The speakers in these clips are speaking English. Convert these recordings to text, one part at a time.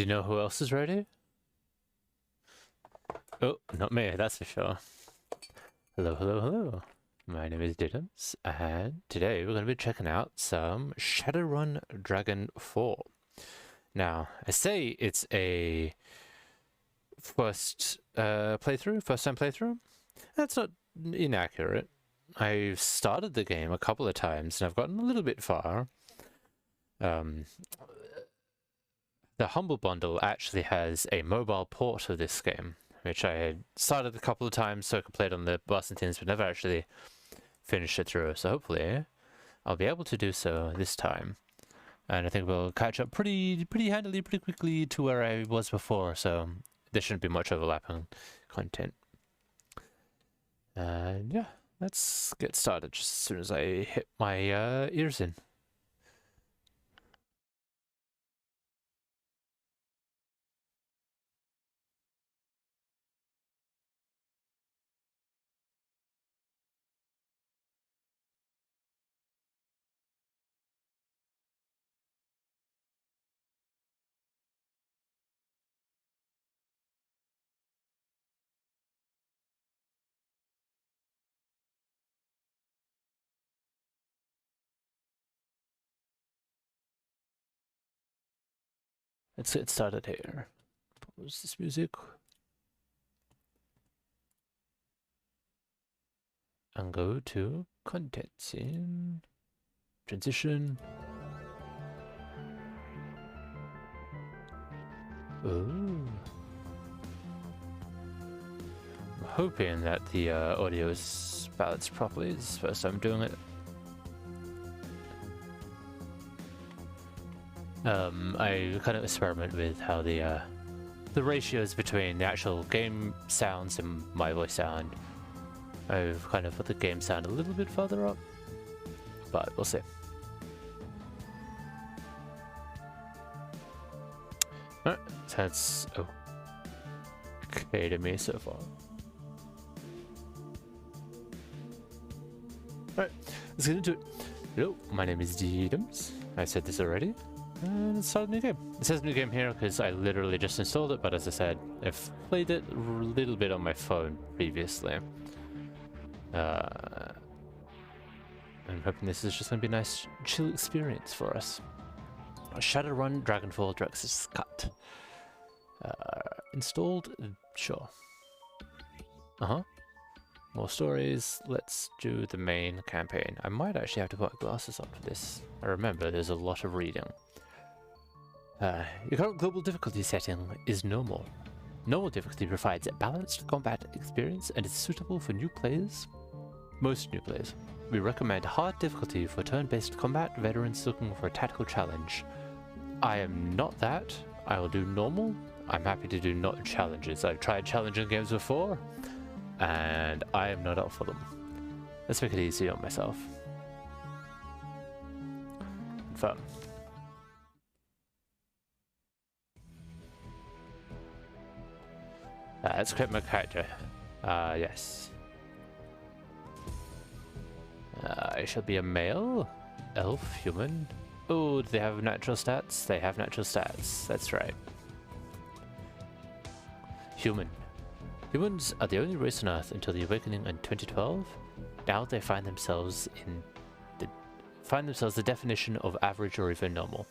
Do you know who else is ready? Oh, not me, that's for sure. Hello, hello, hello. My name is Diddums, and today we're going to be checking out some Shadowrun Dragon 4. Now, I say it's a first time playthrough. That's not inaccurate. I've started the game a couple of times and I've gotten a little bit far. The Humble Bundle actually has a mobile port of this game, which I had started a couple of times so I could play it on the bus and things, but never actually finished it through. So hopefully I'll be able to do so this time. And I think we'll catch up pretty handily, pretty quickly to where I was before, so there shouldn't be much overlapping content. And yeah, let's get started just as soon as I hit my ears in. Let's get started here. Pause this music. And go to content scene. Transition. Ooh. I'm hoping that the audio is balanced properly. This is the first time I'm doing it. I kind of experiment with how the ratios between the actual game sounds and my voice sound. I've kind of put the game sound a little bit further up, but we'll see. Alright, that's okay to me so far. Alright, let's get into it. Hello, my name is Diddums. I said this already. And let's start a new game. It says new game here because I literally just installed it, but as I said, I've played it a little bit on my phone previously. I'm hoping this is just going to be a nice, chill experience for us. Shadowrun Dragonfall Director's Cut. Installed? Sure. More stories. Let's do the main campaign. I might actually have to put glasses on for this. I remember there's a lot of reading. Your current global difficulty setting is normal. Normal difficulty provides a balanced combat experience and is suitable for new players. Most new players. We recommend hard difficulty for turn-based combat veterans looking for a tactical challenge. I am not that. I will do normal. I'm happy to do not challenges. I've tried challenging games before, and I am not up for them. Let's make it easy on myself. Confirm. Let's create my character. Yes. I shall be a male, elf, human. Oh, do they have natural stats? They have natural stats. That's right. Human. Humans are the only race on Earth until the Awakening in 2012. Now they find themselves the definition of average or even normal.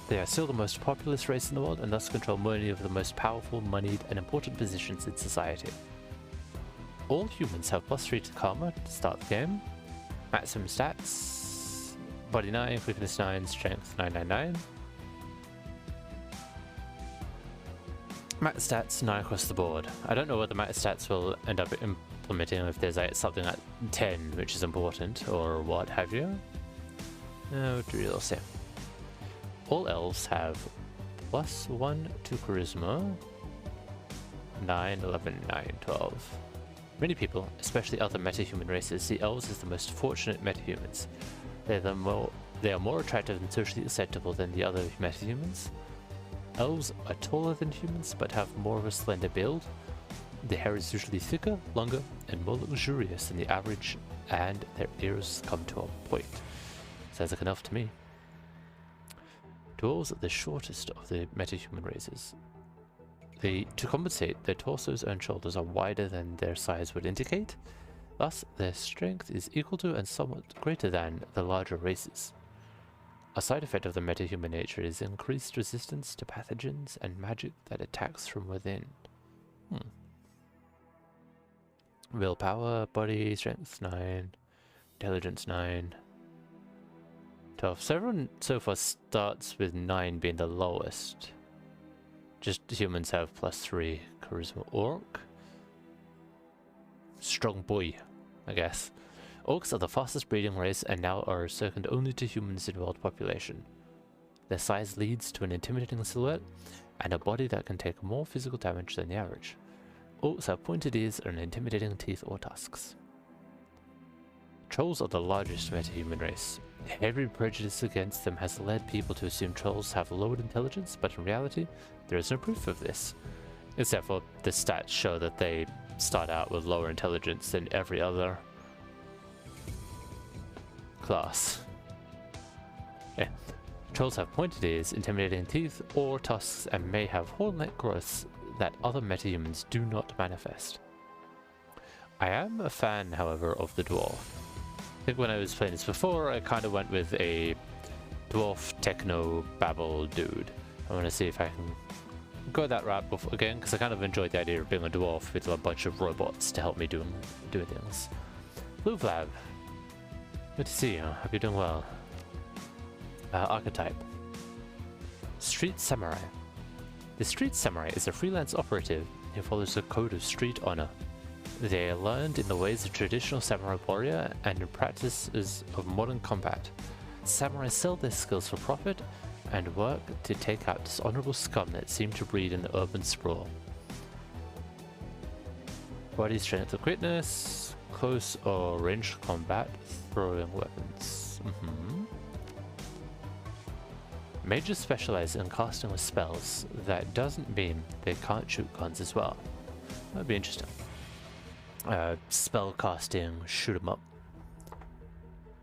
They are still the most populous race in the world and thus control many of the most powerful, moneyed, and important positions in society. All humans have +3 to Karma to start the game. Maximum stats: Body 9, Quickness 9, Strength 999. Max stats 9 across the board. I don't know what the max stats will end up implementing, if there's like something at 10 which is important or what have you. We'll see. All elves have +1 to Charisma. 9, 11, 9, 12. Many people, especially other metahuman races, see elves as the most fortunate metahumans. They are more attractive and socially acceptable than the other metahumans. Elves are taller than humans, but have more of a slender build. Their hair is usually thicker, longer, and more luxurious than the average, and their ears come to a point. Sounds like an elf to me. Dwarves are the shortest of the metahuman races. To compensate, their torsos and shoulders are wider than their size would indicate. Thus, their strength is equal to and somewhat greater than the larger races. A side effect of the metahuman nature is increased resistance to pathogens and magic that attacks from within. Willpower, body, strength 9, intelligence 9, 12. So everyone so far starts with 9 being the lowest. Just humans have +3 charisma. Orc. Strong boy, I guess. Orcs are the fastest breeding race and now are second only to humans in world population. Their size leads to an intimidating silhouette and a body that can take more physical damage than the average. Orcs have pointed ears and intimidating teeth or tusks. Trolls are the largest metahuman race. Heavy prejudice against them has led people to assume trolls have lowered intelligence, but in reality, there is no proof of this. Except for the stats show that they start out with lower intelligence than every other class. Yeah. Trolls have pointed ears, intimidating teeth or tusks, and may have horn-like growths that other metahumans do not manifest. I am a fan, however, of the dwarf. I think when I was playing this before, I kind of went with a dwarf techno babble dude. I want to see if I can go that route again, because I kind of enjoyed the idea of being a dwarf with a bunch of robots to help me do things. Blue Flab, good to see you. Hope you're doing well. Archetype. Street Samurai. The Street Samurai is a freelance operative who follows a code of street honor. They are learned in the ways of traditional samurai warrior and in practices of modern combat. Samurai sell their skills for profit and work to take out dishonorable scum that seem to breed in the urban sprawl. Body strength or quickness, close or ranged combat, throwing weapons. Mages specialize in casting with spells. That doesn't mean they can't shoot guns as well. That'd be interesting. Spell casting, shoot 'em up.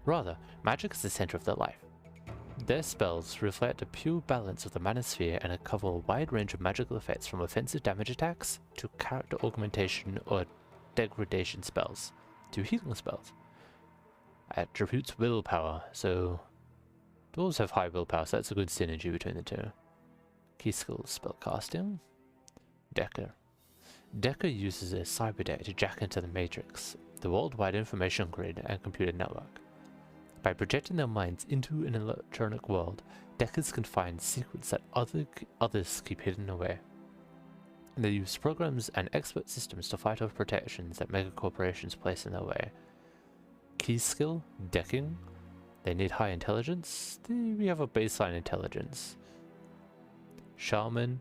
Rather, magic is the center of their life. Their spells reflect a pure balance of the manosphere and cover a wide range of magical effects from offensive damage attacks to character augmentation or degradation spells to healing spells. Attributes willpower, so dwarves have high willpower, so that's a good synergy between the two. Key skills, spellcasting. Decker. Decker uses a cyber deck to jack into the Matrix, the worldwide information grid and computer network. By projecting their minds into an electronic world, Deckers can find secrets that others keep hidden away. They use programs and expert systems to fight off protections that mega corporations place in their way. Key skill, decking. They need high intelligence. We have a baseline intelligence. Shaman.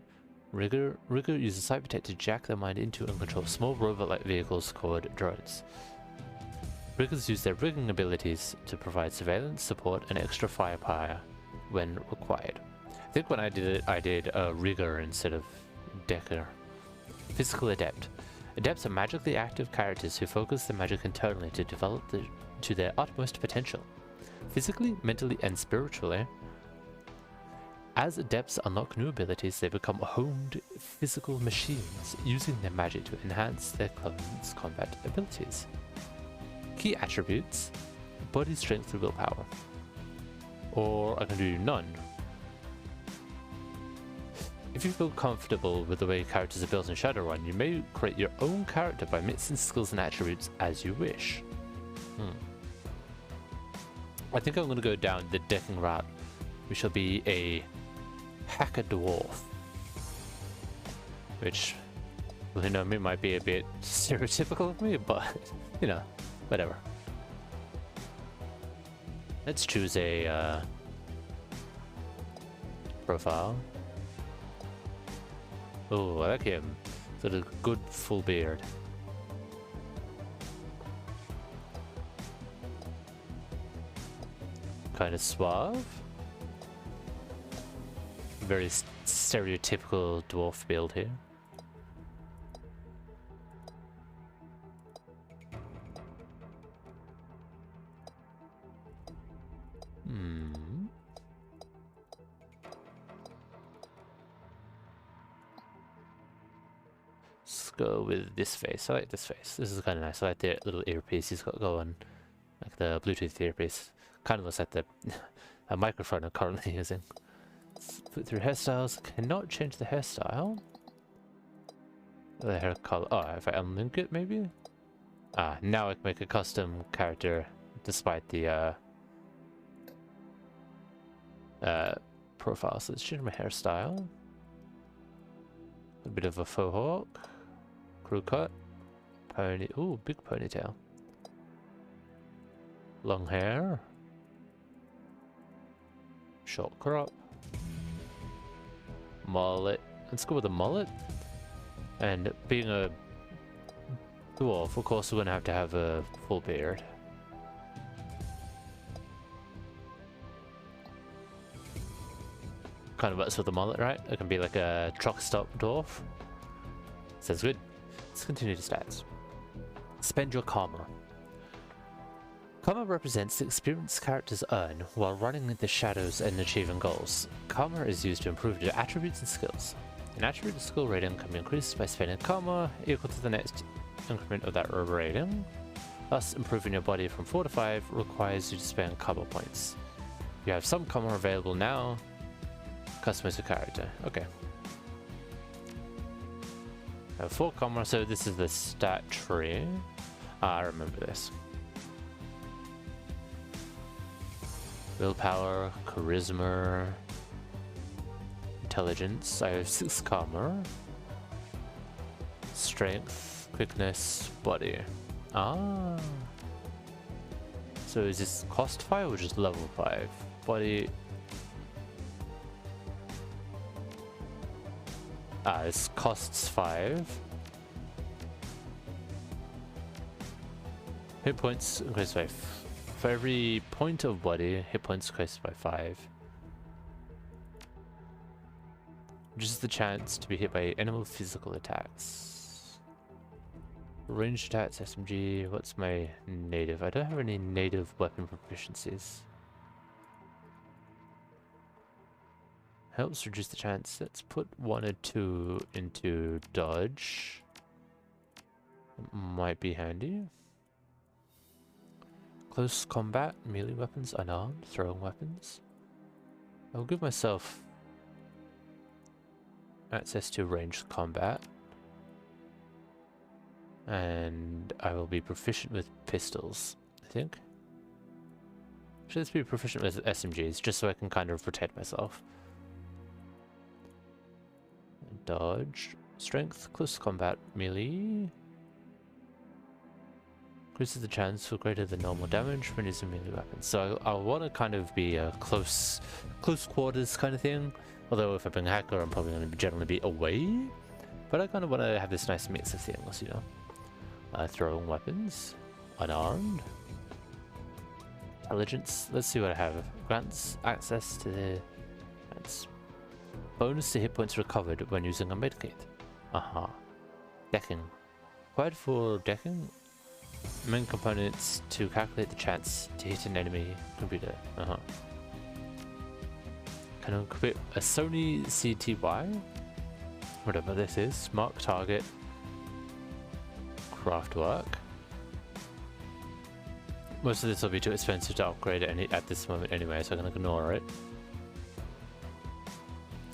Rigger uses cybertech to jack their mind into and control small robot-like vehicles called drones. Riggers use their rigging abilities to provide surveillance, support, and extra firepower when required. I think when I did it, I did a rigger instead of decker. Physical adept. Adepts are magically active characters who focus their magic internally to develop to their utmost potential, physically, mentally, and spiritually. As adepts unlock new abilities, they become honed physical machines, using their magic to enhance their clone's combat abilities. Key attributes, body strength through willpower. Or I can do none. If you feel comfortable with the way characters are built in Shadowrun, you may create your own character by mixing skills and attributes as you wish. I think I'm going to go down the decking route. We shall be a hacker dwarf, which, well, you know, it might be a bit stereotypical of me, but you know, whatever. Let's choose a profile. Oh, I like him. Got a good full beard. Kind of suave. Very stereotypical dwarf build here. go with this face. I like this face. This is kind of nice. I like the little earpiece he's got going, like the Bluetooth earpiece. Kind of looks like the a microphone I'm currently using. Let's put through hairstyles. Cannot change the hairstyle. The hair color. Oh, if I unlink it, maybe. Ah, now I can make a custom character, despite the profile. So let's change my hairstyle. A bit of a faux hawk, crew cut, pony. Ooh, big ponytail. Long hair, short crop, mullet. Let's go with a mullet. And being a dwarf, of course, we're gonna have a full beard. Kind of works with the mullet, right? It can be like a truck stop dwarf. Sounds good. Let's continue to stats. Spend your karma. Karma represents the experience characters earn while running the shadows and achieving goals. Karma is used to improve your attributes and skills. An attribute or skill rating can be increased by spending karma equal to the next increment of that rating. Thus, improving your body from 4 to 5 requires you to spend karma points. You have some karma available now. Customize your character. Okay. I have 4 karma, so this is the stat tree. I remember this. Willpower, charisma, intelligence. I have 6 karma. Strength, quickness, body. Ah. So is this cost 5 or just level 5? Body. Ah, this costs 5. Hit points increased by for every point of body, hit points increased by 5. Reduces the chance to be hit by enemy physical attacks. Ranged attacks, SMG. What's my native? I don't have any native weapon proficiencies. Helps reduce the chance. Let's put 1 or 2 into dodge. Might be handy. Close combat, melee weapons, unarmed, throwing weapons. I'll give myself access to ranged combat. And I will be proficient with pistols, I think. Should let's be proficient with SMGs, just so I can kind of protect myself. Dodge, strength, close combat, melee. Increases the chance for greater than normal damage when using melee weapons. So I want to kind of be a close quarters kind of thing. Although if I'm being a hacker, I'm probably going to generally be away. But I kind of want to have this nice mix of things, you know. Throwing weapons, unarmed. Intelligence. Let's see what I have. Grants access to the grants. Bonus to hit points recovered when using a medkit. Aha. Decking. Required for decking. Main components to calculate the chance to hit an enemy computer. Can equip a Sony CTY, whatever this is. Mark target. Craft work. Most of this will be too expensive to upgrade at this moment anyway, so I'm gonna ignore it.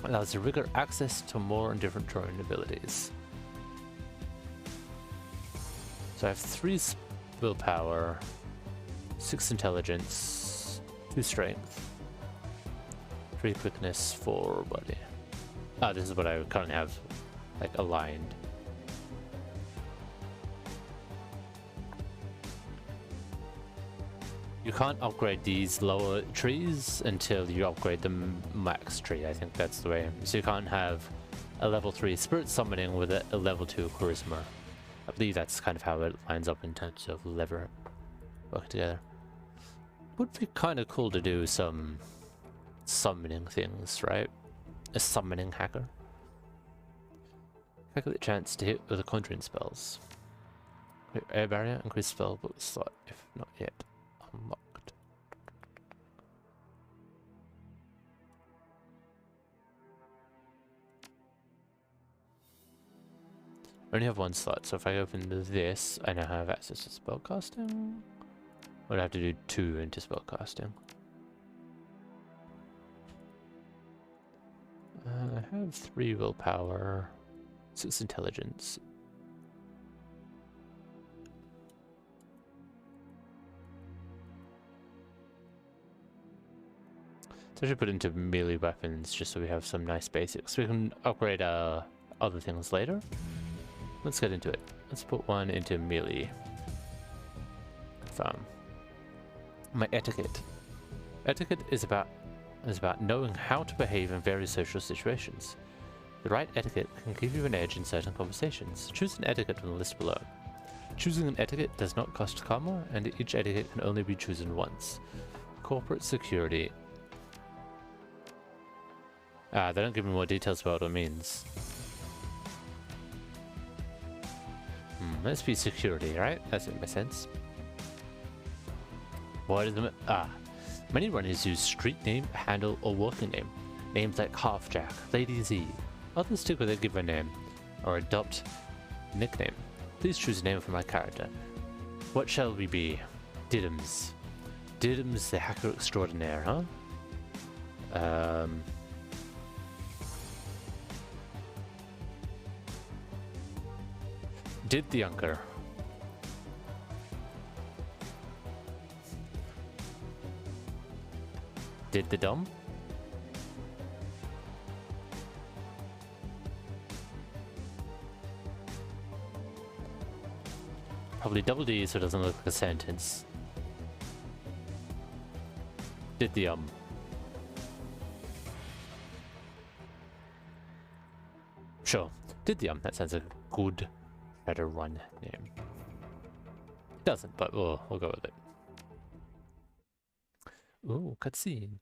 Allows the rigger access to more and different drawing abilities. So I have 3 willpower, 6 intelligence, 2 strength, 3 quickness, 4 body. Ah, this is what I currently have, like, aligned. You can't upgrade these lower trees until you upgrade the max tree. I think that's the way. So you can't have a level 3 spirit summoning with a level 2 charisma. I believe that's kind of how it lines up in terms of lever working together. Would be kind of cool to do some summoning things, right? A summoning hacker. Calculate chance to hit with the conjuring spells. Air barrier, increase spell book slot if not yet unlocked. only have one slot, so if I open this, I now have access to spellcasting. I'd have to do 2 into spellcasting. I have 3 willpower, 6 intelligence. So I should put into melee weapons just so we have some nice basics. We can upgrade other things later. Let's get into it. Let's put one into melee. My etiquette. Etiquette is about knowing how to behave in various social situations. The right etiquette can give you an edge in certain conversations. Choose an etiquette from the list below. Choosing an etiquette does not cost karma, and each etiquette can only be chosen once. Corporate security. They don't give me more details about what it means. Let's be security, right? That makes sense. What is the... Many runners use street name, handle, or working name. Names like Halfjack, Lady Z. Others stick with a given name, or adopt nickname. Please choose a name for my character. What shall we be? Diddums. Diddums the hacker extraordinaire, huh? Did the Unker. Did the Dumb? Probably double D so it doesn't look like a sentence. Did the Sure. Did the that sounds like a good Shadowrun name. Doesn't, but we'll go with it. Ooh, cutscene.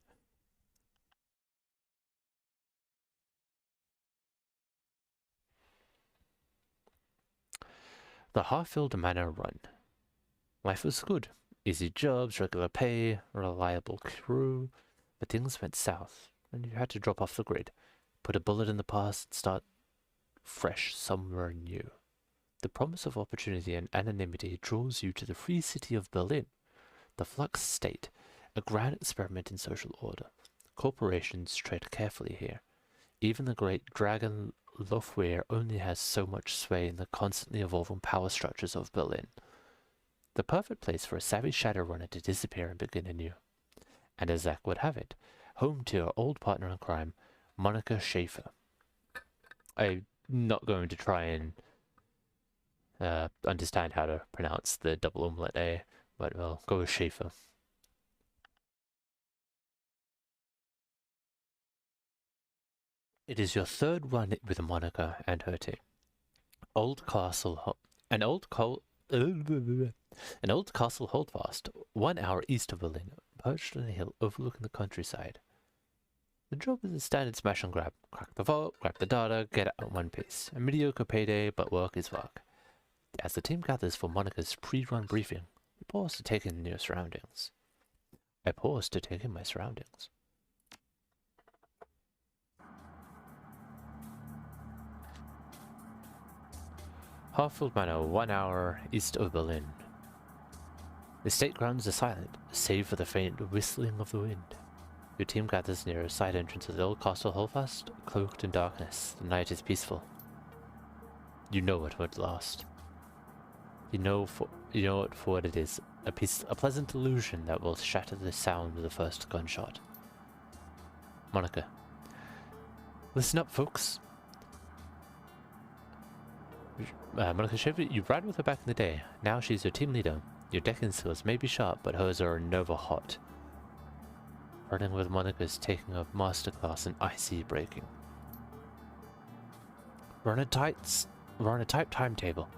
The Harfield Manor Run. Life was good. Easy jobs, regular pay, reliable crew. But things went south, and you had to drop off the grid. Put a bullet in the past and start fresh somewhere new. The promise of opportunity and anonymity draws you to the free city of Berlin. The Flux State, a grand experiment in social order. Corporations tread carefully here. Even the great Dragon Lofwehr only has so much sway in the constantly evolving power structures of Berlin. The perfect place for a savvy Shadowrunner to disappear and begin anew. And as Zach would have it, home to our old partner in crime, Monica Schaefer. I'm not going to try and understand how to pronounce the double umlaut A, but we'll go with Schaefer. It is your third run with Monica and her team. An old castle holdfast, 1 hour east of Berlin, perched on a hill overlooking the countryside. The job is a standard smash and grab. Crack the vault, grab the data, get out in one piece. A mediocre payday, but work is work. As the team gathers for Monica's pre-run briefing, we pause to take in your surroundings. I pause to take in my surroundings. Harfield Manor, 1 hour east of Berlin. The state grounds are silent, save for the faint whistling of the wind. Your team gathers near a side entrance of the old castle holdfast, cloaked in darkness. The night is peaceful. You know it won't last. You know it for what it is, a pleasant illusion that will shatter the sound of the first gunshot. Monica. Listen up, folks. Monica Schaefer, you ran with her back in the day. Now she's your team leader. Your decking skills may be sharp, but hers are Nova hot. Running with Monica is taking a masterclass in IC breaking. We're on a tight timetable.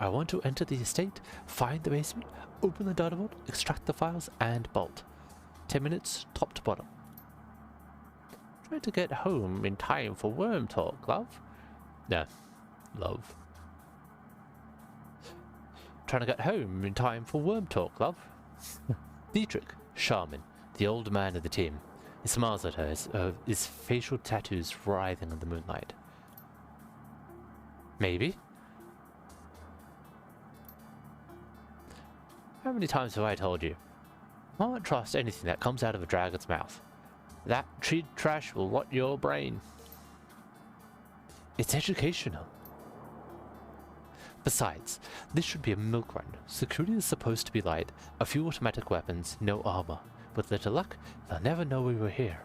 I want to enter the estate, find the basement, open the data vault, extract the files, and bolt. 10 minutes, top to bottom. Try to get home in time for worm talk, love. No, love. Trying to get home in time for worm talk, love. Dietrich, Shaman, the old man of the team. He smiles at her, his facial tattoos writhing in the moonlight. Maybe. How many times have I told you? I won't trust anything that comes out of a dragon's mouth. That treed trash will rot your brain. It's educational. Besides, this should be a milk run. Security is supposed to be light, a few automatic weapons, no armor. With little luck, they'll never know we were here.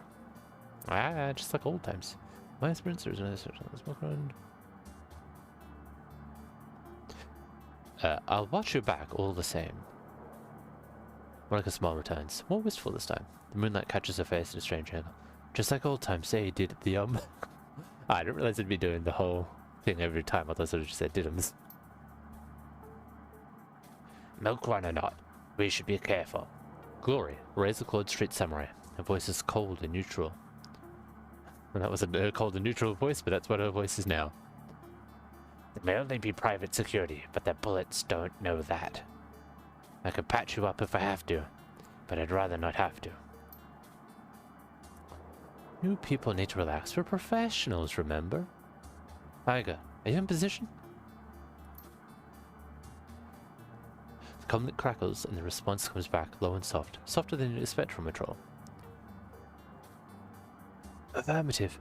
Ah, just like old times. My experience, there's another search on this milk run. I'll watch your back all the same. Monica Small returns, more wistful this time. The moonlight catches her face at a strange angle. Just like old times, say did the I didn't realize it'd be doing the whole thing every time. I thought it just said didums. Milk run or not, we should be careful. Glory, razor-clawed street samurai. Her voice is cold and neutral. Well, that was a cold and neutral voice, but that's what her voice is now. It may only be private security, but their bullets don't know that. I could patch you up if I have to, but I'd rather not have to. New people need to relax. We're professionals, remember? Iga, are you in position? The comlink crackles and the response comes back low and soft, softer than you'd expect from a troll. Affirmative.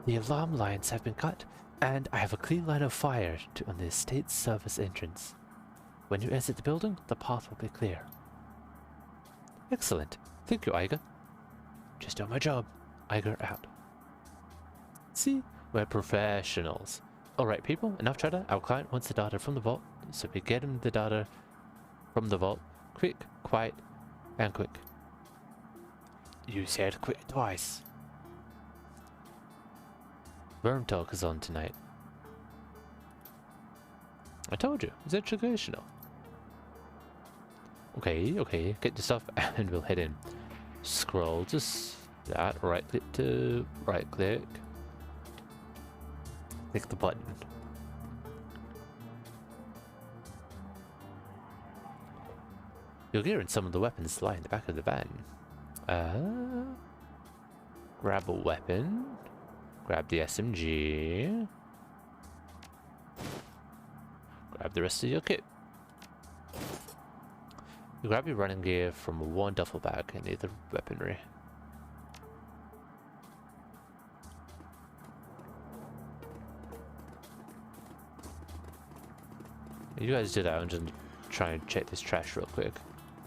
The alarm lines have been cut, and I have a clean line of fire on the estate service entrance. When you exit the building, the path will be clear. Excellent. Thank you, Iga. Just doing my job. Iga out. See? We're professionals. Alright people, enough chatter. Our client wants the data from the vault, so we get him the data from the vault. Quick, quiet, and quick. You said quick twice. Worm Talk is on tonight. I told you, it's educational. Okay, okay, get your stuff and we'll head in. Scroll just that, right click to right click. Click the button. You'll gear in some of the weapons lie in the back of the van. Grab a weapon. Grab the SMG. Grab the rest of your kit. You grab your running gear from one duffel bag and either weaponry. You guys do that. I'm just trying to check this trash real quick.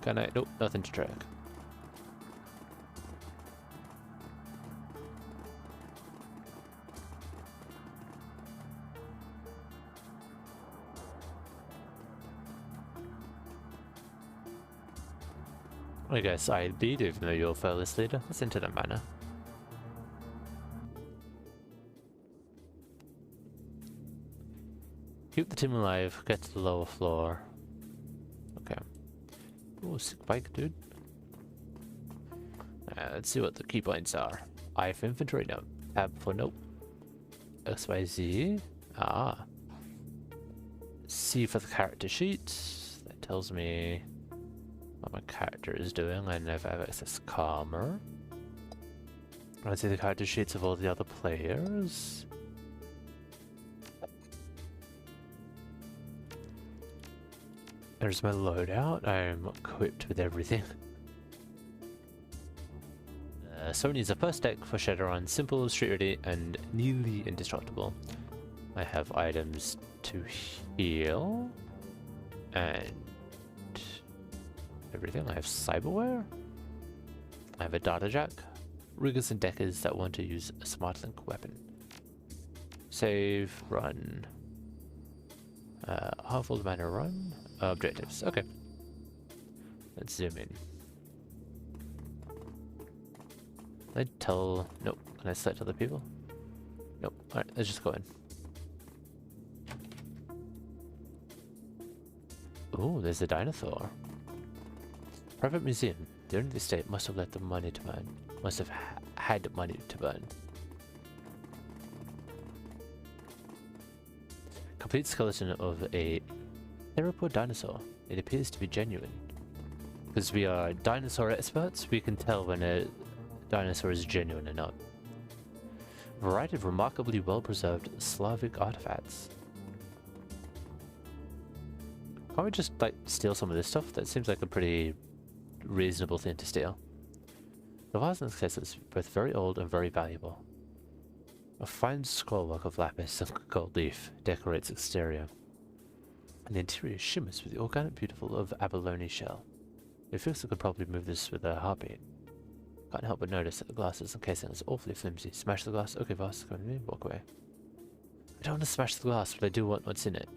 Can I? Nope, nothing to track. I guess I'd lead even though you're fearless leader. Let's enter the manor. Keep the team alive, get to the lower floor. Okay. Oh, sick bike, dude. Let's see what the key points are. I for inventory, no. Tab for nope. XYZ. Ah. C for the character sheet. That tells me what my character is doing. I never have access calmer. I see the character sheets of all the other players. There's my loadout. I'm equipped with everything. Sony's a first deck for Shadowrun, simple, street ready, and nearly indestructible. I have items to heal and everything. I have cyberware. I have a data jack. Riggers and deckers that want to use a smart link weapon. Save, run. Half-fold manner run. Objectives. Okay. Let's zoom in. Can I tell? Nope. Can I select other people? Nope. Alright, let's just go in. Oh, there's a dinosaur. Private museum. The owner of the estate must have let the money to burn. Must have had money to burn. Complete skeleton of a theropod dinosaur. It appears to be genuine. Because we are dinosaur experts, we can tell when a dinosaur is genuine or not. A variety of remarkably well-preserved Slavic artifacts. Can't we just like steal some of this stuff? That seems like a pretty reasonable thing to steal. The vase in this case is both very old and very valuable. A fine scrollwork of lapis and gold leaf decorates exterior, and the interior shimmers with the organic beautiful of abalone shell. It feels I could probably move this with a heartbeat. Can't help but notice that the glasses and casing is awfully flimsy. Smash the glass. Okay, vase, come with me. Walk away. I don't want to smash the glass, but I do want what's in it.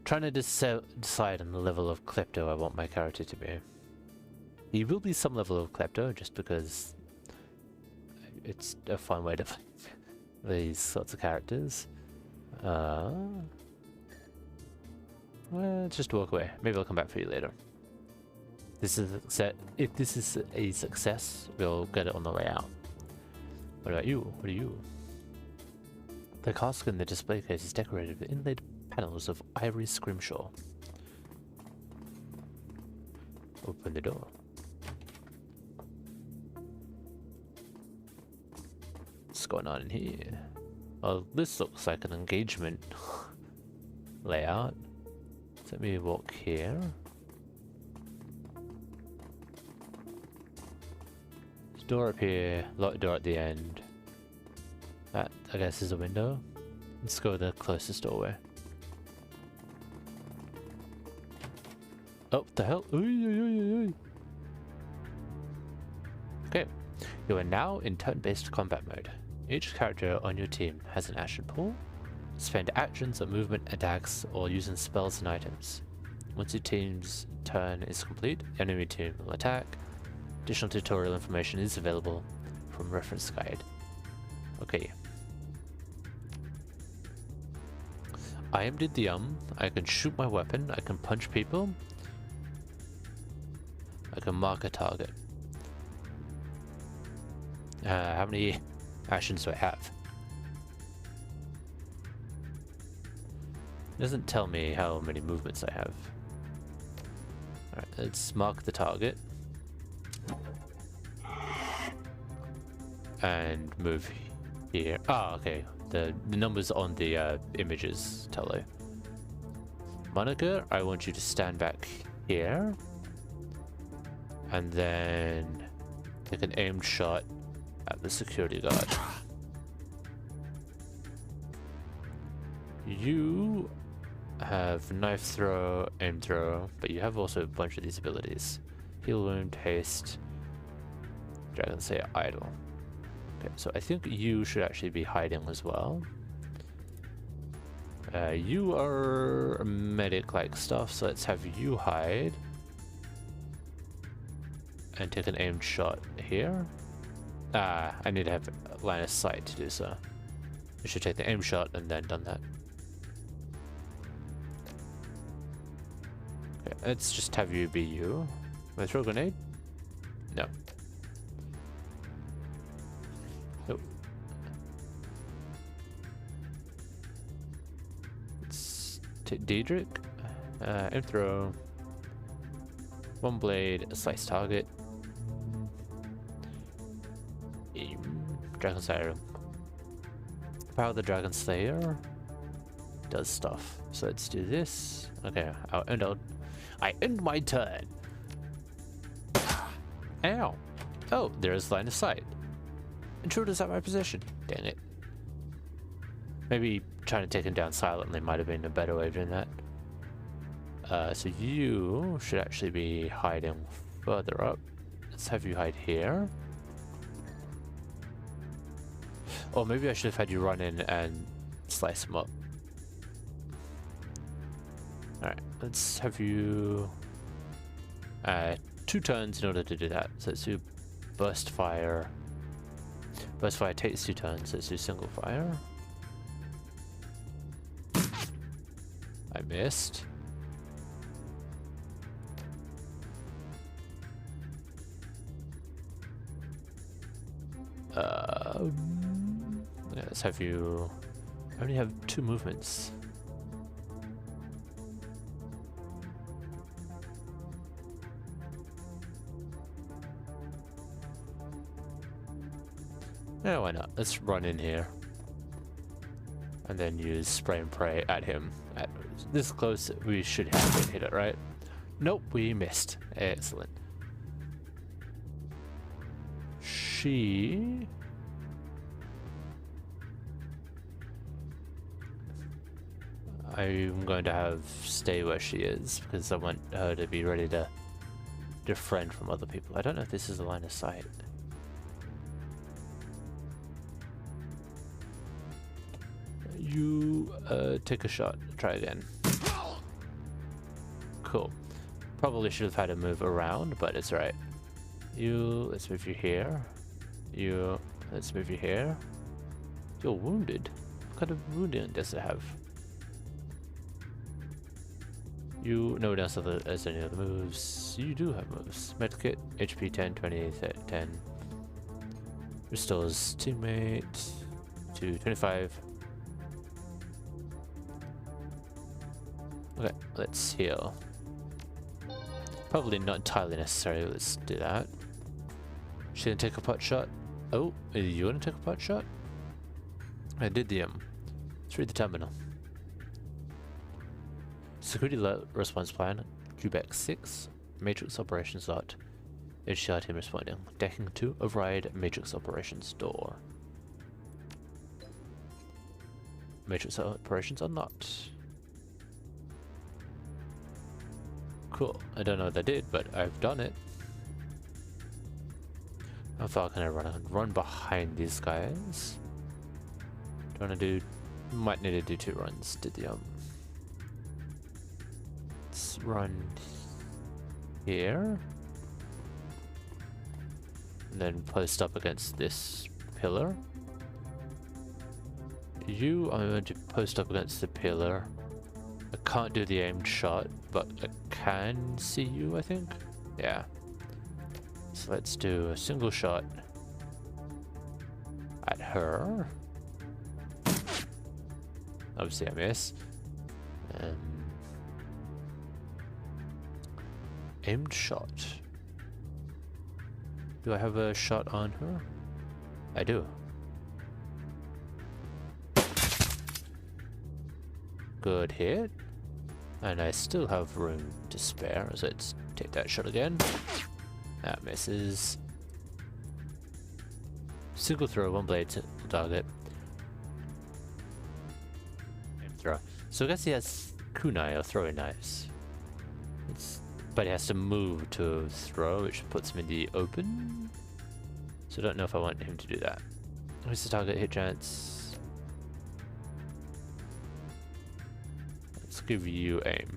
Trying to decide on the level of klepto I want my character to be. He will be some level of klepto, just because it's a fun way to play these sorts of characters. Well, just walk away. Maybe I'll come back for you later. This is if this is a success, we'll get it on the way out. What about you? What are you? The cask in the display case is decorated with inlaid panels of ivory scrimshaw. Open the door. What's going on in here? Well, this looks like an engagement layout. So let me walk here. There's a door up here, locked door at the end. That, I guess, is a window. Let's go to the closest doorway. Oh, what the hell? Okay, you are now in turn-based combat mode. Each character on your team has an action pool. Spend actions on movement, attacks, or using spells and items. Once your team's turn is complete, the enemy team will attack. Additional tutorial information is available from reference guide. Okay. I am did the I can shoot my weapon, I can punch people. I can mark a target. How many actions do I have? It doesn't tell me how many movements I have. Alright, let's mark the target. And move here. Ah, okay. The numbers on the images tell you. Monica, I want you to stand back here. And then take an aimed shot at the security guard. You have knife throw, aim throw, but you have also a bunch of these abilities. Heal wound, haste, dragon say idle. Okay, so I think you should actually be hiding as well. You are medic-like stuff, so let's have you hide. And take an aimed shot here. I need to have line of sight to do so. You should take the aim shot and then done that. Okay, let's just have you be you. Can I throw a grenade? No. Nope. Let's take Diedrich. Aim throw. One blade, a slice target. Dragon Slayer. Power of the Dragon Slayer does stuff. So let's do this. Okay, I end my turn. Ow. Oh, there's line of sight. Intruders at my position. Dang it. Maybe trying to take him down silently might have been a better way of doing that. So you should actually be hiding further up. Let's have you hide here. Or maybe I should have had you run in and slice him up. Alright, let's have you... 2 turns in order to do that. So let's do burst fire. Burst fire takes 2 turns, so let's do single fire. I missed. Yeah, let's have you... I only have 2 movements. Yeah, why not? Let's run in here. And then use spray and pray at him. At this close, we should have hit it, right? Nope, we missed. Excellent. She... I'm going to have stay where she is because I want her to be ready to defriend from other people. I don't know if this is a line of sight. You take a shot. Try again. Cool. Probably should have had to move around, but it's right. You, let's move you here. You, let's move you here. You're wounded. What kind of wounding does it have? You, no one else has any other moves. You do have moves. Medkit, HP 10, 20, 10. Restores teammate to 25. Okay, let's heal. Probably not entirely necessary, let's do that. She gonna take a pot shot? Oh, you wanna take a pot shot? I did the let's read the terminal. Security response plan, Quebec 6, Matrix operations lot. HCR team responding. Decking to override Matrix operations door. Matrix operations are not. Cool. I don't know what that did, but I've done it. How far can I run? I can run behind these guys. Do I want to do... Might need to do 2 runs. Did the let's run here. And then post up against this pillar. You, I'm going to post up against the pillar. I can't do the aimed shot, but I can see you, I think. Yeah. So let's do a single shot at her. Obviously I miss. Aimed shot. Do I have a shot on her? I do. Good hit. And I still have room to spare, so let's take that shot again. That misses. Single throw, 1 blade to the target. Aim throw. So I guess he has kunai or throwing knives. But he has to move to throw, which puts him in the open. So I don't know if I want him to do that. What's the target hit chance? Let's give you aim.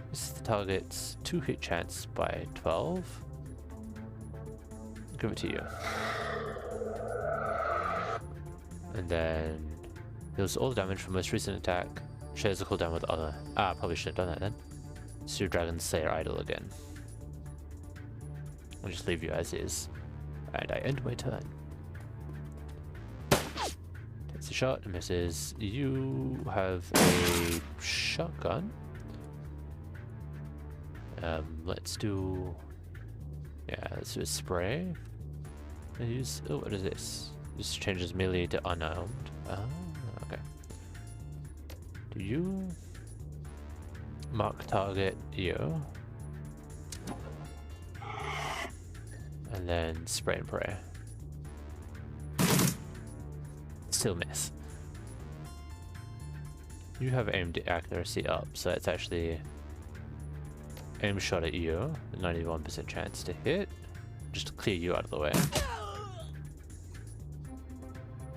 This is the target's 2 hit chance by 12. Give it to you. And then deals all the damage from most recent attack. Shares the cooldown with the other. Ah, probably should have done that then. So your Dragon Slayer idle again. I'll just leave you as is. And I end my turn. Takes a shot and misses. You have a shotgun. Let's do... Yeah, let's do a spray. And use... Oh, what is this? This changes melee to unarmed. Ah, okay. Do you... Mark target you. And then spray and pray. Still miss. You have aimed accuracy up, so it's actually aim shot at you, 91% chance to hit, just to clear you out of the way.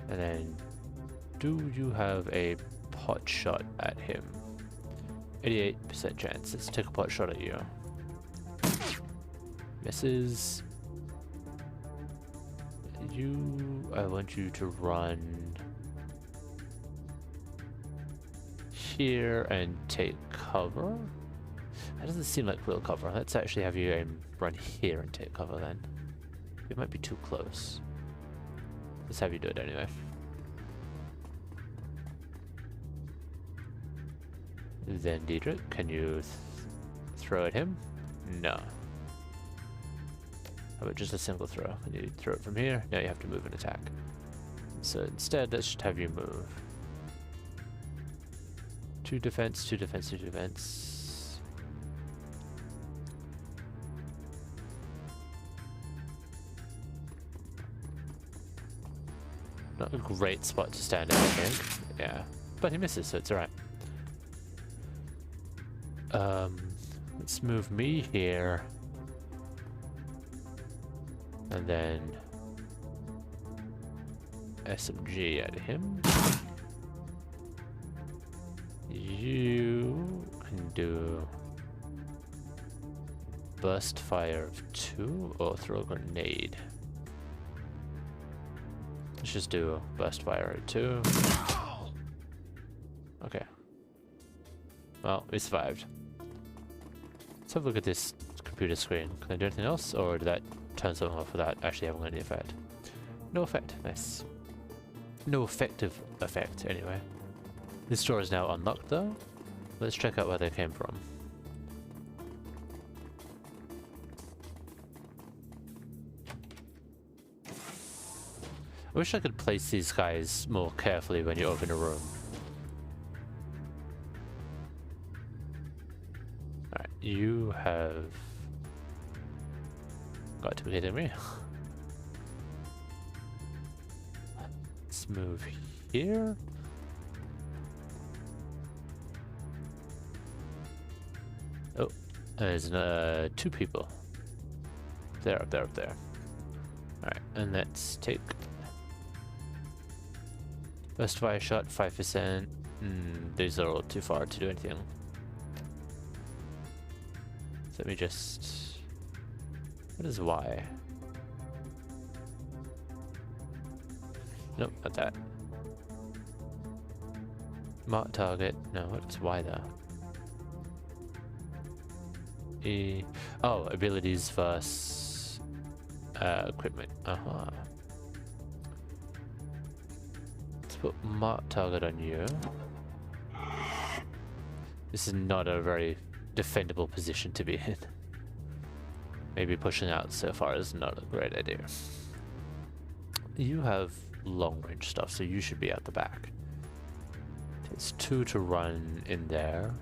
And then, do you have a pot shot at him? 88% chance. Let's take a pot shot at you. Misses. You, I want you to run here and take cover. That doesn't seem like real cover. Let's actually have you run here and take cover then. It might be too close. Let's have you do it anyway. Then Diedrich, can you throw at him? No. How about just a single throw? Can you throw it from here? No, you have to move and attack. So instead, let's just have you move. 2 defense, 2 defense, 2 defense. Not a great spot to stand out, I think. Yeah, but he misses, so it's alright. Let's move me here. And then SMG at him. You can do burst fire of 2 or throw a grenade. Let's just do burst fire of 2. Okay. Well, we survived. Let's have a look at this computer screen. Can I do anything else, or did that turn something off without actually having any effect? No effect. Nice. No effective effect, anyway. This door is now unlocked, though. Let's check out where they came from. I wish I could place these guys more carefully when you open a room. Alright, you have got to be kidding me. Let's move here. Oh, there's 2 people. There, up there, up there. Alright, and let's take burst fire shot, 5%. These are all too far to do anything. So let me just... What is Y? Nope, not that. Mark target. No, what's Y though? E. Oh, abilities versus equipment. Let's put mark target on you. This is not a very defendable position to be in. Maybe pushing out so far is not a great idea. You have long range stuff, so you should be at the back. It's 2 to run in there.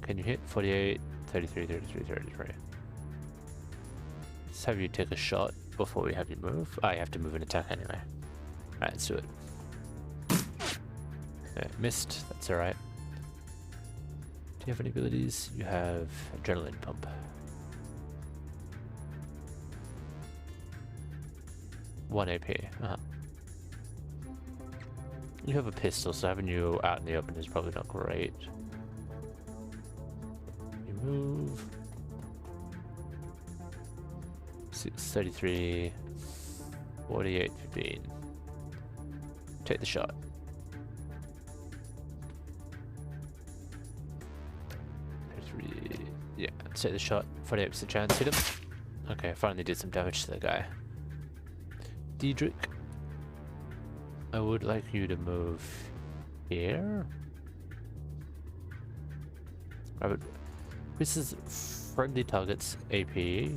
Can you hit 48, 33, 33, 33? Let's have you take a shot before we have you move. I have to move an attack anyway. Alright, let's do it. Yeah, missed, that's alright. Do you have any abilities? You have adrenaline pump. 1 AP. You have a pistol, so having you out in the open is probably not great. You move. 33, 48, 15. Take the shot. 33, yeah, take the shot. 48% chance, hit him. Okay, finally did some damage to the guy. Diedrich, I would like you to move here. This is friendly targets AP.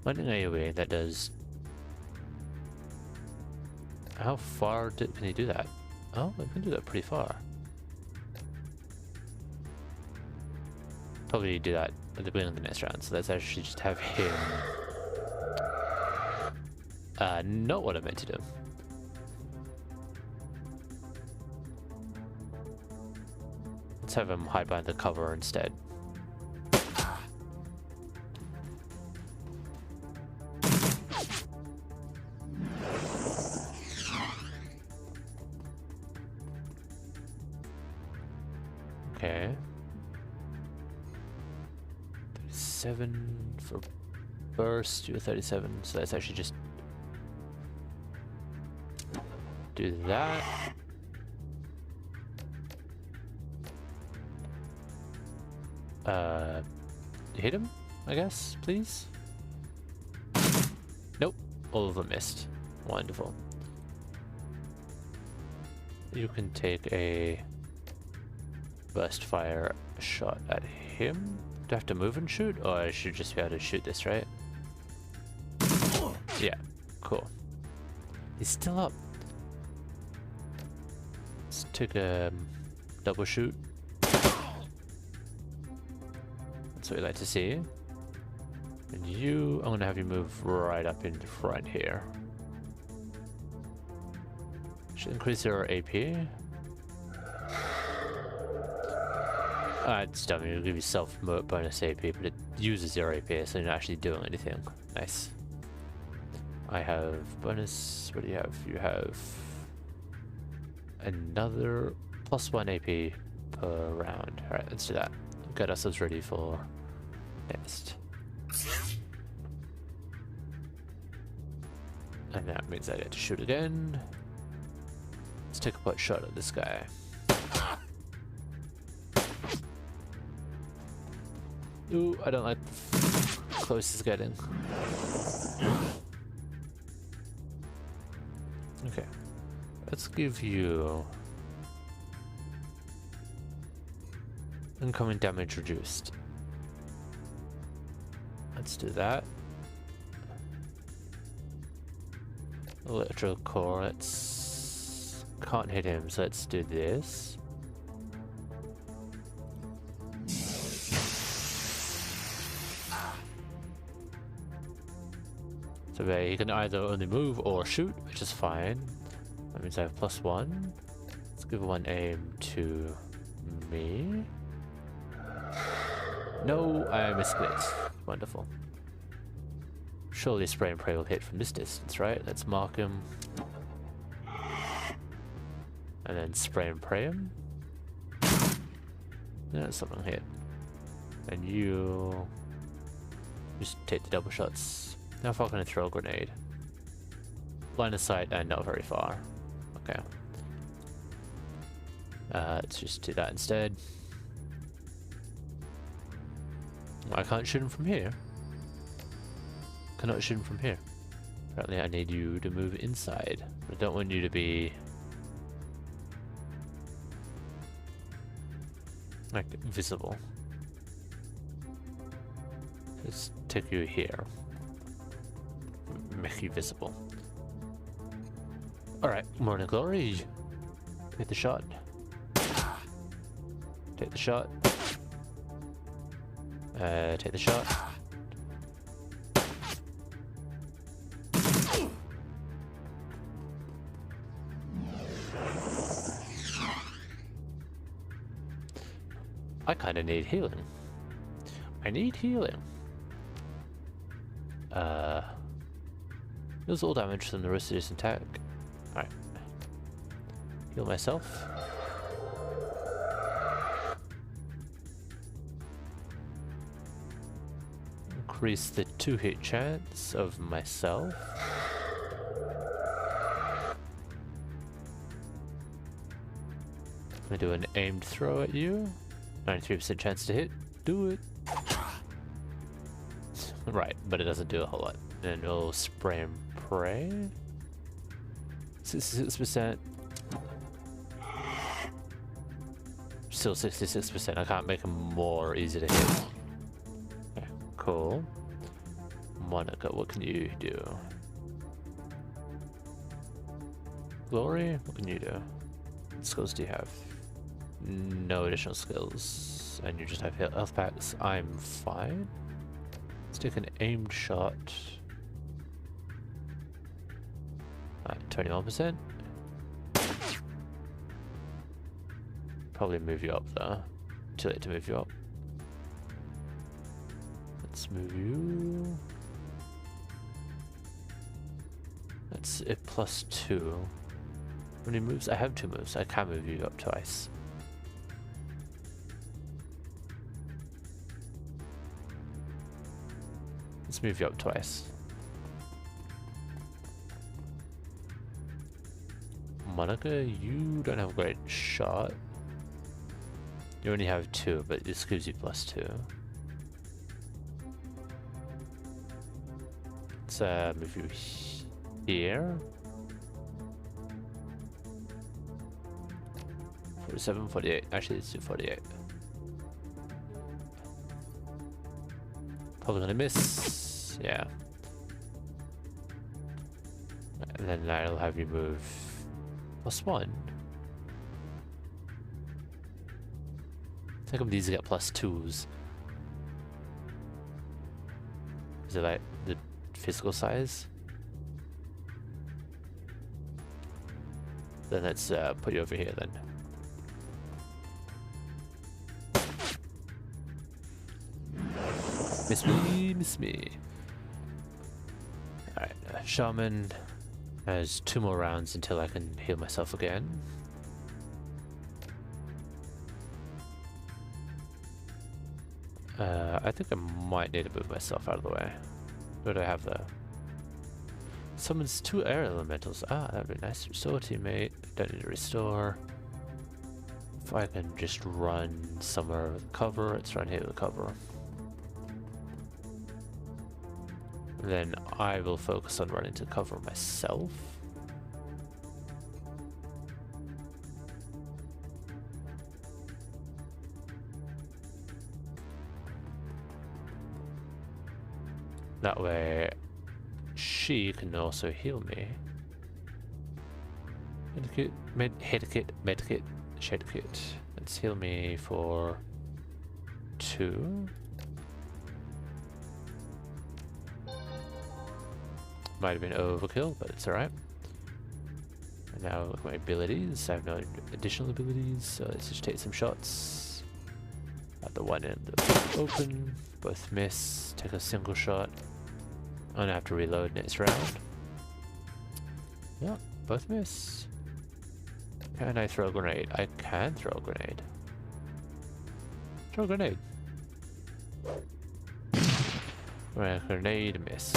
Lightning AoE, that does... How far can he do that? Oh, I can do that pretty far. Probably do that at the beginning of the next round, so let's actually just have him... not what I meant to do. Let's have him hide behind the cover instead. Okay. 37 for burst, you're 37, so let's actually just do that. Hit him, I guess, please? Nope, all of them missed. Wonderful. You can take a burst fire shot at him. Do I have to move and shoot, or I should just be able to shoot this, right? Yeah, cool. He's still up. Let's take a double shoot. That's what we like to see. And you, I'm gonna have you move right up in front here. Should increase your AP. It's dummy, it'll give you self-promote bonus AP, but it uses your AP, so you're not actually doing anything. Nice. I have bonus, what do you have? You have another +1 AP per round. Alright, let's do that. Get ourselves ready for next. And that means I get to shoot again. Let's take a pot shot at this guy. Ooh, I don't like the close he's getting. Okay, let's give you incoming damage reduced. Let's do that. Electro core, let's can't hit him, so let's do this. So there, he can either only move or shoot, which is fine. That means I have +1. Let's give one aim to me. No, I misclicked. Wonderful. Surely spray and pray will hit from this distance, right? Let's mark him. And then spray and pray him. Yeah, something hit. And you just take the double shots. How far can I throw a grenade? Line of sight and not very far. Okay. Let's just do that instead. I can't shoot him from here. Cannot shoot him from here. Apparently I need you to move inside. I don't want you to be like visible. Let's take you here. Make you visible. Alright, Morning Glory. Take the shot. Take the shot. Take the shot. I kinda need healing. I need healing. Deals all damage from the rest of this attack. Alright. Heal myself. Increase the 2-hit chance of myself. I'm gonna do an aimed throw at you. 93% chance to hit. Do it. Right, but it doesn't do a whole lot. And we'll spray and pray. 66%. Still 66%. I can't make them more easy to hit. Okay, cool. Monica, what can you do? Glory, what can you do? What skills do you have? No additional skills. And you just have health packs. I'm fine. Let's take an aimed shot. 21%. Probably move you up though. Too late to move you up. Let's move you. That's a +2. How many moves? I have 2 moves. I can move you up twice. Let's move you up twice. Monica, you don't have a great shot. You only have 2, but this gives you +2. Let's move you here. 47, 48. Actually, let's do 48. Probably gonna miss. Yeah. And then that'll have you move +1. I think of these to get +2s. Is it like the physical size? Then let's put you over here then. Miss me, miss me. Alright, Shaman has 2 more rounds until I can heal myself again. I think I might need to move myself out of the way. What do I have though? Summons 2 air elementals. Ah, that'd be nice. Restore teammate. Don't need to restore. If I can just run somewhere with cover, let's run here with cover. Then I will focus on running to cover myself. That way, she can also heal me. Medikit, medikit, shadowkit. Let's heal me for 2. Might have been overkill, but it's alright. And now look at my abilities. I have no additional abilities, so let's just take some shots. At the one end open, both miss, take a single shot. I'm gonna have to reload next round. Yeah, both miss. Can I throw a grenade? I can throw a grenade. Throw a grenade. Grenade miss.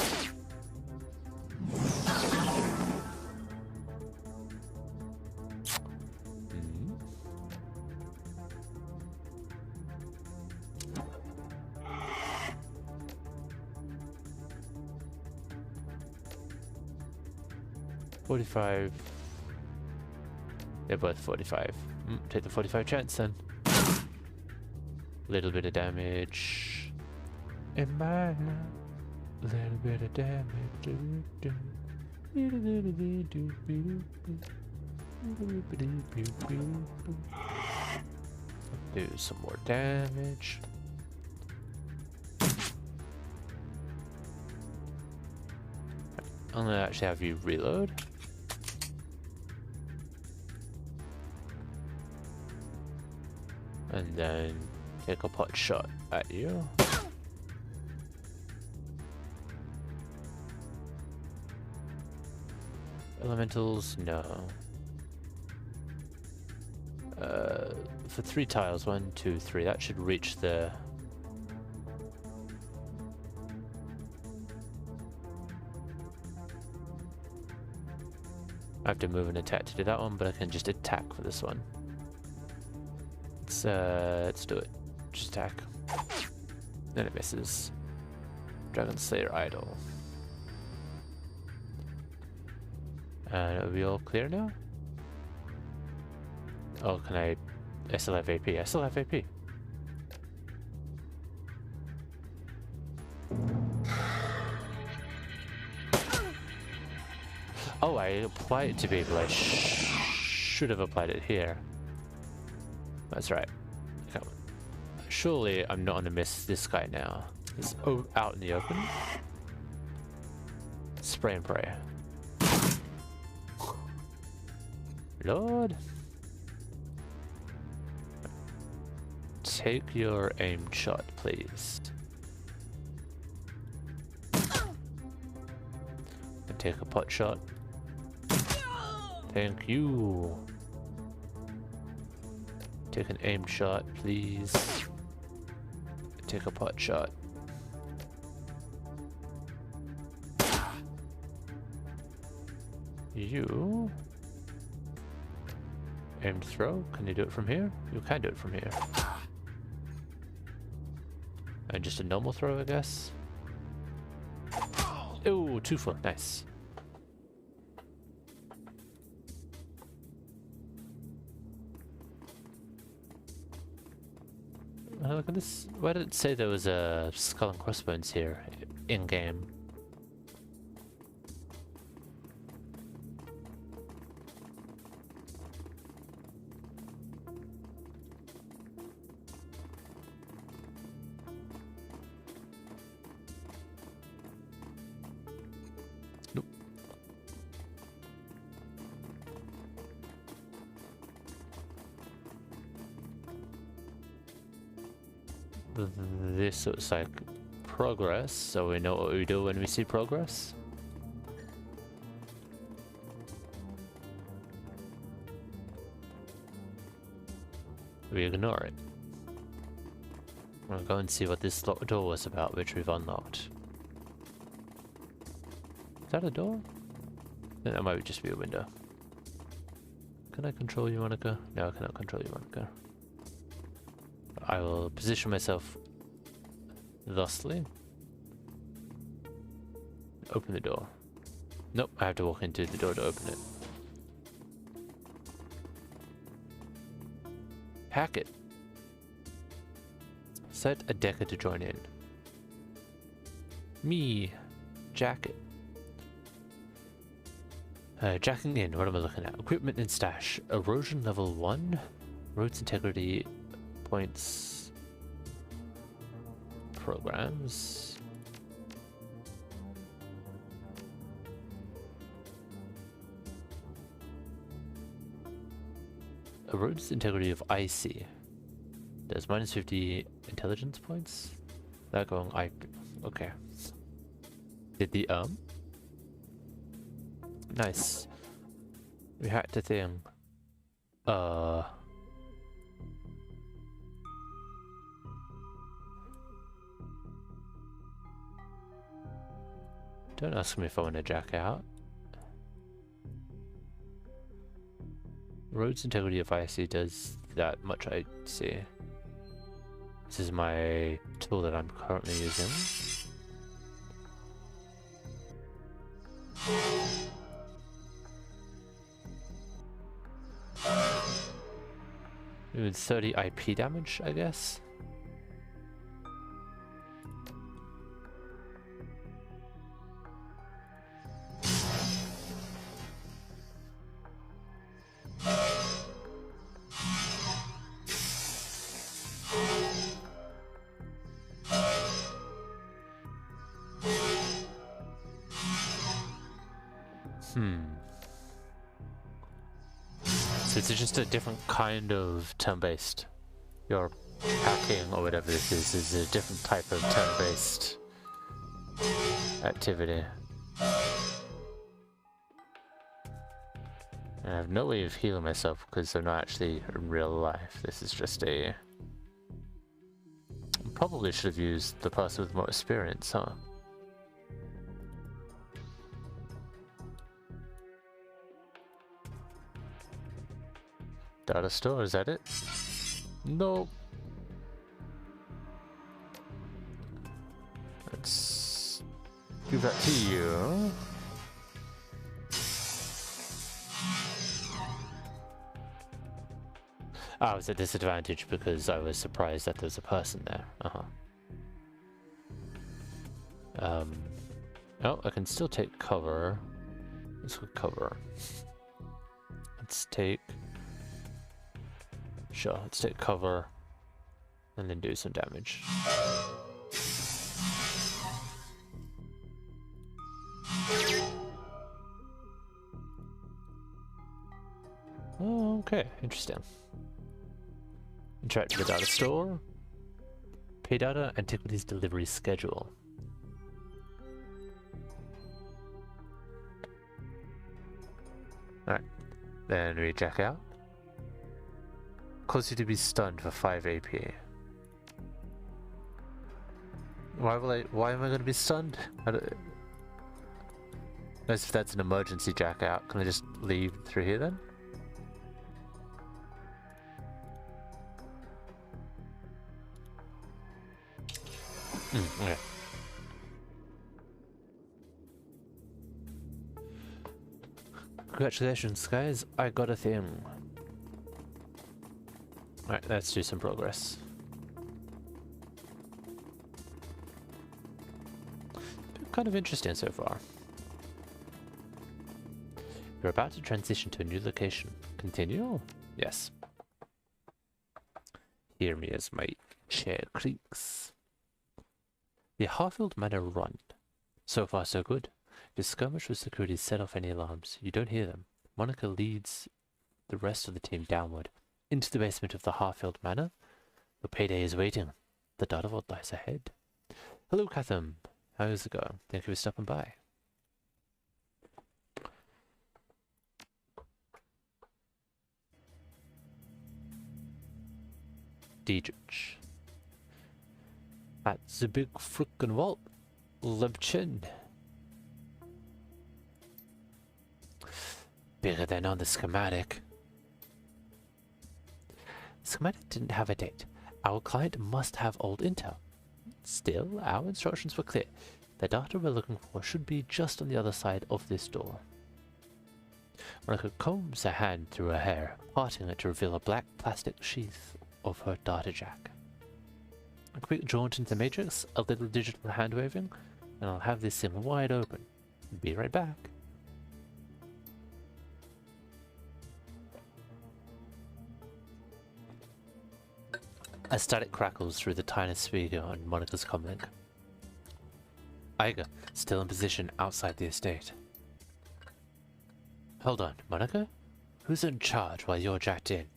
45. They're both 45. Take the 45 chance then. Little bit of damage. In my life. Little bit of damage. Do some more damage. I'm gonna actually have you reload. And then take a pot shot at you. Elementals, no. For 3 tiles, 1, 2, 3, that should reach the... I have to move and attack to do that one, but I can just attack for this one. Let's do it. Just attack. Then it misses. Dragon Slayer Idol. And are we all clear now? Oh, can I still have AP? I still have AP. Oh, I applied it to people. I should have applied it here. That's right. Surely I'm not gonna miss this guy now. He's out in the open. Spray and pray. Lord. Take your aimed shot, please. And take a pot shot. Thank you. Take an aimed shot, please. Take a pot shot. You. Aimed throw. Can you do it from here? You can do it from here. And just a normal throw, I guess. Oh, 2 for nice. Look at this. Why did it say there was a skull and crossbones here in game? Nope. This looks like progress, so we know what we do when we see progress. We ignore it. We'll go and see what this door was about, which we've unlocked. Is that a door? That might just be a window. Can I control you, Monica? No, I cannot control you, Monica. I will position myself thusly. Open the door. Nope, I have to walk into the door to open it. Hack it. Set a decker to join in. Me. Jacket. Jacking in, what am I looking at? Equipment and stash. Erosion level 1. Roads integrity points. Programs. Erodes integrity of icy. There's minus 50 intelligence points. That going okay. Did the nice. We hacked the thing. Don't ask me if I want to jack out. Roads integrity of icy does that much, I see. This is my tool that I'm currently using. Doing 30 IP damage, I guess. So it's just a different kind of turn-based. Your hacking or whatever this is a different type of turn-based activity. And I have no way of healing myself because I'm not actually in real life. This is just a... Probably should have used the person with more experience, huh? Data store, is that it? Nope. Let's give that to you. I was at disadvantage because I was surprised that there's a person there. Oh, I can still take cover. Let's go cover. Let's take... Sure, let's take cover and then do some damage. Oh, okay, interesting. Interact with the data store. Pay data, antiquities delivery schedule. Alright, then we check out. Cause you to be stunned for 5 AP. Why am I gonna be stunned? Unless if that's an emergency jack out. Can I just leave through here then? Okay. Congratulations guys, I got a thing. Alright, let's do some progress. kind of interesting so far. You're about to transition to a new location. Continue? Yes. Hear me as my chair creaks. The Harfield Manor Run. So far so good. Your skirmish with security set off any alarms. You don't hear them. Monica leads the rest of the team downward, into the basement of the Harfield Manor. Your payday is waiting. The dot of what lies ahead. Hello, Catham. How's it going? Thank you for stopping by. Diedrich. That's a big frickin' vault. Lebchen. Bigger than on the schematic. The schematic didn't have a date. Our client must have old intel. Still, our instructions were clear. The data we're looking for should be just on the other side of this door. Monica combs her hand through her hair, parting it to reveal a black plastic sheath of her data jack. A quick jaunt into the matrix, a little digital hand waving, and I'll have this thing wide open. Be right back. A static crackles through the tiny speaker on Monica's comlink. Iga, still in position outside the estate. Hold on, Monica? Who's in charge while you're jacked in?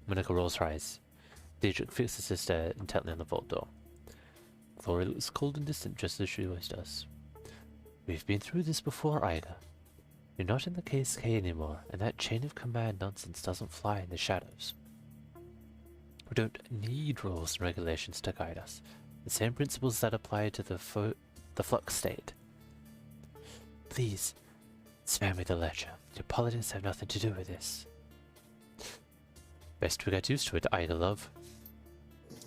Monica rolls her eyes. Diedrich fixes his stare intently on the vault door. Glory looks cold and distant, just as she always does. We've been through this before, Iga. You're not in the KSK anymore, and that chain of command nonsense doesn't fly in the shadows. We don't need rules and regulations to guide us. The same principles that apply to the flux state. Please, spare me the ledger. Your politics have nothing to do with this. Best we get used to it, Iga love.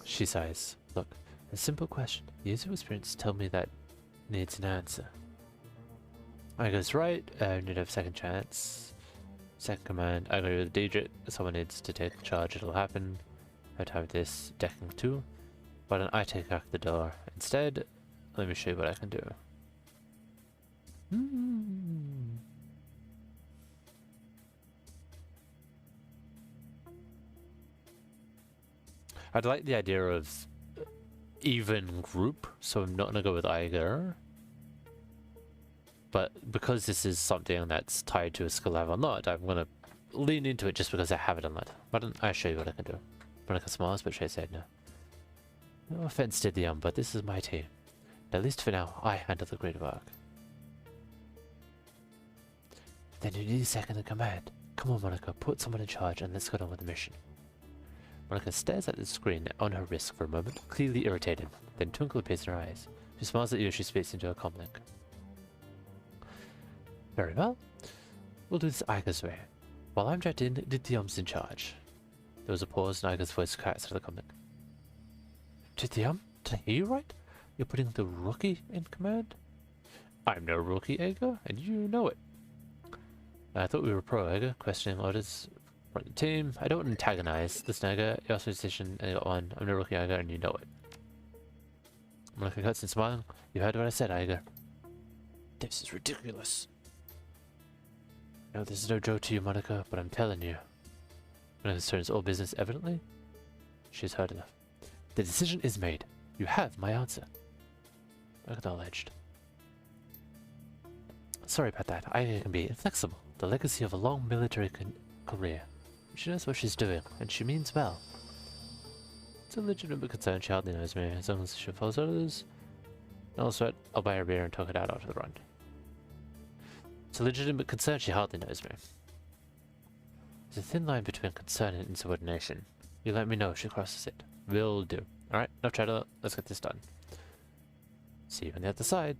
She sighs. Look, a simple question. Years of experience tell me that needs an answer. Iga's right. Need to have second chance. Second command. I agree with Diedrich. Someone needs to take charge. It'll happen. I'd have this decking too. Why don't I take back the door? Instead, let me show you what I can do. I'd like the idea of even group, so I'm not going to go with Iger. But because this is something that's tied to a skill I've unlocked, I'm going to lean into it just because I have it unlocked. Why don't I show you what I can do? Monica smiles, but she said no. No offense to the but this is my team. At least for now, I handle the great work. Then you need a second in command. Come on, Monica, put someone in charge and let's get on with the mission. Monica stares at the screen on her wrist for a moment, clearly irritated. Then a twinkle appears in her eyes. She smiles at you as she speaks into her comlink. Very well. We'll do this Iga's way. While I'm jacked in, Dithium's in charge. There was a pause and Iga's voice cracks to the comlink. Dithium? Did I hear you right? You're putting the rookie in command? I'm no rookie, Iga, and you know it. I thought we were pro, Iga, questioning orders from the team. I don't antagonize the Snagger. Your position, and you got one. I'm no rookie, Iga, and you know it. Monica cuts and smiling. You heard what I said, Iga. This is ridiculous. No, this is no joke to you, Monica, but I'm telling you. Monica turns all business evidently. She's heard enough. The decision is made. You have my answer. Acknowledged. Sorry about that. I can be inflexible. The legacy of a long military career. She knows what she's doing, and she means well. It's a legitimate concern. She hardly knows me. As long as she follows orders. No sweat. I'll buy her beer and talk it out after the run. It's a legitimate concern. She hardly knows me. There's a thin line between concern and insubordination. You let me know if she crosses it. Will do. Alright, no chatter. Let's get this done. See you on the other side.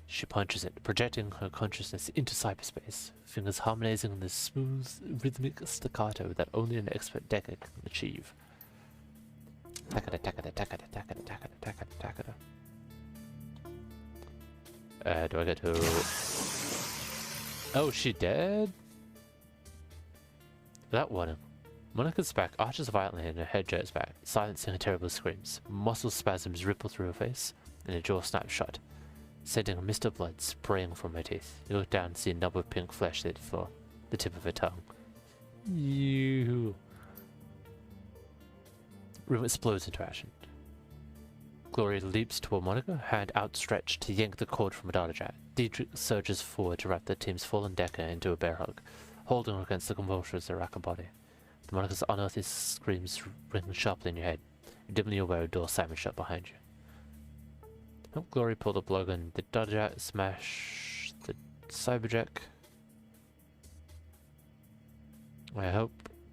She punches it, projecting her consciousness into cyberspace, fingers harmonizing in the smooth, rhythmic staccato that only an expert decker can achieve. Takada, takada, takada, takada, takada, takada, takada. Do I get to... Oh, she dead? That one. Monica's back arches violently and her head jerks back, silencing her terrible screams. Muscle spasms ripple through her face, and her jaw snaps shut, sending a mist of blood spraying from her teeth. You look down and see a nub of pink flesh lit for the tip of her tongue. You. Room explodes into action. Gloria leaps toward Monica, hand outstretched to yank the cord from a data jet. Dietrich surges forward to wrap the team's fallen decker into a bear hug, holding her against the convulsions that rack her body. Monica's unearthly screams ring sharply in your head. You're dimly aware a door slamming shut behind you. Help Glory pull the plug and the data jet smash the cyberjack. I hope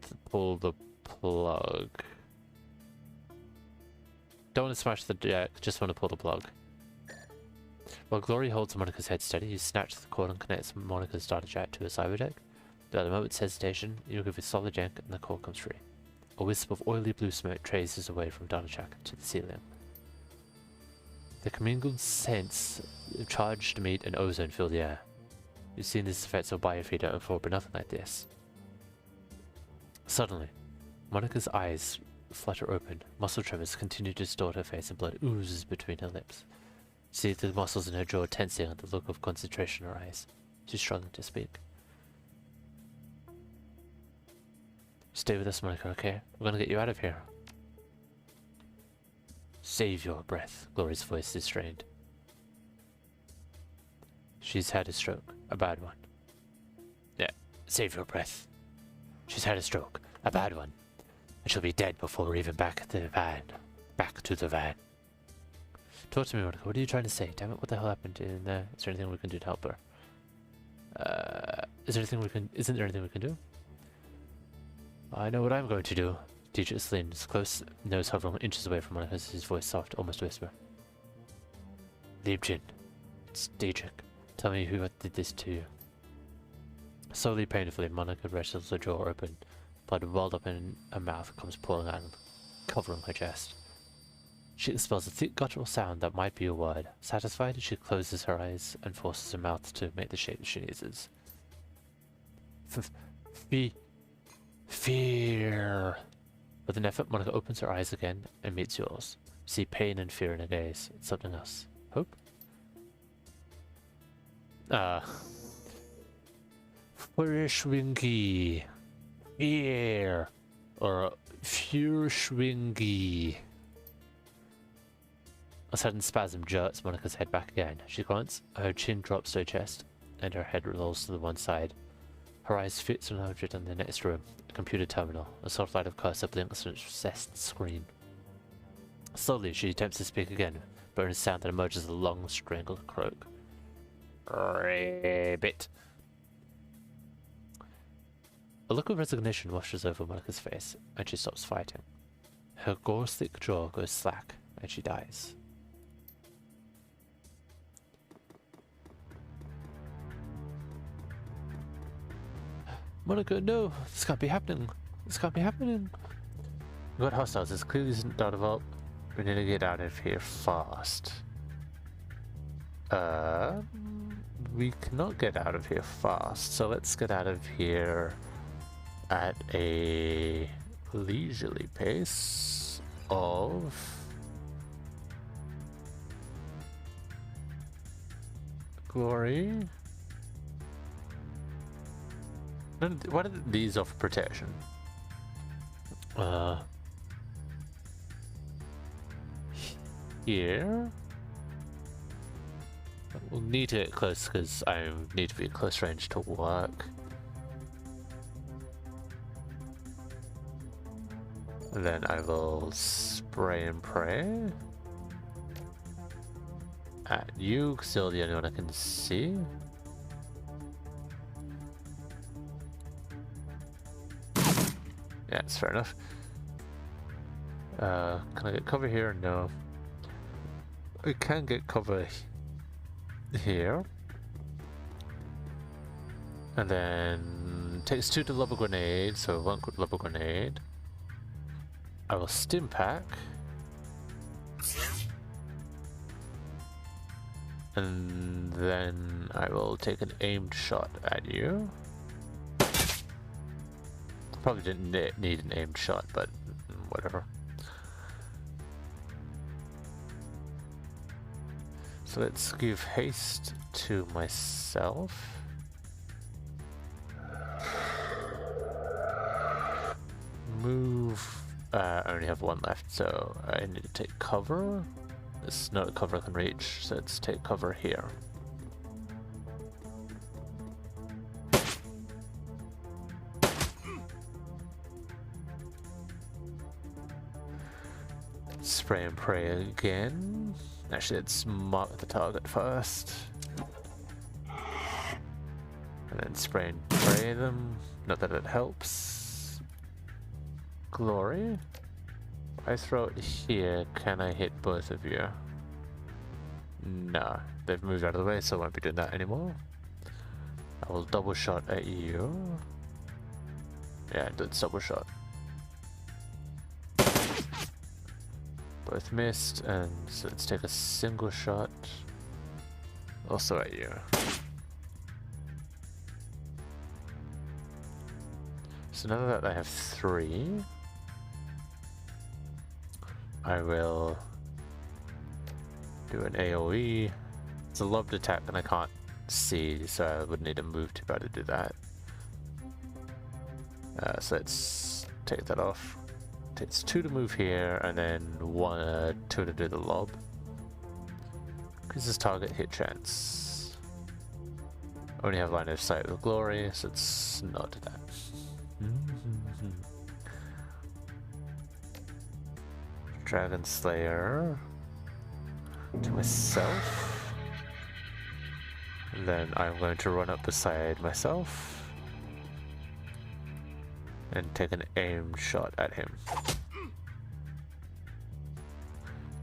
to pull the plug. Don't want to smash the jack, just want to pull the plug. While Glory holds Monica's head steady, you snatch the cord and connects Monica's data jack to a cyberdeck. Without a moment's hesitation, you give a solid yank and the cord comes free. A wisp of oily blue smoke traces away from data jack to the ceiling. The commingled scents of charged meat and ozone fill the air. You've seen this effect of biofeeder before, but nothing like this. Suddenly, Monica's eyes flutter open. Muscle tremors continue to distort her face and blood oozes between her lips. You see the muscles in her jaw tensing and the look of concentration in her eyes. She's struggling to speak. Stay with us, Monica, okay? We're gonna get you out of here. Save your breath. Glory's voice is strained. She's had a stroke. A bad one. Yeah, save your breath. She's had a stroke. A bad one. And she'll be dead before we're even back at the van. Back to the van. Talk to me, Monica. What are you trying to say? Damn it, what the hell happened in there? Is there anything we can do to help her? Isn't there anything we can do? I know what I'm going to do. Dietrich leans close, nose hovering inches away from Monica, his voice soft, almost a whisper. Liebchen, it's Dietrich. Tell me who did this to you. Slowly, painfully, Monica wrestles her jaw open. Blood welled up in her mouth comes pouring out, covering her chest. She expels a thick guttural sound that might be a word. Satisfied, she closes her eyes and forces her mouth to make the shape she sneezes. Fear. With an effort, Monica opens her eyes again and meets yours. You see pain and fear in her gaze. It's something else. Hope? Furschwingy. Fear. Or Furschwingy. A sudden spasm jerks Monica's head back again. She grunts, her chin drops to her chest, and her head rolls to the one side. Her eyes fix on an object in the next room, a computer terminal. A soft light of cursor blinks on its recessed screen. Slowly, she attempts to speak again, but in a sound that emerges as a long, strangled croak. Ribbit. A look of resignation washes over Monica's face, and she stops fighting. Her gore-thick jaw goes slack, and she dies. Monica, no! This can't be happening! This can't be happening! We got hostiles. This clearly isn't data vault. We need to get out of here fast. We cannot get out of here fast, so let's get out of here at a leisurely pace of Glory. What are these offer protection? Here. We'll need to get close because I need to be at close range to work. And then I will spray and pray at you because you're the only one I can see. Yeah, that's fair enough. Can I get cover here? No. I can get cover here. And then takes 2 to lob a grenade, so 1 could lob a grenade. I will stim pack. And then I will take an aimed shot at you. Probably didn't need an aimed shot, but whatever. So let's give haste to myself. Move. I only have one left, so I need to take cover. This is not a cover I can reach, so let's take cover here. Spray and pray again. Actually, let's mark the target first. And then spray and pray them. Not that it helps. Glory. If I throw it here, can I hit both of you? No, they've moved out of the way, so I won't be doing that anymore. I will double shot at you. Yeah, that's double shot. Both missed, and so let's take a single shot. Also at you. So now that I have 3, I will do an AoE. It's a lobbed attack and I can't see, so I would need to move to be able to do that. So let's take that off. It's 2 to move here, and then 2 to do the lob. Increases target hit chance. Only have line of sight with glory, so it's not that. Dragon Slayer to myself. And then I'm going to run up beside myself and take an aimed shot at him.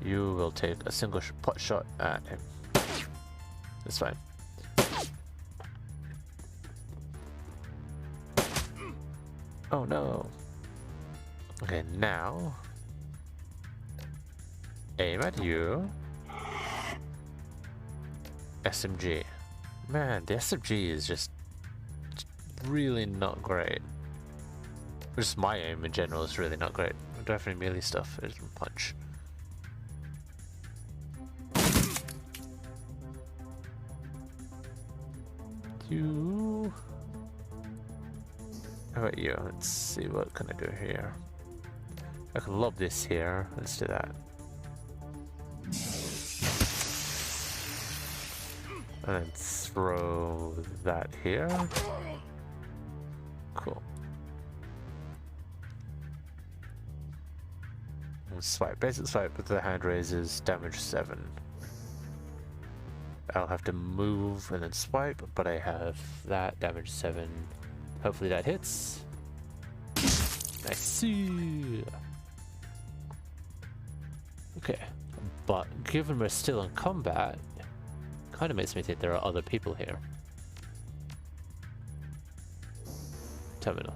You will take a single pot shot at him. That's fine. Oh no. Okay, now aim at you. SMG. Man, the SMG is just really not great. Just my aim in general is really not great. I don't have any melee stuff. It doesn't punch. You. How about you? Let's see, what can I do here? I can lob this here. Let's do that. And then throw that here. Cool. And swipe. Basic swipe with the hand raises, damage 7. I'll have to move and then swipe, but I have that, damage 7. Hopefully that hits. Nice. Okay, but given we're still in combat, kind of makes me think there are other people here. Terminal.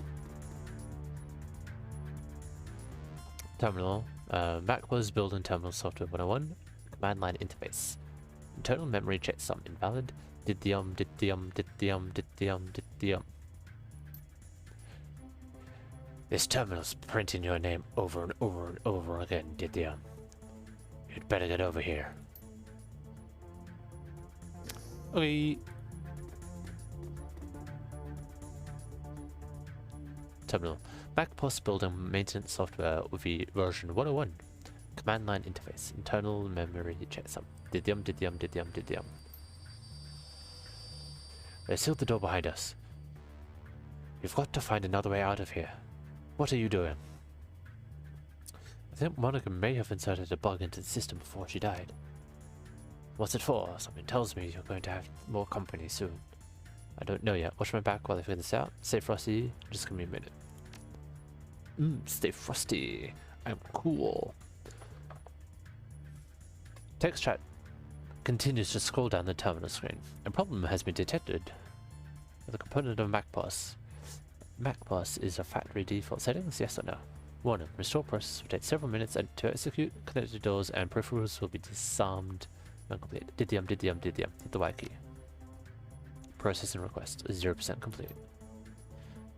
Terminal. Mac was built in Terminal Software 101. Command line interface. Internal memory checksum invalid. Did the did the did the This terminal's printing your name over and over and over again, did the You'd better get over here. Okay. Terminal. Mac Post building maintenance software with the version 101. Command line interface. Internal memory checksum. Did the They sealed the door behind us. We've got to find another way out of here. What are you doing? I think Monica may have inserted a bug into the system before she died. What's it for? Something tells me you're going to have more company soon. I don't know yet. Watch my back while I figure this out. Stay frosty. Just give me a minute. Stay frosty. I'm cool. Text chat continues to scroll down the terminal screen. A problem has been detected with a component of MacPOS. MacPOS is a factory default settings, yes or no? Warning, restore process will take several minutes and to execute, connected doors and peripherals will be disarmed when complete. Did the hit the Y key. Processing request is 0% complete.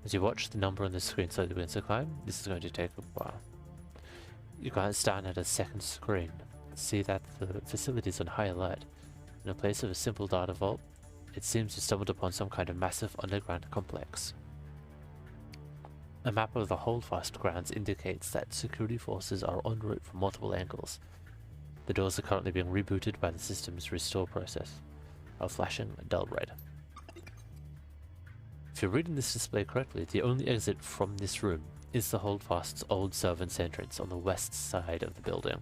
As you watch the number on the screen slowly begins to climb, this is going to take a while. You glance down at a second screen. See that the facility is on high alert. In a place of a simple data vault, it seems you stumbled upon some kind of massive underground complex. A map of the holdfast grounds indicates that security forces are en route from multiple angles. The doors are currently being rebooted by the system's restore process, are flashing a dull red. If you're reading this display correctly, the only exit from this room is the holdfast's old servant's entrance on the west side of the building.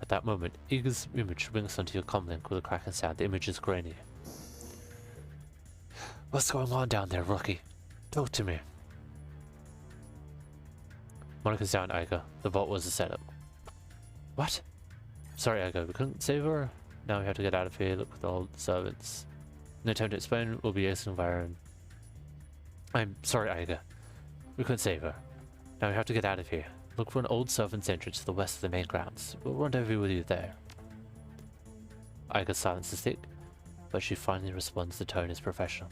At that moment, Iga's image rings onto your comlink with a cracking sound. The image is grainy. What's going on down there, rookie? Talk to me. Monica's down, Iga. The vault was a setup. What? Sorry, Iga. We couldn't save her. Now we have to get out of here. Look with all the servants. No time to explain. We'll be exiting via. I'm sorry, Iga. We couldn't save her. Now we have to get out of here. Look for an old servant's entrance to the west of the main grounds. We'll rendezvous with you there. Iga's silence is thick, but she finally responds. The tone is professional.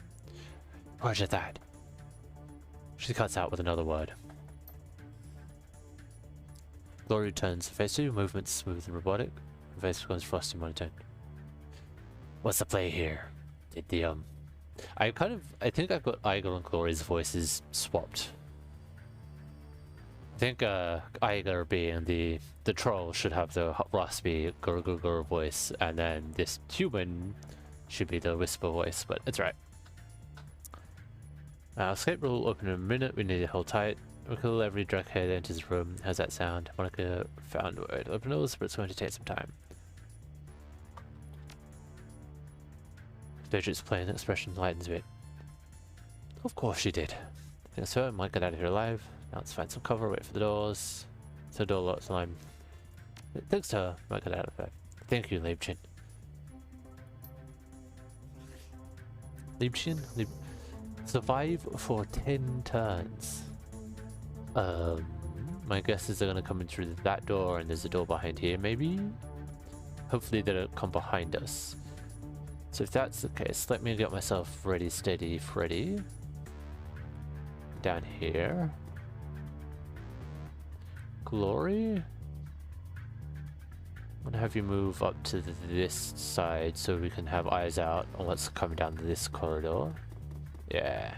Roger that. She cuts out with another word. Glory returns. Face to you, movements smooth and robotic. Her face becomes frosty monotone. What's the play here? Did the I think I've got Iga and Glory's voices swapped. I think Iga being the troll should have the raspy gur voice, and then this human should be the whisper voice, but it's right. Escape will open in a minute. We need to hold tight. We kill every drug head that enters the room. How's that sound? Monica found a way to open those, but it's going to take some time. Beatrice's plain expression lightens a bit. Of course she did. I think so. I might get out of here alive. Now let's find some cover, wait for the doors. So door locks and thanks to her, I might get out of here. Thank you, Liebchen. Liebchen? Survive for 10 turns. My guess is they're gonna come in through that door, and there's a door behind here, maybe? Hopefully they don't come behind us. So if that's the case, let me get myself ready, steady, Freddy. Down here. Glory? I'm gonna have you move up to this side so we can have eyes out on what's coming down this corridor. Yeah.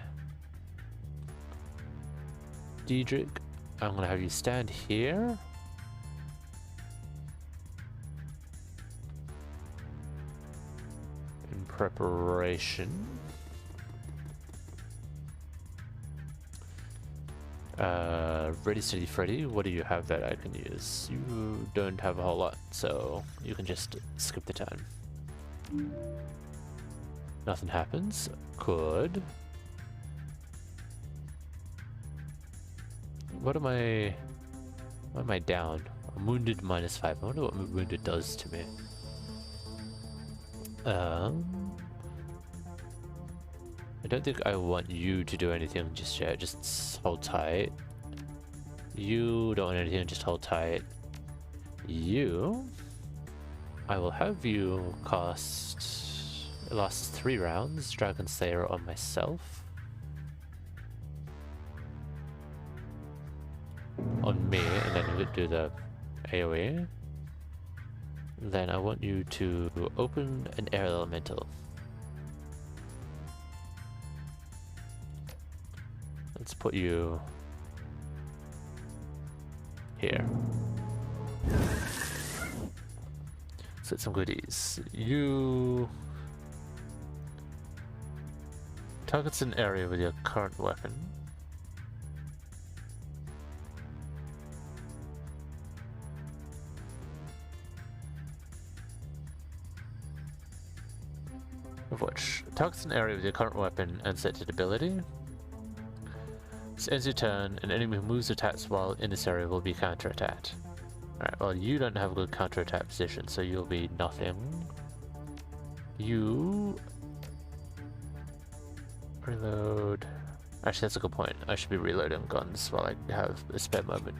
Diedrich, I'm gonna have you stand here. In preparation. Ready, steady, Freddy. What do you have that I can use? You don't have a whole lot, so you can just skip the turn. Nothing happens. Good. What am I down? I'm wounded -5. I wonder what wounded does to me. I don't think I want you to do anything just yet. Just hold tight. You don't want anything, just hold tight. You, I will have you cast the last 3 rounds Dragon Slayer on myself. On me, and then we'll do the AoE. Then I want you to open an air elemental. Let's put you here. Let's get some goodies. You targets an area with your current weapon. Of which, targets an area with your current weapon and set its ability. This ends your turn, an enemy who moves attacks while in this area will be counter-attacked. Alright, well you don't have a good counter-attack position, so you'll be nothing. You... reload... Actually, that's a good point. I should be reloading guns while I have a spare moment.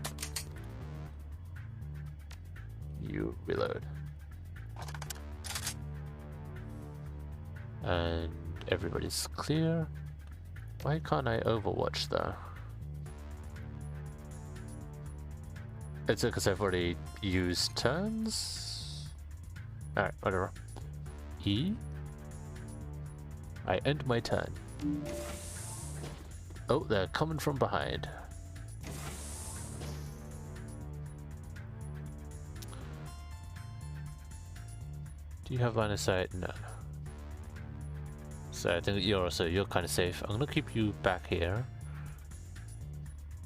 You reload. And everybody's clear. Why can't I overwatch though? It's because I've already used turns? Alright, whatever. E? I end my turn. Oh, they're coming from behind. Do you have line of sight? No. So I think you're kind of safe. I'm gonna keep you back here.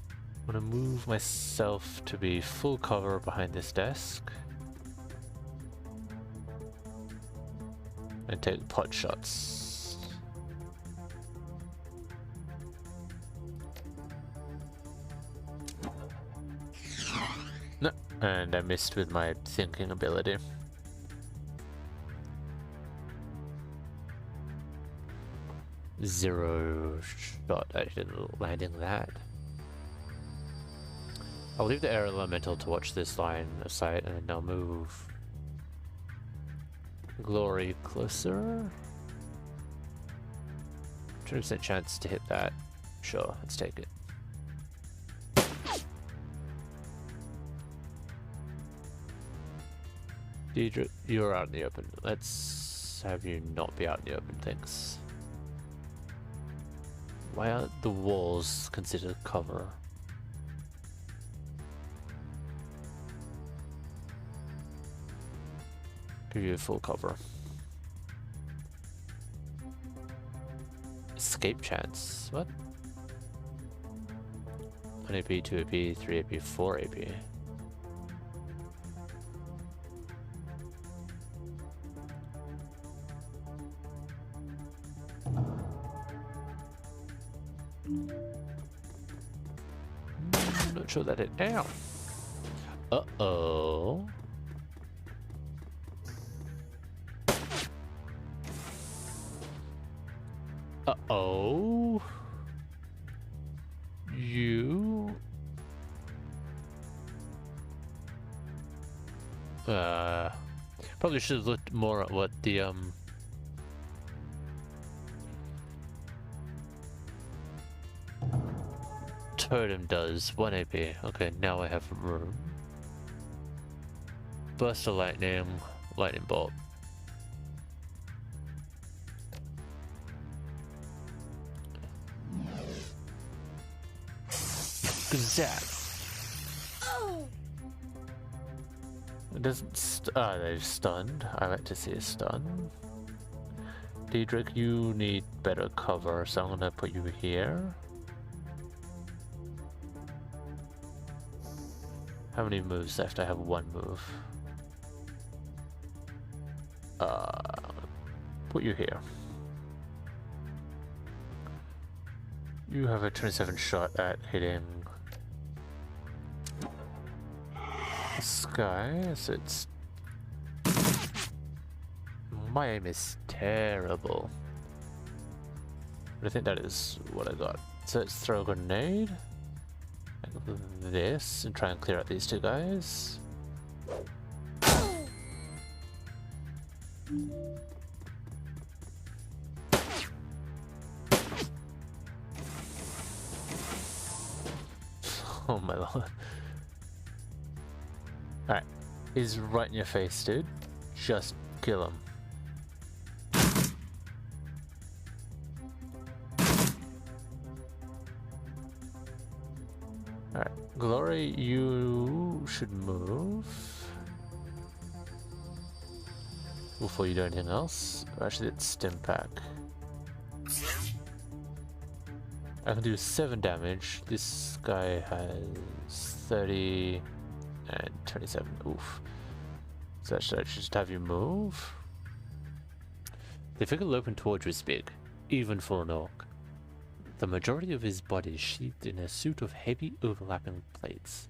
I'm gonna move myself to be full cover behind this desk. And take pot shots. No, and I missed with my thinking ability. Zero shot actually landing that. I'll leave the air elemental to watch this line of sight and then I'll move Glory closer. 20% chance to hit that. Sure, let's take it. Deidre, you're out in the open. Let's have you not be out in the open, thanks. Why aren't the walls considered cover? Give you a full cover. Escape chance. What? 1 AP, 2 AP, 3 AP, 4 AP. Not sure that it. Ow! Uh-oh. Uh-oh. You... Probably should have looked more at what the, totem does. 1 AP. Okay, now I have room. Burst of lightning. Lightning bolt. Zap. It doesn't they're stunned. I like to see a stun. Diedrich, you need better cover, so I'm gonna put you here. How many moves left? I have 1 move. Put you here. You have a 27 shot at hitting the sky, so it's... My aim is terrible. But I think that is what I got. So let's throw a grenade. Like this, and try and clear out these 2 guys. Oh my lord. Alright. He's right in your face, dude. Just kill him. Alright. Glory, you should move before you do anything else. Actually, it's stim pack. I can do 7 damage. This guy has 30 and 27. Oof. So should I just have you move? The figure loping towards you is big, even for an orc. The majority of his body is sheathed in a suit of heavy overlapping plates.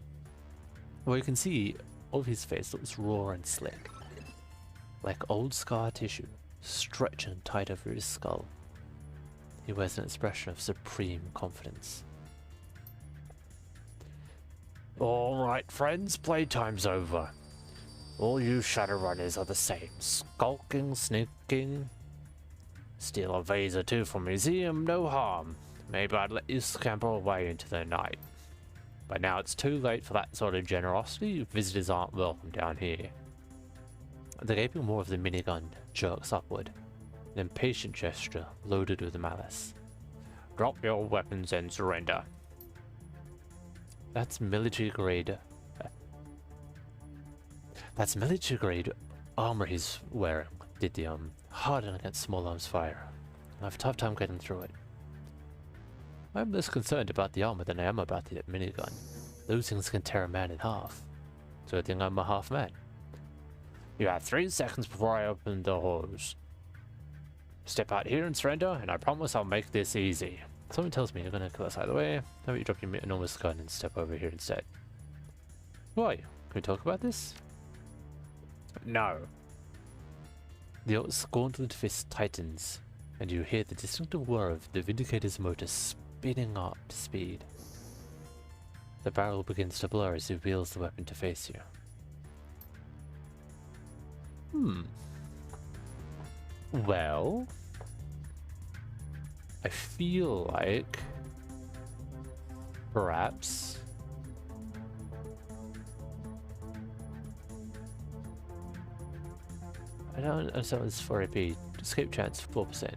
Well, you can see all of his face looks raw and slick, like old scar tissue stretching tight over his skull. He wears an expression of supreme confidence. Alright friends, playtime's over. All you Shadowrunners are the same. Skulking, sneaking. Steal a vase or 2 from museum, no harm. Maybe I'd let you scamper away into the night. But now it's too late for that sort of generosity. Visitors aren't welcome down here. The gaping maw of the minigun jerks upward, an impatient gesture loaded with malice. Drop your weapons and surrender. That's military grade. That's military grade armor he's wearing. Did the harden against small arms fire. I have a tough time getting through it. I'm less concerned about the armor than I am about the minigun. Those things can tear a man in half. So I think I'm a half man. You have 3 seconds before I open the hose. Step out here and surrender, and I promise I'll make this easy. Someone tells me you're gonna kill us either way. How about you drop your enormous gun and step over here instead? Why? Can we talk about this? No. The gauntlet fist tightens, and you hear the distinctive whir of the Vindicator's motor spinning up to speed. The barrel begins to blur as he wheels the weapon to face you. Well, I feel like perhaps I don't understand what's 4 AP. Escape chance 4%.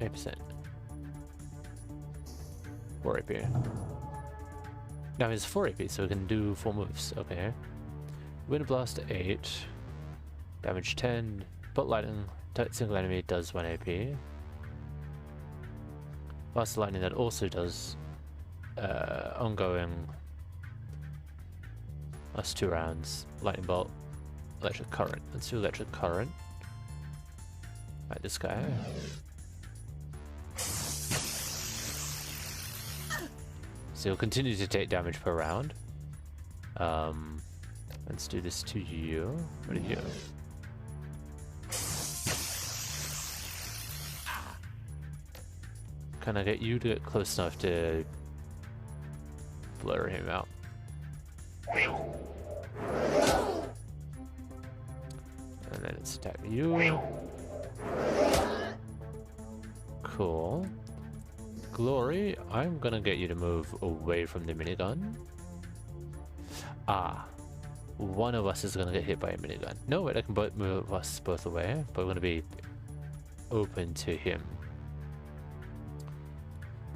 8%. 4 AP. Now it's 4 AP, so we can do 4 moves. Okay. Wind Blast 8. Damage 10. Bolt Lightning. Single enemy does 1 AP. Blast Lightning that also does ongoing. That's 2 rounds. Lightning Bolt. Electric Current. Let's do Electric Current. Right, this guy. So you'll continue to take damage per round. Let's do this to you. What are you? Can I get you to get close enough to blur him out? And then it's attack you. Cool. Glory, I'm gonna get you to move away from the minigun. Ah. One of us is gonna get hit by a minigun. No, wait, I can move us both away, but we're gonna be open to him.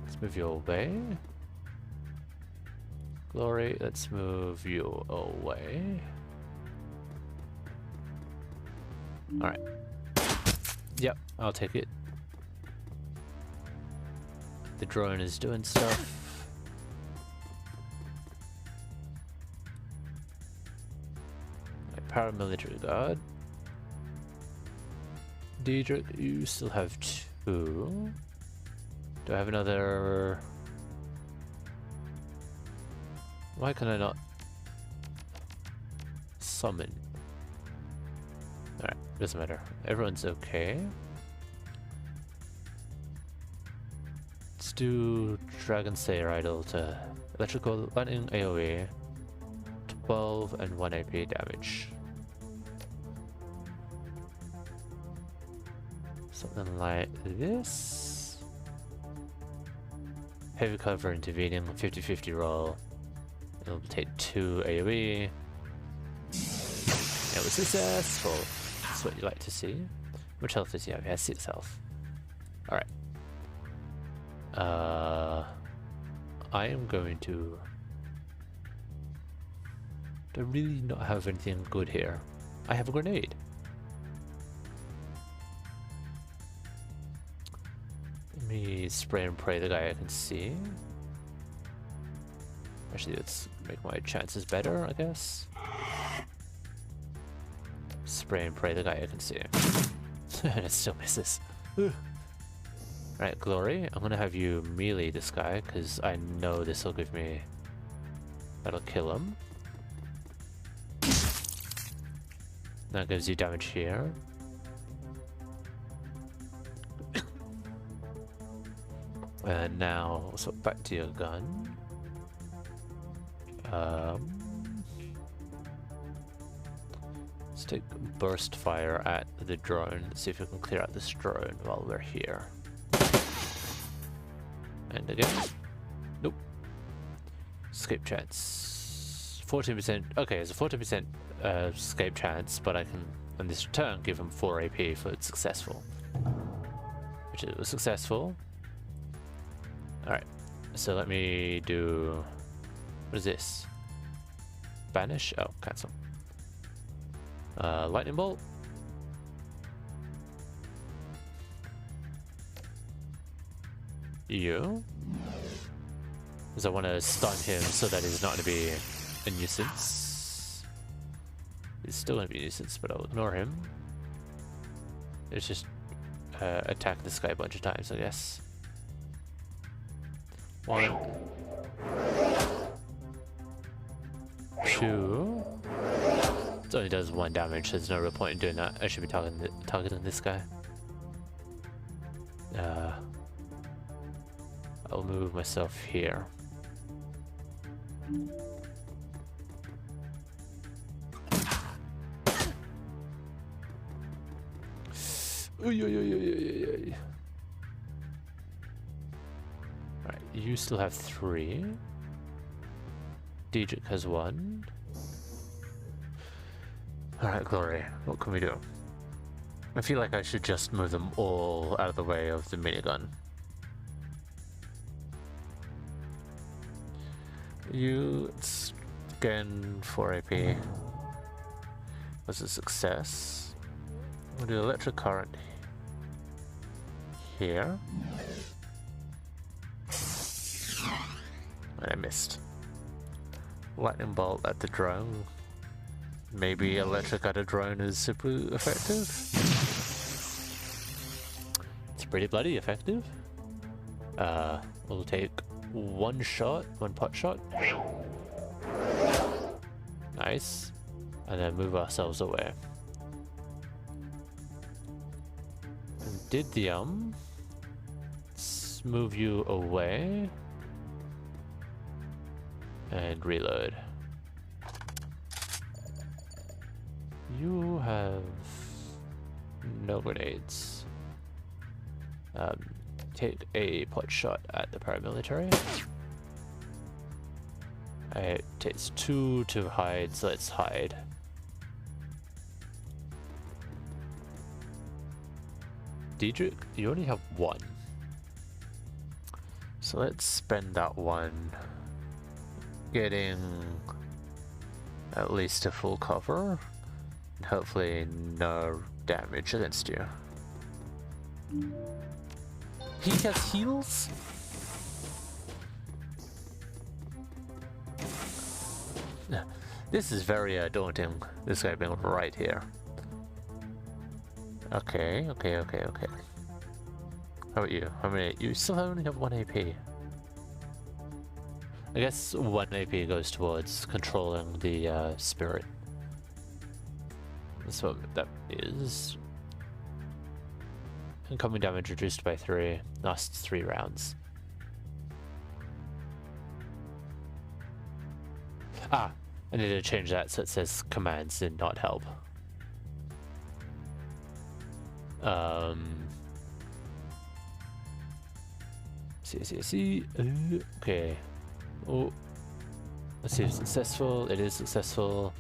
Let's move you away. Glory, let's move you away. Alright. Yep, I'll take it. The drone is doing stuff. Paramilitary guard. Diedrich, you still have 2. Do I have another? Why can I not summon? Alright, doesn't matter. Everyone's okay. Let's do Dragon Slayer Idol to Electrical Lightning AoE. 12 and 1 AP damage. Something like this. Heavy cover intervening, 50-50 roll. It'll take 2 AoE. It was successful. That's what you like to see. How much health does he have? He has 6 health. Alright. I am going to... Do I really not have anything good here? I have a grenade. Let me spray and pray the guy I can see. Actually, let's make my chances better, I guess. Spray and pray the guy I can see. And it still misses. Alright, Glory, I'm gonna have you melee this guy, because I know this will give me... That'll kill him. That gives you damage here. And now, so back to your gun. Let's take burst fire at the drone. Let's see if we can clear out this drone while we're here. And again. Nope. Escape chance. 14%. Okay, it's a 14% escape chance, but I can, on this turn, give him 4 AP if it's successful. Which it was successful. Alright, so let me do... What is this? Banish? Oh, cancel. Lightning bolt. You. Because I want to stun him so that he's not going to be a nuisance. He's still going to be a nuisance, but I'll ignore him. It's just attack this guy a bunch of times, I guess. 1, 2. It only does 1 damage, so there's no real point in doing that. I should be targeting this guy. I'll move myself here. Alright, you still have 3. Diedrich has 1. Alright, Glory, what can we do? I feel like I should just move them all out of the way of the minigun. You, it's again 4 AP. Was a success. We'll do electric current here. And I missed. Lightning bolt at the drone. Maybe electric at a drone is super effective. It's pretty bloody effective. We'll take 1 shot, 1 pot shot. Nice. And then move ourselves away. And did the let's move you away. And reload. You have no grenades. Take a pot shot at the paramilitary. It takes 2 to hide, so let's hide. Diedrich, you only have 1. So let's spend that 1 getting at least a full cover. And hopefully no damage against you. He has heals? This is very daunting, this guy being right here. Okay. How about you? How many? You still only have 1 AP. I guess 1 AP goes towards controlling the spirit. That's what that is. Incoming damage reduced by 3. Lasts 3 rounds. Ah, I need to change that so it says commands and not help. See. Okay. Oh, let's see if it's successful. It is successful.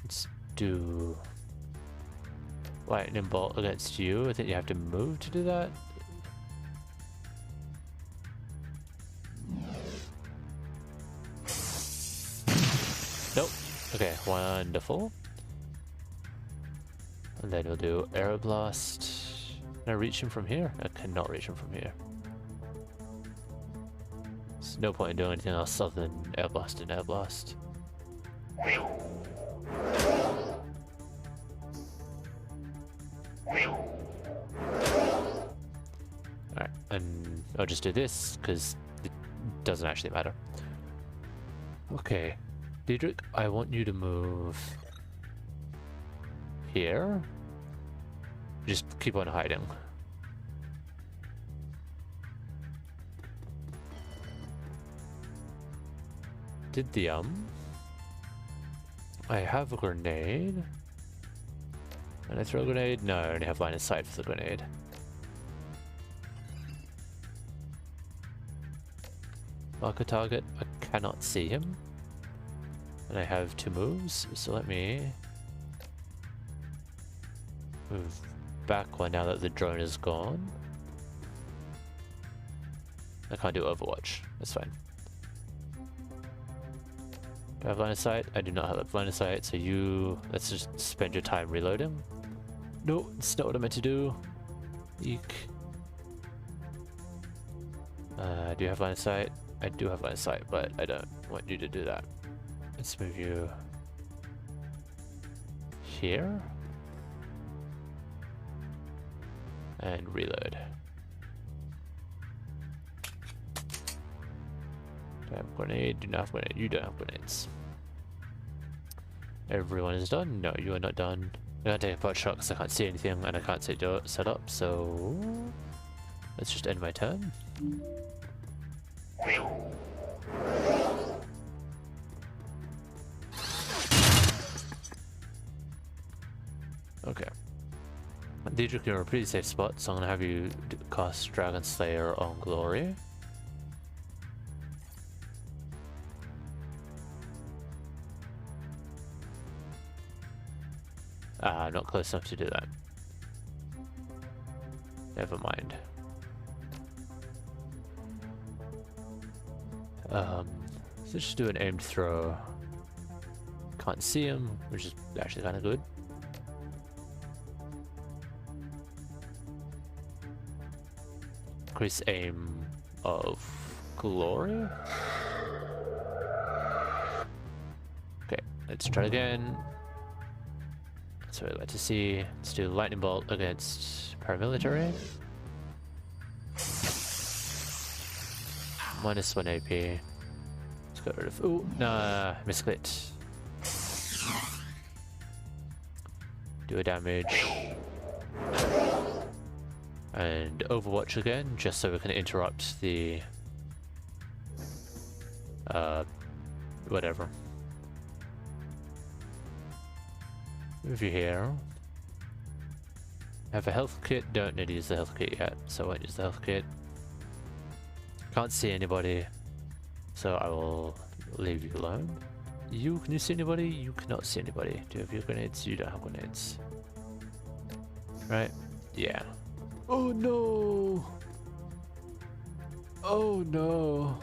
Let's do lightning bolt against you. I think you have to move to do that. Nope. Okay, wonderful. And then we'll do Air Blast. Can I reach him from here? I cannot reach him from here. There's no point in doing anything else other than Air Blast and Air Blast. Alright, and I'll just do this because it doesn't actually matter. Okay, Diedrich, I want you to move here. Just keep on hiding. Did the I have a grenade. And I throw a grenade? No, I only have line of sight for the grenade. Mark a target. I cannot see him. And I have 2 moves, so let me move back one now that the drone is gone. I can't do Overwatch. That's fine. Do I have line of sight? I do not have line of sight, so let's just spend your time reloading. No, it's not what I meant to do. Eek. Do you have line of sight? I do have line of sight, but I don't want you to do that. Let's move you here. And reload. Do I have a grenade? Do not have a grenade. You don't have grenades. Everyone is done? No, you are not done. I'm gonna take a pot shot because I can't see anything and I can't see set up, so let's just end my turn. Okay. Diedrich, you're in a pretty safe spot, so I'm gonna have you cast Dragon Slayer on Glory. Not close enough to do that. Never mind. So just do an aimed throw. Can't see him, which is actually kind of good. Increase aim of Glory. Okay, let's try again. That's what I'd like to see. Let's do Lightning Bolt against Paramilitary. -1 AP. Let's get rid of. Ooh, nah, misclicked. Do a damage. And Overwatch again, just so we can interrupt the. Whatever. Move you here. Have a health kit, don't need to use the health kit yet, so I won't use the health kit. Can't see anybody, so I will leave you alone. Can you see anybody? You cannot see anybody. Do you have your grenades? You don't have grenades. Right? Yeah. Oh no! Oh no!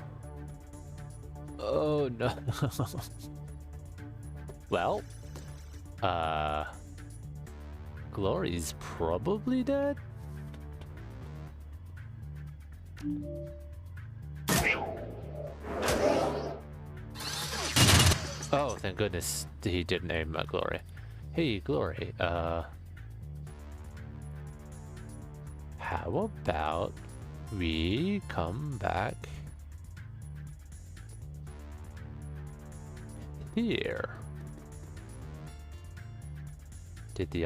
Oh no! Well, Glory's probably dead? Oh, thank goodness he didn't aim at Glory. Hey, Glory, how about we come back here? Did the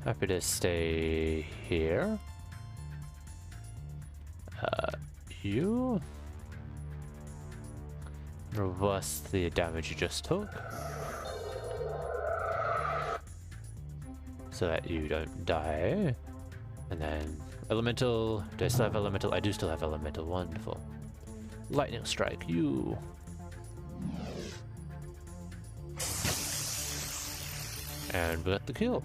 happy to stay here. You reverse the damage you just took so that you don't die. And then elemental. Do I still have elemental? I do still have elemental. Wonderful. Lightning strike you. And we got the kill.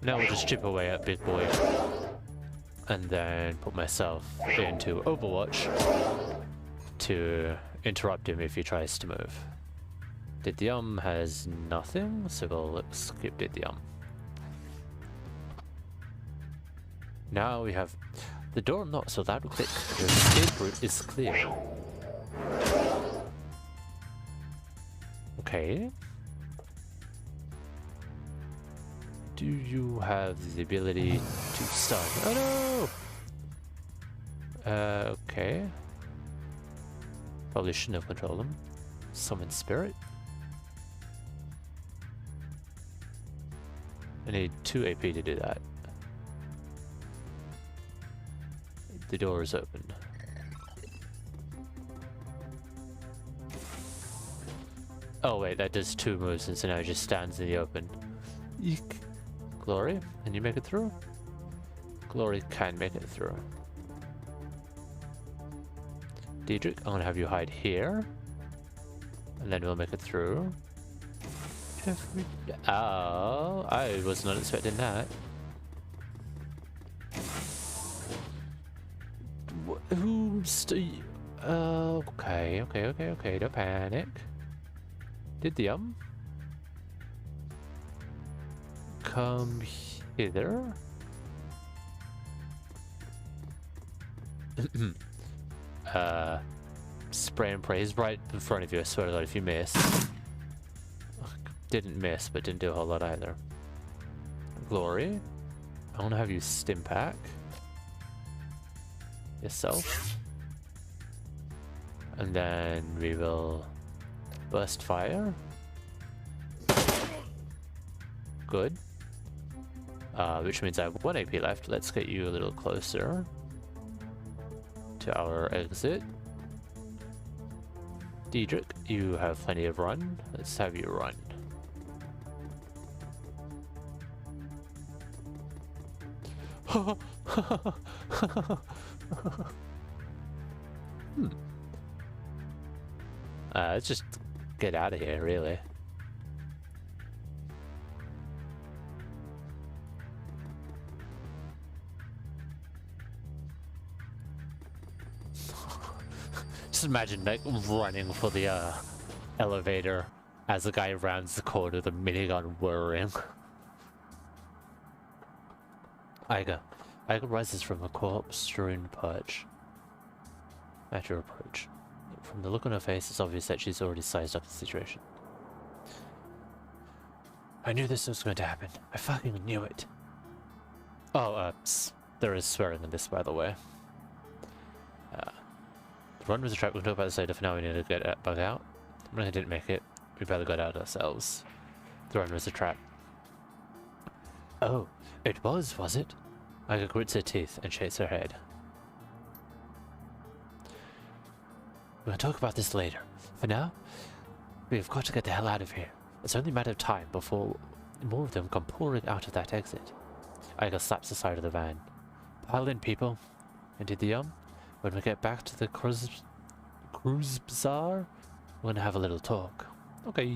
Now we'll just chip away at Big Boy. And then put myself into Overwatch to interrupt him if he tries to move. Didyum has nothing, so we'll skip Didyum. Now we have the door not so that quick. The escape route is clear. Okay. Do you have the ability to stun? Oh no! Okay. Probably shouldn't have controlled him. Summon spirit. I need 2 AP to do that. The door is open. Oh wait, that does 2 moves, and so now it just stands in the open. Eek. Glory, can you make it through? Glory can make it through. Diedrich, I'm gonna have you hide here. And then we'll make it through. Oh, I was not expecting that. Who's okay, don't panic. Did the come hither? Spray and pray. He's right in front of you, I swear to God, if you miss. Didn't miss, but didn't do a whole lot either. Glory. I want to have you stim pack yourself. And then we will burst fire. Good. Which means I have 1 AP left. Let's get you a little closer to our exit. Diedrich, you have plenty of run. Let's have you run. Let's just get out of here, really. Just imagine like running for the elevator as the guy rounds the corner, the minigun whirring. Iga rises from a corpse-strewn perch at your approach. From the look on her face, it's obvious that she's already sized up the situation. I knew this was going to happen. I fucking knew it. Oh, there is swearing in this, by the way. The run was a trap. We'll talk about this later. For now, we need to get that bug out. I didn't make it. We better got out ourselves. The run was a trap. Oh, it was it? Iga grits her teeth and shakes her head. We'll talk about this later. For now, we've got to get the hell out of here. It's only a matter of time before more of them come pouring out of that exit. Iga slaps the side of the van. Pile in, people. And did the when we get back to the cruise bazaar, we're gonna have a little talk. Okay.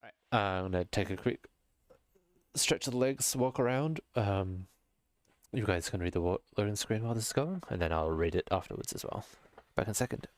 Alright, I'm gonna take a quick stretch of the legs, walk around. You guys can read the loading screen while this is going, and then I'll read it afterwards as well. Back in a second.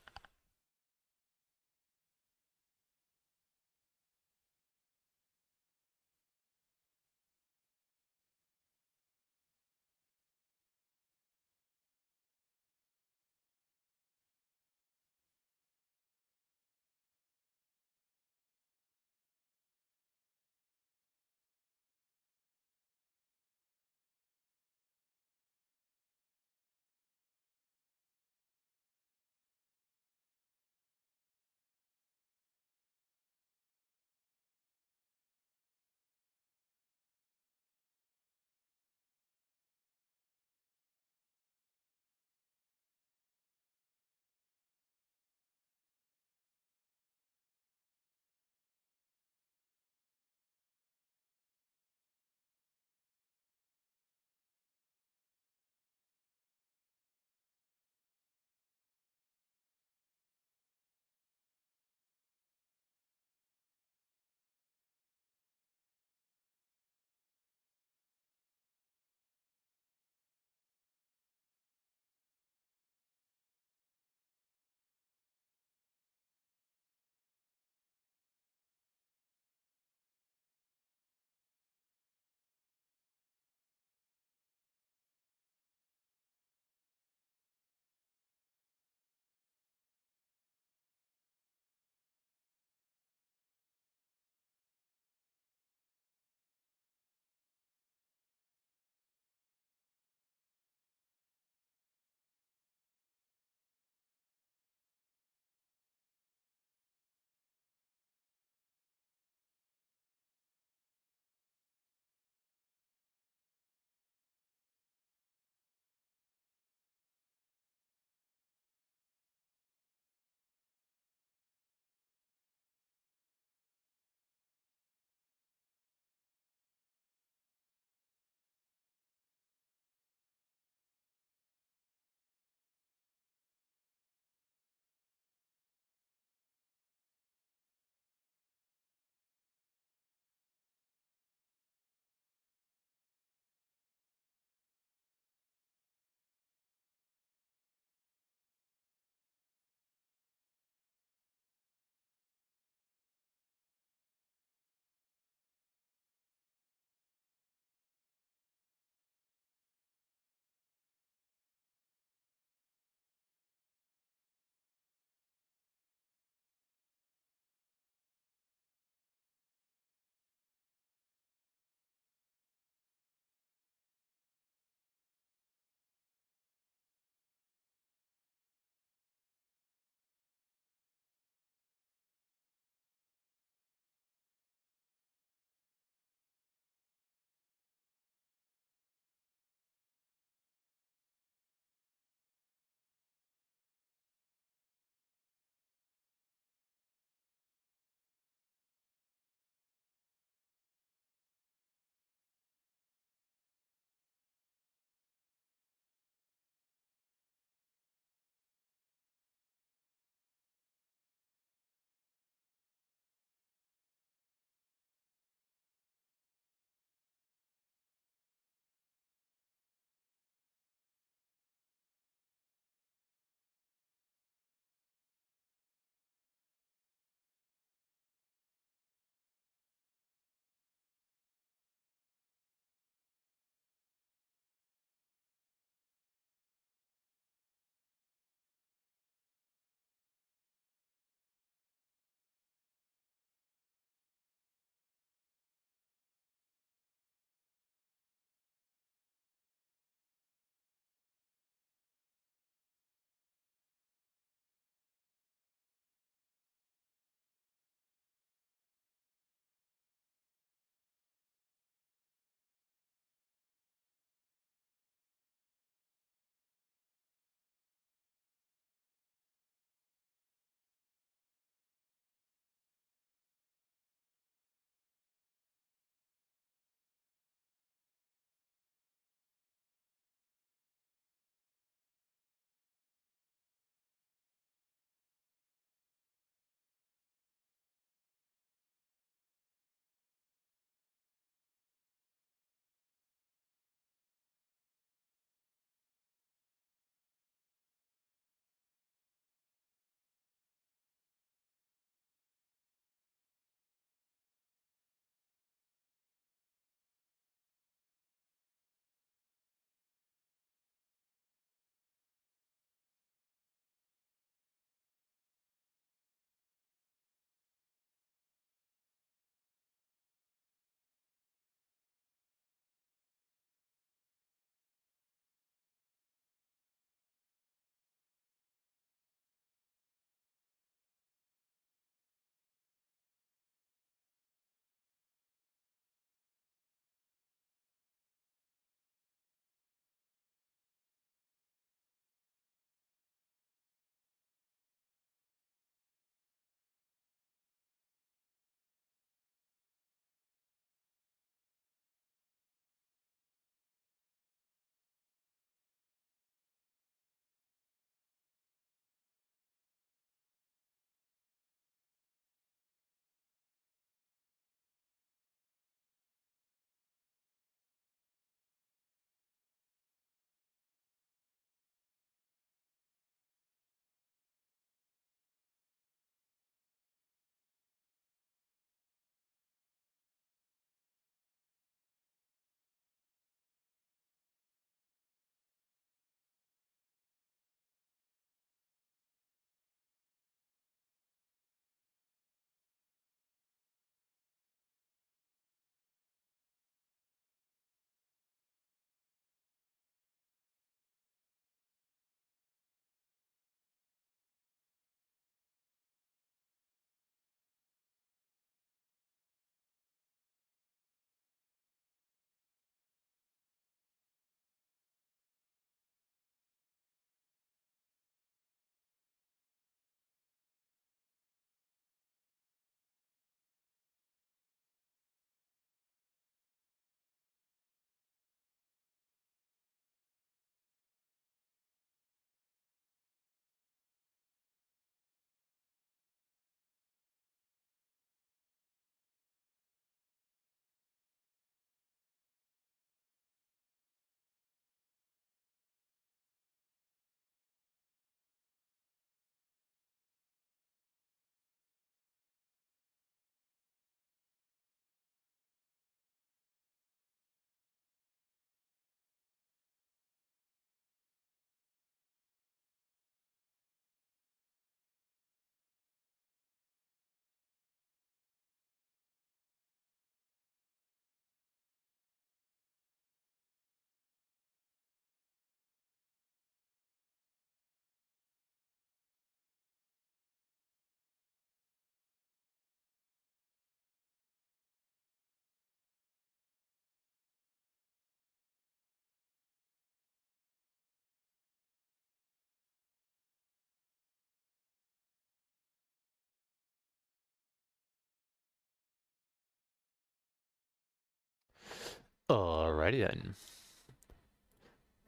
Alrighty then.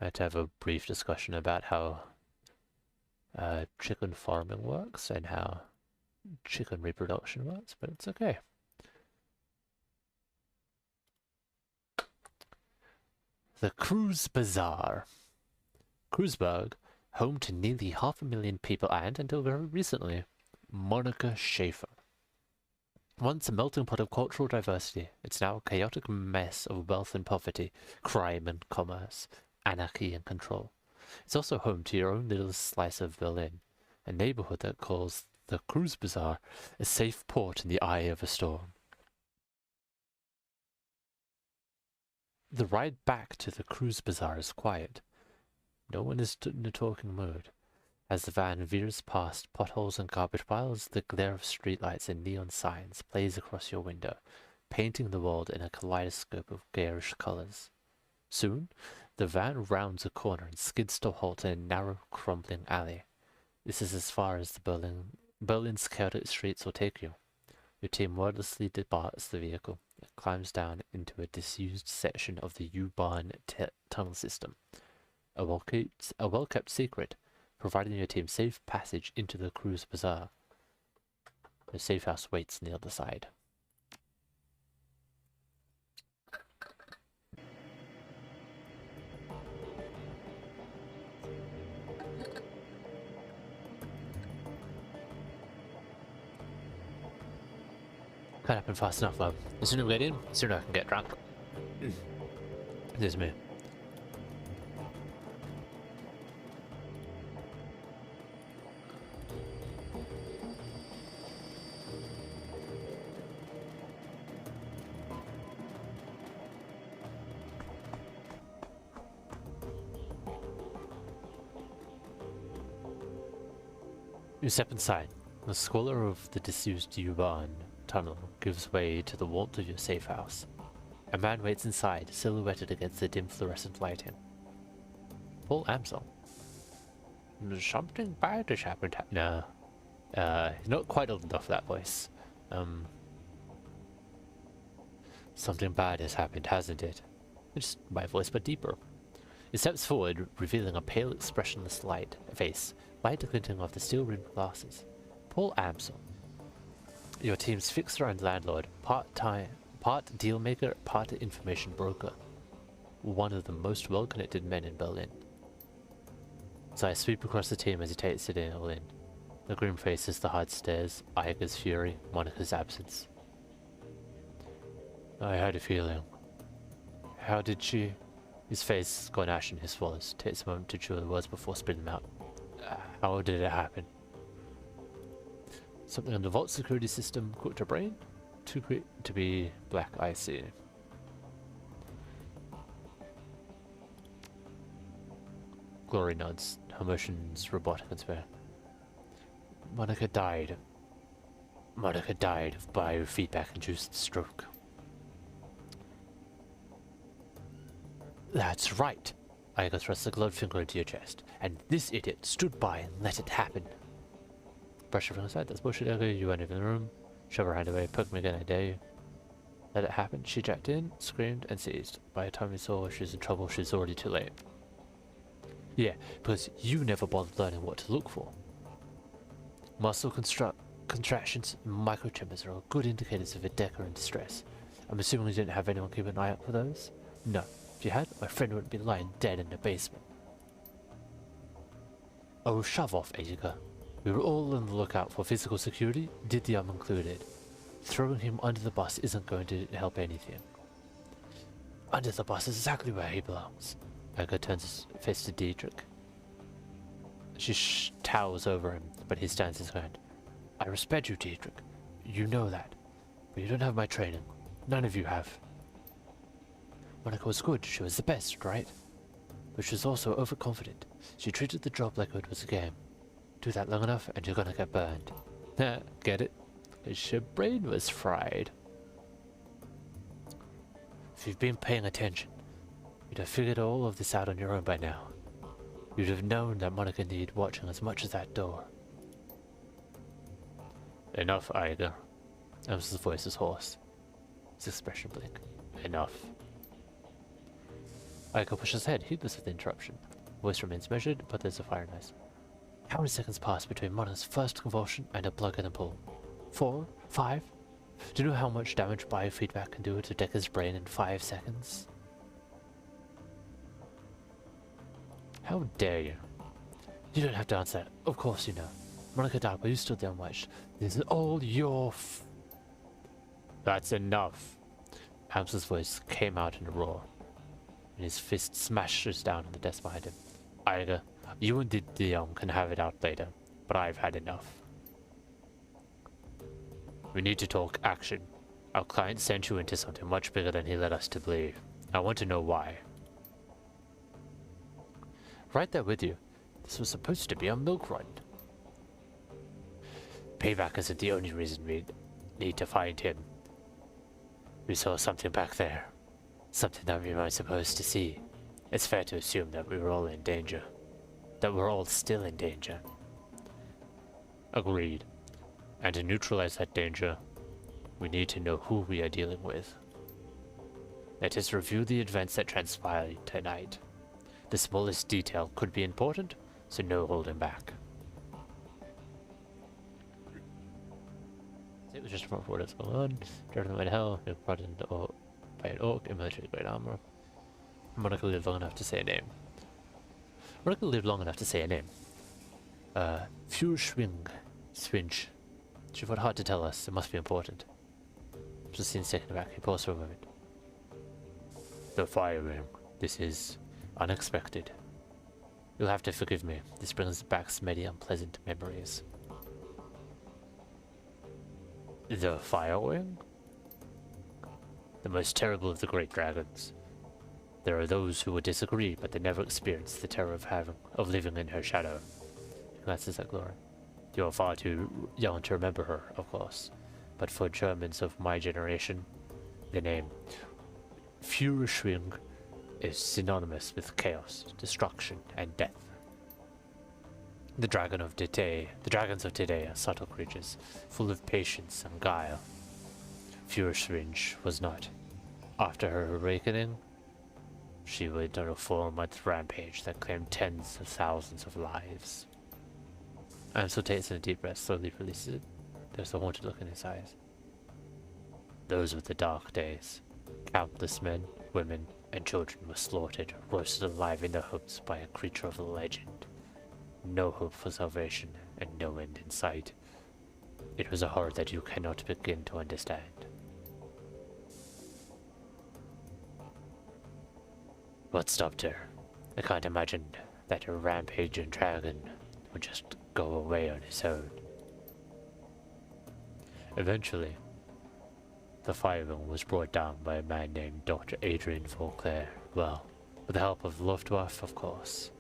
I had to have a brief discussion about how chicken farming works and how chicken reproduction works, but it's okay. The Cruise Bazaar. Kreuzberg, home to nearly 500,000 people and, until very recently, Monica Schaefer. Once a melting pot of cultural diversity, it's now a chaotic mess of wealth and poverty, crime and commerce, anarchy and control. It's also home to your own little slice of Berlin, a neighborhood that calls the Cruise Bazaar a safe port in the eye of a storm. The ride back to the Cruise Bazaar is quiet. No one is in a talking mood. As the van veers past potholes and garbage piles, the glare of streetlights and neon signs plays across your window, painting the world in a kaleidoscope of garish colors. Soon, the van rounds a corner and skids to a halt in a narrow, crumbling alley. This is as far as Berlin's chaotic streets will take you. Your team wordlessly departs the vehicle and climbs down into a disused section of the U-Bahn tunnel system. A well-kept secret, providing your team safe passage into the Cruise Bazaar. The safe house waits on the other side. Can't happen fast enough, though. The sooner we get in, the sooner I can get drunk. There's me. You step inside. The squalor of the disused U-Bahn tunnel gives way to the warmth of your safe house. A man waits inside, silhouetted against the dim fluorescent lighting. Paul Amsel. Something bad has happened. No. He's not quite old enough for that voice. Something bad has happened, hasn't it? It's my voice, but deeper. He steps forward, revealing a pale, expressionless face, light glinting off the steel-rimmed glasses. Paul Amsel. Your team's fixer and landlord, part dealmaker, part information broker. One of the most well-connected men in Berlin. So I sweep across the team as he takes it all in. The grim faces, the hard stares, Iger's fury, Monica's absence. I had a feeling. How did she... His face gone ashen, he swallows, takes a moment to chew the words before spitting them out. How did it happen? Something on the vault security system cooked her brain? Too quick to be black, I see. Glory nods, her motions robotic and spare. Monica died. Monica died of biofeedback-induced stroke. That's right. Iger thrusts a gloved finger into your chest, and this idiot stood by and let it happen. Brush her from the side. That's bullshit, Iger. You went into the room. Shove her hand away. Poke me again, I dare you. Let it happen. She jacked in, screamed, and seized. By the time we saw she was in trouble, she was already too late. Yeah, because you never bothered learning what to look for. Muscle contractions and microtremors are all good indicators of a Decker in distress. I'm assuming you didn't have anyone keep an eye out for those? No. If you had, my friend wouldn't be lying dead in the basement. Oh, shove off, Iger. We were all on the lookout for physical security, Didium included. Throwing him under the bus isn't going to help anything. Under the bus is exactly where he belongs. Iger turns his face to Diedrich. She towers over him, but he stands his ground. I respect you, Diedrich. You know that. But you don't have my training. None of you have. Monica was good, she was the best, right? But she was also overconfident. She treated the job like it was a game. Do that long enough and you're gonna get burned. Get it? Because your brain was fried. If you've been paying attention, you'd have figured all of this out on your own by now. You'd have known that Monica needed watching as much as that door. Enough, Iger. Ams's voice is hoarse. His expression blank. Enough. Aiko pushes ahead, heedless of the interruption. Voice remains measured, but there's a fire noise. How many seconds pass between Mona's first convulsion and a plug and a pull? 4? 5? Do you know how much damage biofeedback can do to Dekka's brain in 5 seconds? How dare you? You don't have to answer that. Of course you know. Monica died, but you stood there and watched. This is all your That's enough. Hamster's voice came out in a roar, and his fist smashes down on the desk behind him. Aiga, you and the young can have it out later, but I've had enough. We need to talk action. Our client sent you into something much bigger than he led us to believe. I want to know why. Right there with you. This was supposed to be a milk run. Payback isn't the only reason we need to find him. We saw something back there. Something that we weren't supposed to see. It's fair to assume that we were all in danger. That we're all still in danger. Agreed. And to neutralize that danger, we need to know who we are dealing with. Let us review the events that transpired tonight. The smallest detail could be important, so no holding back. It was just about what's going on. Jordan went hell, brought in by an orc in military grade armor. Monica lived long enough to say a name. Monica lived long enough to say a name. Swinch. She fought hard to tell us. It must be important. Just seen taken aback. He paused for a moment. The firing. This is unexpected. You'll have to forgive me. This brings back many unpleasant memories. The firing? The most terrible of the great dragons. There are those who would disagree, but they never experienced the terror of living in her shadow. He glances at Gloria. You are far too young to remember her, of course, but for Germans of my generation, the name Führerschwing is synonymous with chaos, destruction, and death. The dragons of today are subtle creatures, full of patience and guile. Führerschwing was not. After her awakening, she went on a 4-month rampage that claimed tens of thousands of lives. Ansel takes in a deep breath, slowly releases it. There's a haunted look in his eyes. Those were the dark days. Countless men, women, and children were slaughtered, roasted alive in their homes by a creature of legend. No hope for salvation, and no end in sight. It was a horror that you cannot begin to understand. What stopped her? I can't imagine that a rampaging dragon would just go away on his own. Eventually, the firing was brought down by a man named Dr. Adrian Vauclair. Well, with the help of Luftwaffe, of course.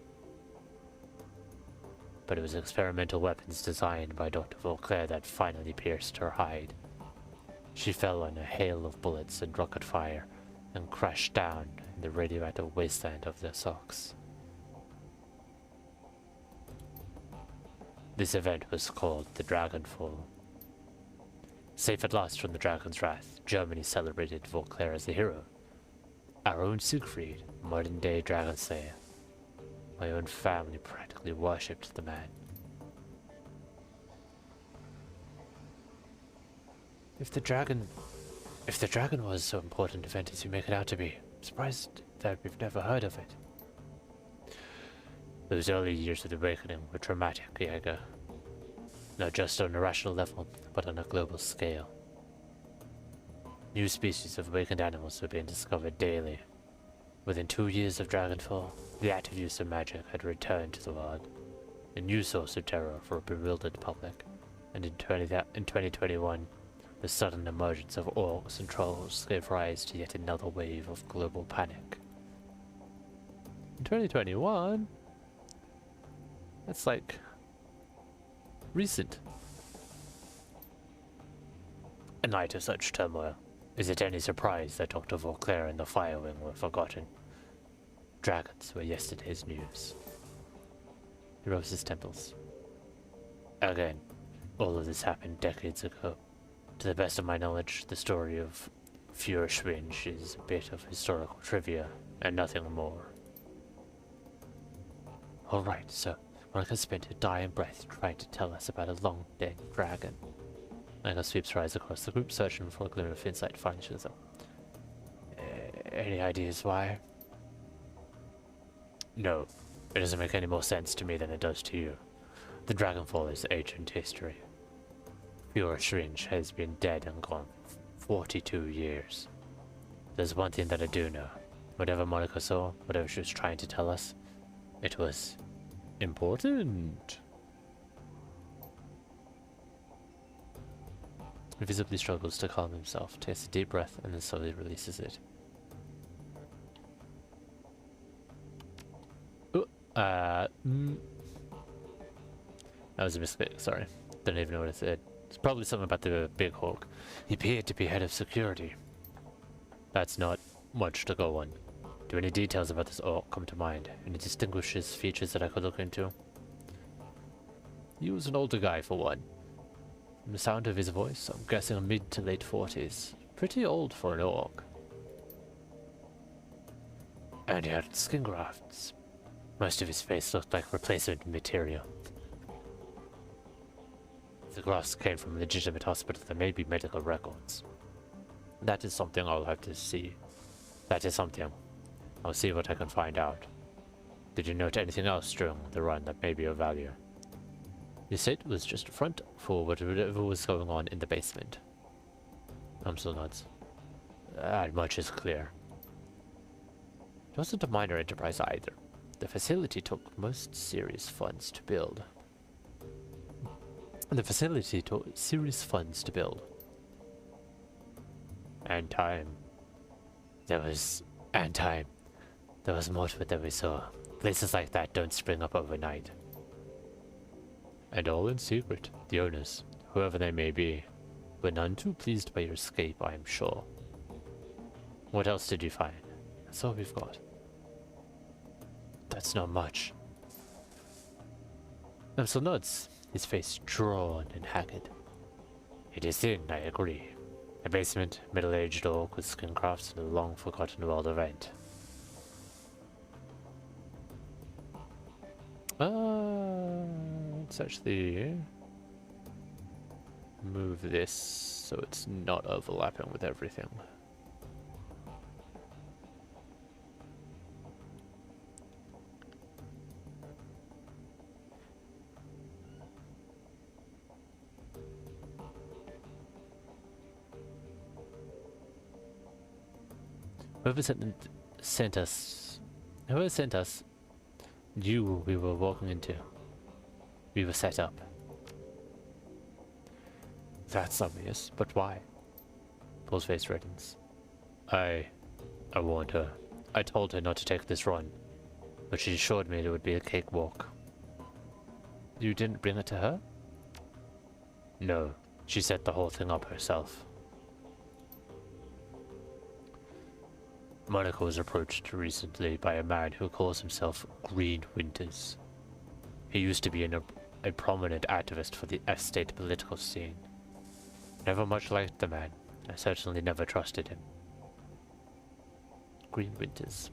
But it was experimental weapons designed by Dr. Vauclair that finally pierced her hide. She fell in a hail of bullets and rocket fire and crashed down in the radioactive wasteland of the Sox. This event was called the Dragonfall. Safe at last from the dragon's wrath, Germany celebrated Vauclair as the hero. Our own Siegfried, modern-day dragon slayer. My own family practically worshipped the man. If the dragon was so important event as you make it out to be, I'm surprised that we've never heard of it. Those early years of the awakening were traumatic, Jaeger. Not just on a rational level, but on a global scale. New species of awakened animals were being discovered daily. Within 2 years of Dragonfall, the active use of magic had returned to the world, a new source of terror for a bewildered public, and in 2021, the sudden emergence of orcs and trolls gave rise to yet another wave of global panic. In 2021? That's like recent. In light of such turmoil, is it any surprise that Dr. Vauclair and the Firewing were forgotten? Dragons were yesterday's news. He rose his temples. Again, all of this happened decades ago. To the best of my knowledge, the story of Führerschwing is a bit of historical trivia, and nothing more. Alright, so Monica spent her dying breath trying to tell us about a long dead dragon. Monica sweeps her eyes across the group, searching for a glimmer of insight, finally shows up. Any ideas why? No, it doesn't make any more sense to me than it does to you. The Dragonfall is ancient history. Pure Shringe has been dead and gone 42 years. There's one thing that I do know. Whatever Monica saw, whatever she was trying to tell us, it was important. He visibly struggles to calm himself, takes a deep breath, and then slowly releases it. That was a mistake, sorry. Don't even know what I said. It's probably something about the big hawk. He appeared to be head of security. That's not much to go on. Do any details about this orc come to mind? Any distinguishes features that I could look into? He was an older guy for one. From the sound of his voice, I'm guessing mid to late 40s. Pretty old for an orc. And he had skin grafts. Most of his face looked like replacement material. If the grafts came from a legitimate hospital, there may be medical records. That is something I'll have to see. That is something. I'll see what I can find out. Did you note anything else during the run that may be of value? The estate was just a front for whatever was going on in the basement. I'm still nods. That much is clear. It wasn't a minor enterprise either. The facility took most serious funds to build. And time. There was more to it than we saw. Places like that don't spring up overnight. And all in secret. The owners, whoever they may be, were none too pleased by your escape, I am sure. What else did you find? That's all we've got. That's not much. Amsel nods, his face drawn and haggard. It is thin, I agree. A basement, middle-aged orc with skin crafts, and a long-forgotten world event. Let's actually move this so it's not overlapping with everything. Whoever sent us, we were walking into. We were set up. That's obvious, but why? Paul's face reddens. I warned her. I told her not to take this run, but she assured me it would be a cakewalk. You didn't bring it to her? No, she set the whole thing up herself. Monica was approached recently by a man who calls himself Green Winters. He used to be a prominent activist for the F-state political scene. Never much liked the man. I certainly never trusted him. Green Winters.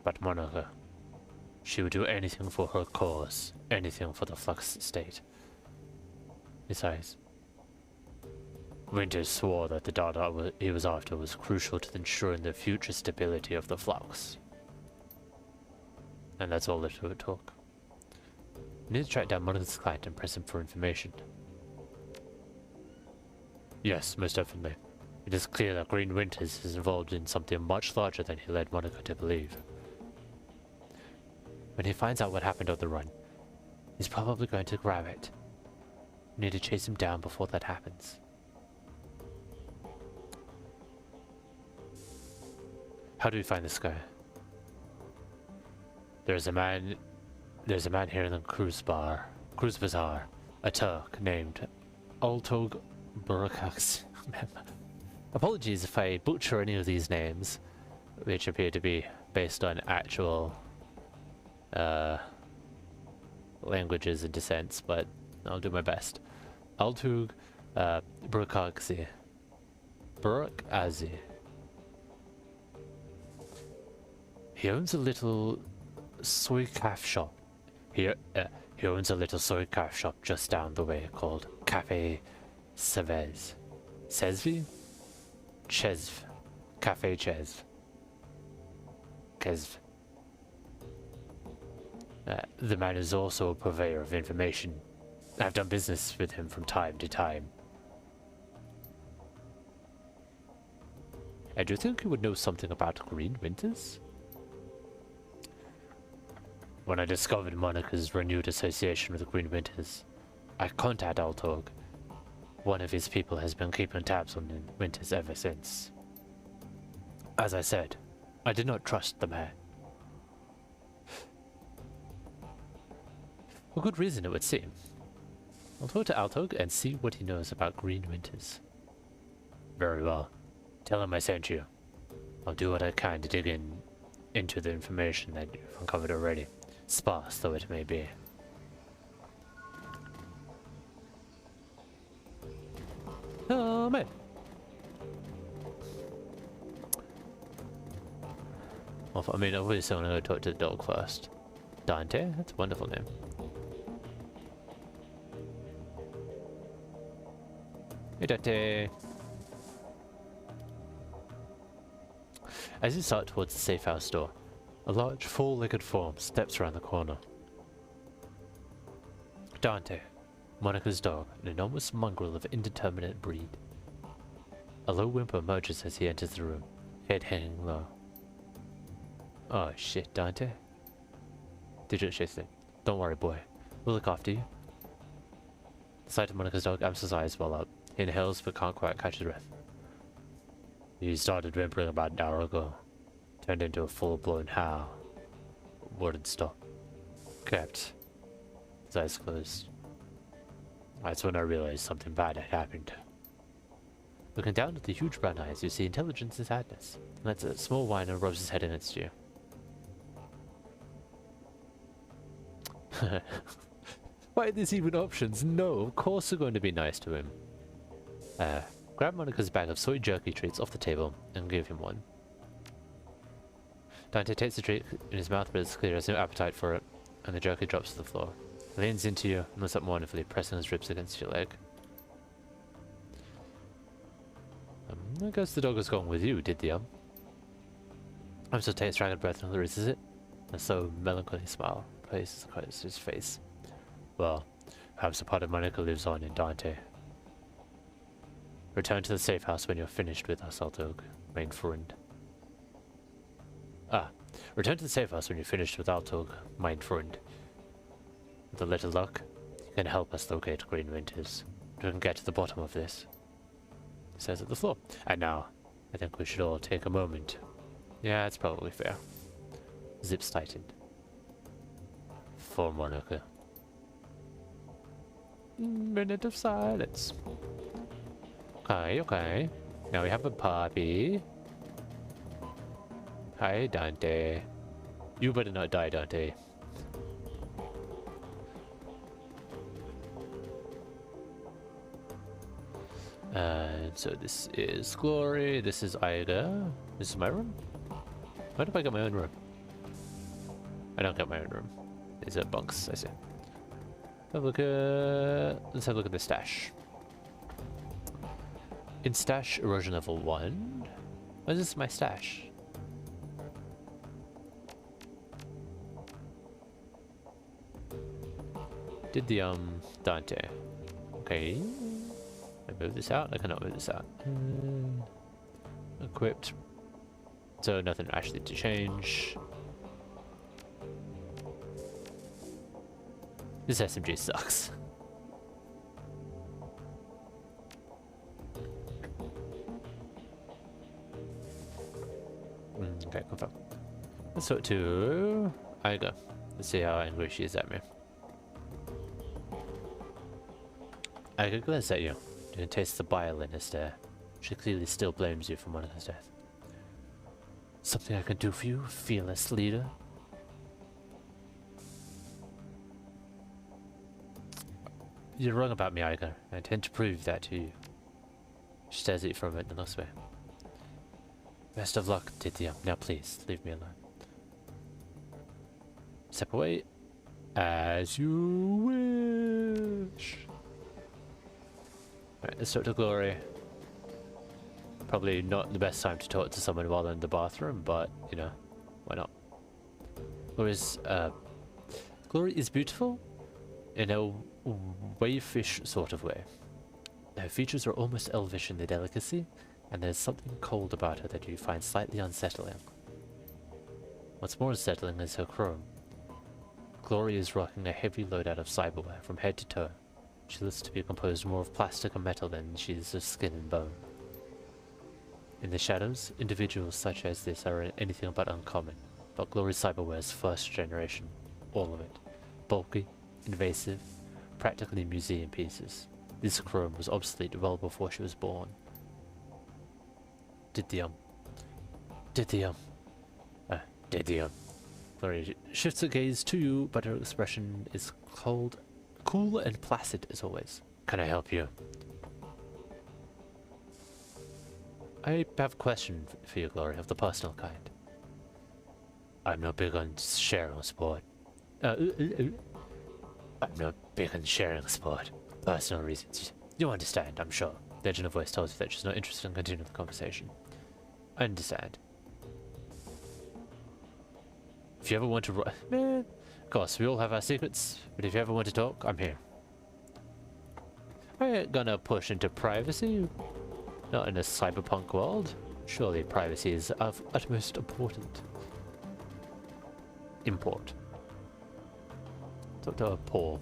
But Monica, she would do anything for her cause, anything for the Flux state. Besides, Winters swore that the data he was after was crucial to ensuring the future stability of the Flux. And that's all it would took. We need to track down Monica's client and press him for information. Yes, most definitely. It is clear that Green Winters is involved in something much larger than he led Monica to believe. When he finds out what happened on the run, he's probably going to grab it. We need to chase him down before that happens. How do we find this guy? There's a man here in the cruise bazaar, a Turk named Altog Burakax. Apologies if I butcher any of these names, which appear to be based on actual languages and descents, but I'll do my best. Altug Burakaxi. He owns a little soy calf shop. He owns a little soy calf shop just down the way called Cafe Chavez. Cesvi? Chesv. Cafe Chesv. Kesv. The man is also a purveyor of information. I've done business with him from time to time. And do you think he would know something about Green Winters? When I discovered Monica's renewed association with the Green Winters, I contacted Altog. One of his people has been keeping tabs on the Winters ever since. As I said, I did not trust the man. For good reason, it would seem. I'll talk to Altog and see what he knows about Green Winters. Very well. Tell him I sent you. I'll do what I can to dig into the information that you've uncovered already, sparse though it may be. Oh, man. Well, I mean, obviously I'm going to go talk to the dog first. Dante? That's a wonderful name. Hey, Dante. As you start towards the safe house door, a large, four-legged form steps around the corner. Dante, Monica's dog, an enormous mongrel of indeterminate breed. A low whimper emerges as he enters the room, head hanging low. Oh shit, Dante. Did you chase it? Don't worry, boy. We'll look after you. The sight of Monica's dog amps his eyes well up. He inhales but can't quite catch his breath. He started whimpering about an hour ago. Turned into a full-blown howl. Wouldn't stop. Kept. His eyes closed. That's when I realized something bad had happened. Looking down at the huge brown eyes, you see intelligence and sadness. And that's a small whine and rubs his head against you. Why are these even options? No, of course we're going to be nice to him. Grab Monica's bag of soy jerky treats off the table and give him one. Dante takes the treat in his mouth, but it's clear he has no appetite for it, and the jerky drops to the floor. He leans into you and looks up wonderfully, pressing his ribs against your leg. I guess the dog was going with you, did the so takes a ragged breath and releases it. A slow, melancholy smile plays across his face. Well, perhaps a part of Monica lives on in Dante. Return to the safe house when you're finished with us, Altog, main friend. Return to the safe house when you're finished with Altog, main friend. With a little luck, you can help us locate Green Winters. We can get to the bottom of this. He says at the floor. And now, I think we should all take a moment. Yeah, it's probably fair. Zips tightened. For Monica. Minute of silence. Okay, okay. Now we have a puppy. Hi, Dante. You better not die, Dante. And so this is Glory, this is Ida. This is my room? Why do I get my own room? I don't get my own room. These are bunks, I see. Let's have a look at the stash. In stash, erosion level 1. What is this my stash? Did the Dante. Okay. I move this out? I cannot move this out. Equipped. So nothing actually to change. This SMG sucks. Okay, confirm. Let's talk to Iga. Let's see how angry she is at me. Iga glares at you. You can taste the bile in her stare. She clearly still blames you for Monica's death. Something I can do for you, fearless leader? You're wrong about me, Iga. I intend to prove that to you. She stares at you for a minute and looks away. Best of luck, Titium. Now please, leave me alone. Step away. As you wish. Alright, let's talk to Glory. Probably not the best time to talk to someone while in the bathroom, but, you know, why not? Glory is beautiful in a wayfish sort of way. Her features are almost elvish in their delicacy, and there's something cold about her that you find slightly unsettling. What's more unsettling is her chrome. Glory is rocking a heavy loadout of cyberware from head to toe. She looks to be composed more of plastic and metal than she is of skin and bone. In the shadows, individuals such as this are anything but uncommon, but Glory's cyberware is first generation, all of it. Bulky, invasive, practically museum pieces. This chrome was obsolete well before she was born. Glory shifts her gaze to you, but her expression is cool and placid as always. Can I help you? I have a question for you, Glory, of the personal kind. I'm not big on sharing sport. I'm not big on sharing sport. Personal reasons. You understand, I'm sure. The engine of voice tells you that she's not interested in continuing the conversation. I understand. If you ever want to of course, we all have our secrets, but if you ever want to talk, I'm here. I ain't gonna push into privacy. Not in a cyberpunk world. Surely privacy is of utmost import. Dr. Paul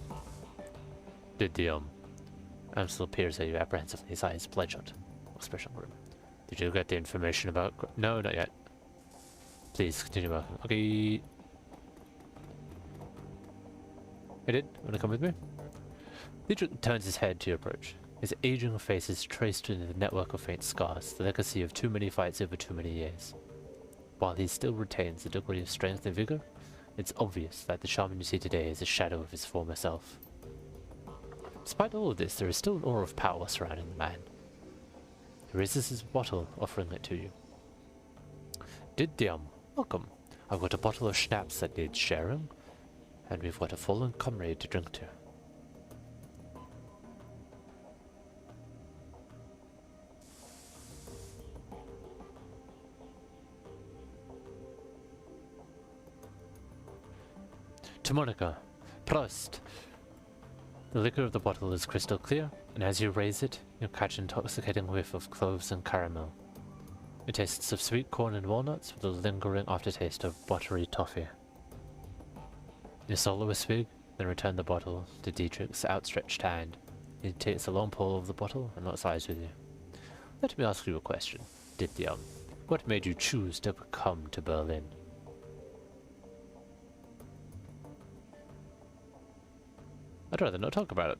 did the Amstel peers at you apprehensively, his eyes bloodshot. Expression grim. Did you get the information about... No, not yet. Please continue working. Okay. I did. Wanna come with me? Dietrich turns his head to your approach. His aging face is traced in the network of faint scars, the legacy of too many fights over too many years. While he still retains a degree of strength and vigor, it's obvious that the shaman you see today is a shadow of his former self. Despite all of this, there is still an aura of power surrounding the man. He raises his bottle, offering it to you. Didyam, welcome. I've got a bottle of schnapps that needs sharing, and we've got a fallen comrade to drink to. To Monica, Prost! The liquor of the bottle is crystal clear, and as you raise it, you catch an intoxicating whiff of cloves and caramel. It tastes of sweet corn and walnuts with a lingering aftertaste of buttery toffee. You swallow a swig, then return the bottle to Dietrich's outstretched hand. He takes a long pull of the bottle and locks eyes with you. Let me ask you a question, Didyam. What made you choose to come to Berlin? I'd rather not talk about it.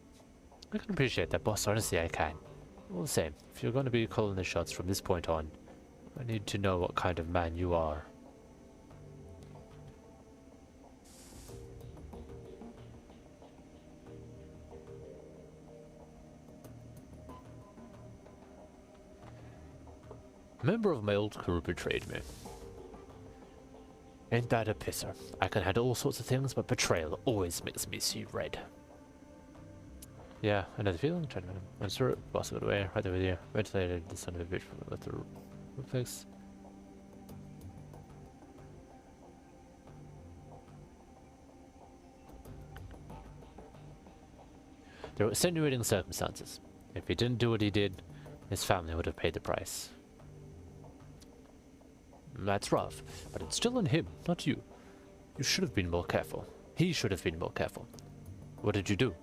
I can appreciate that, boss. Honestly, I can. All the same, if you're going to be calling the shots from this point on, I need to know what kind of man you are. A member of my old crew betrayed me. Ain't that a pisser? I can handle all sorts of things, but betrayal always makes me see red. Yeah, another feeling. Trying to answer it. Boss of it away. Right there with you. Ventilated the son of a bitch with the roof fix. There were extenuating circumstances. If he didn't do what he did, his family would have paid the price. That's rough, but it's still on him, not you. You should have been more careful. He should have been more careful. What did you do?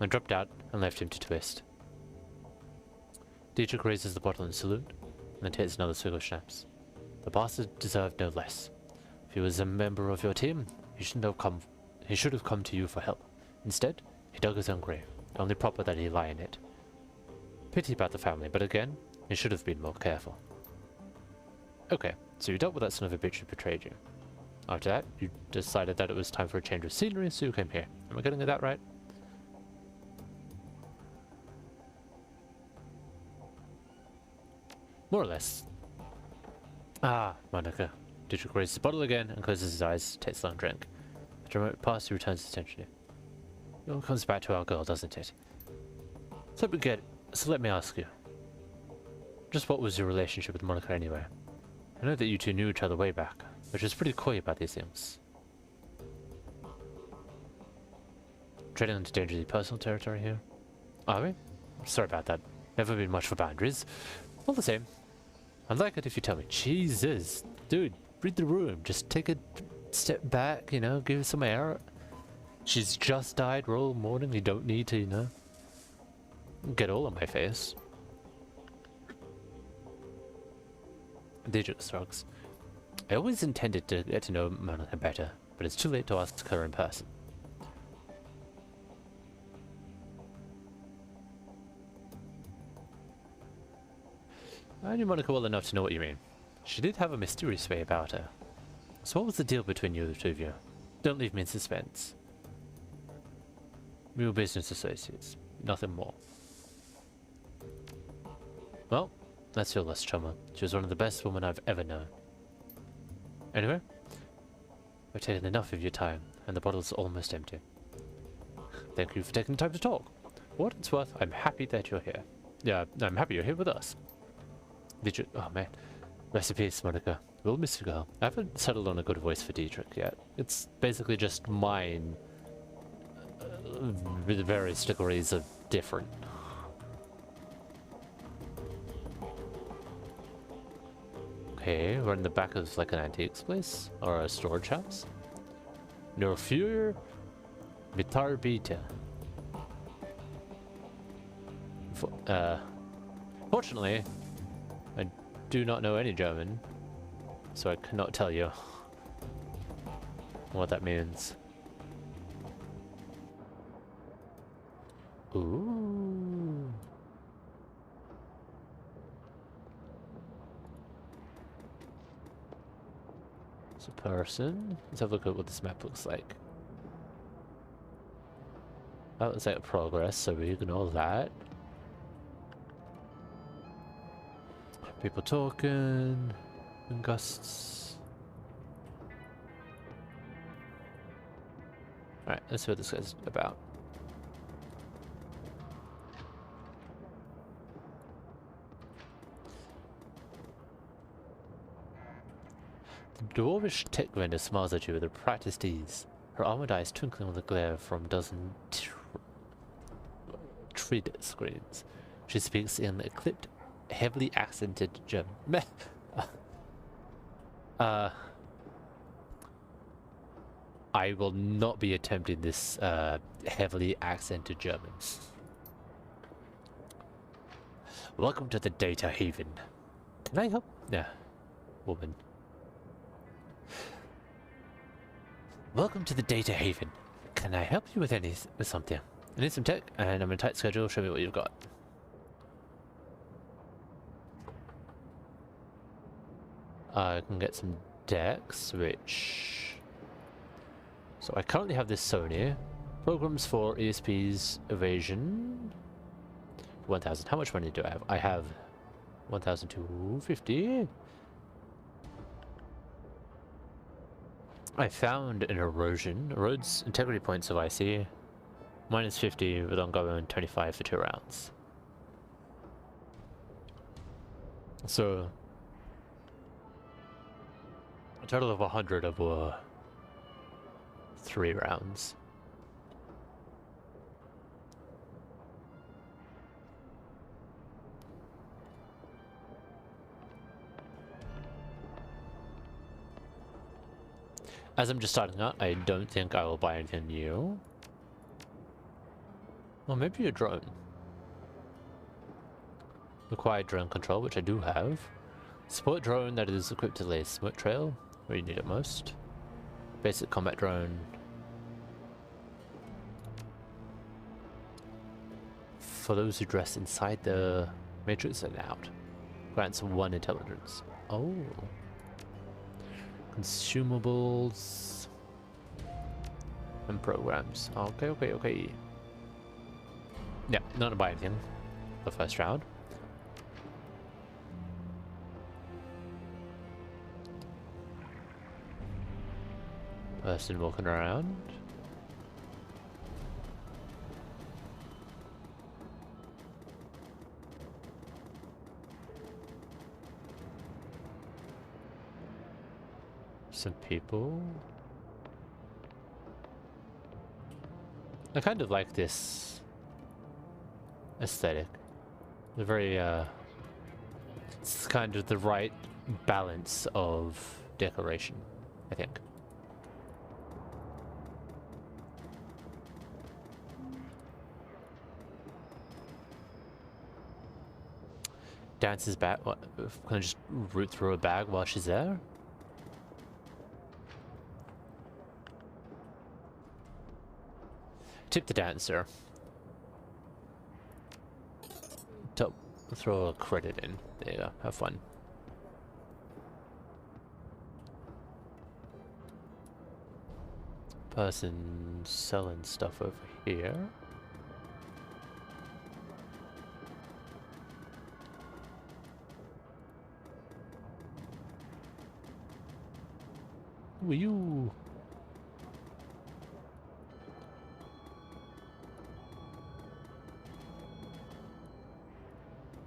I dropped out and left him to twist. Dietrich raises the bottle in salute, and then takes another swig of schnapps. The bastard deserved no less. If he was a member of your team, he should have come to you for help. Instead, he dug his own grave. Only proper that he lie in it. Pity about the family, but again, he should have been more careful. Okay, so you dealt with that son of a bitch who betrayed you. After that, you decided that it was time for a change of scenery, so you came here. Am I getting that right? More or less. Ah, Monica. Dietrich raises the bottle again and closes his eyes, takes a long drink. After a moment passes, he returns his attention. It all comes back to our girl, doesn't it? So let me ask you. Just what was your relationship with Monica anyway? I know that you two knew each other way back, which is pretty coy about these things. Treading into dangerously personal territory here. Are we? Sorry about that. Never been much for boundaries. All the same. I'd like it if you tell me. Jesus. Dude, read the room. Just take a step back, you know, give it some air. She's just died, we're all mourning. You don't need to, you know, get all on my face. Dietrich shrugs. I always intended to get to know Monica better, but it's too late to ask her in person. I knew Monica well enough to know what you mean. She did have a mysterious way about her. So what was the deal between you, the two of you? Don't leave me in suspense. We were business associates, nothing more. Well, that's your lost chummer. She was one of the best women I've ever known. Anyway, we've taken enough of your time, and the bottle's almost empty. Thank you for taking the time to talk. For what it's worth, I'm happy that you're here. Yeah, I'm happy you're here with us. Did you? Oh man. Rest in peace, Monica. We'll miss you, girl. I haven't settled on a good voice for Dietrich yet. It's basically just mine. With various degrees of different. Okay, we're in the back of like an antiques place or a storage house. No fear, Vitar Beta. Fortunately, I do not know any German, so I cannot tell you what that means. Ooh. It's a person. Let's have a look at what this map looks like. That looks like progress, so we ignore that. People talking in gusts. Alright, let's see what this guy's about. The dwarvish tech vendor smiles at you with a practiced ease, her almond eyes twinkling with the glare from a dozen trid screens. She speaks in a clipped, heavily accented German. I will not be attempting this heavily accented German. Welcome to the Data Haven. Can I help? Yeah, woman. Welcome to the Data Haven. Can I help you with something? I need some tech, and I'm in a tight schedule. Show me what you've got. I can get some decks, which... So I currently have this Sony. Programs for ESP's Evasion. 1,000. How much money do I have? I have 1,250. I found an erosion. Erodes integrity points of IC. Minus 50 with ongoing 25 for 2 rounds. So a total of 100 of 3 rounds. As I'm just starting out, I don't think I will buy anything new. Or maybe a drone. Require drone control, which I do have. Support drone that is equipped to lay smoke trail, where you need it most. Basic combat drone. For those who dress inside the matrix and out. Grants 1 intelligence. Oh. Consumables. And programs. Okay. Yeah, not to buy anything the first round. Person walking around. Some people. I kind of like this aesthetic. The very it's kind of the right balance of decoration, I think. Dances back. What? Can I just root through a bag while she's there? Tip the dancer. Throw a credit in. There you go. Have fun. Person selling stuff over here. Who are you?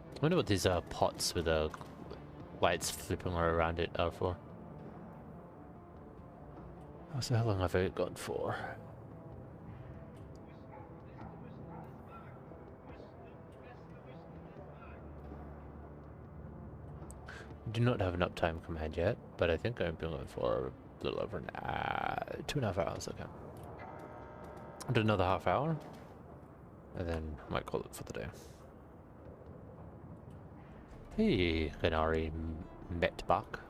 I wonder what these pots with the lights flipping around it are for. So how long have I got for? I do not have an uptime command yet, but I think I've been going for a little over 2.5 hours. Okay. I'll do another half hour, and then I might call it for the day. Hey, Renari Metbach.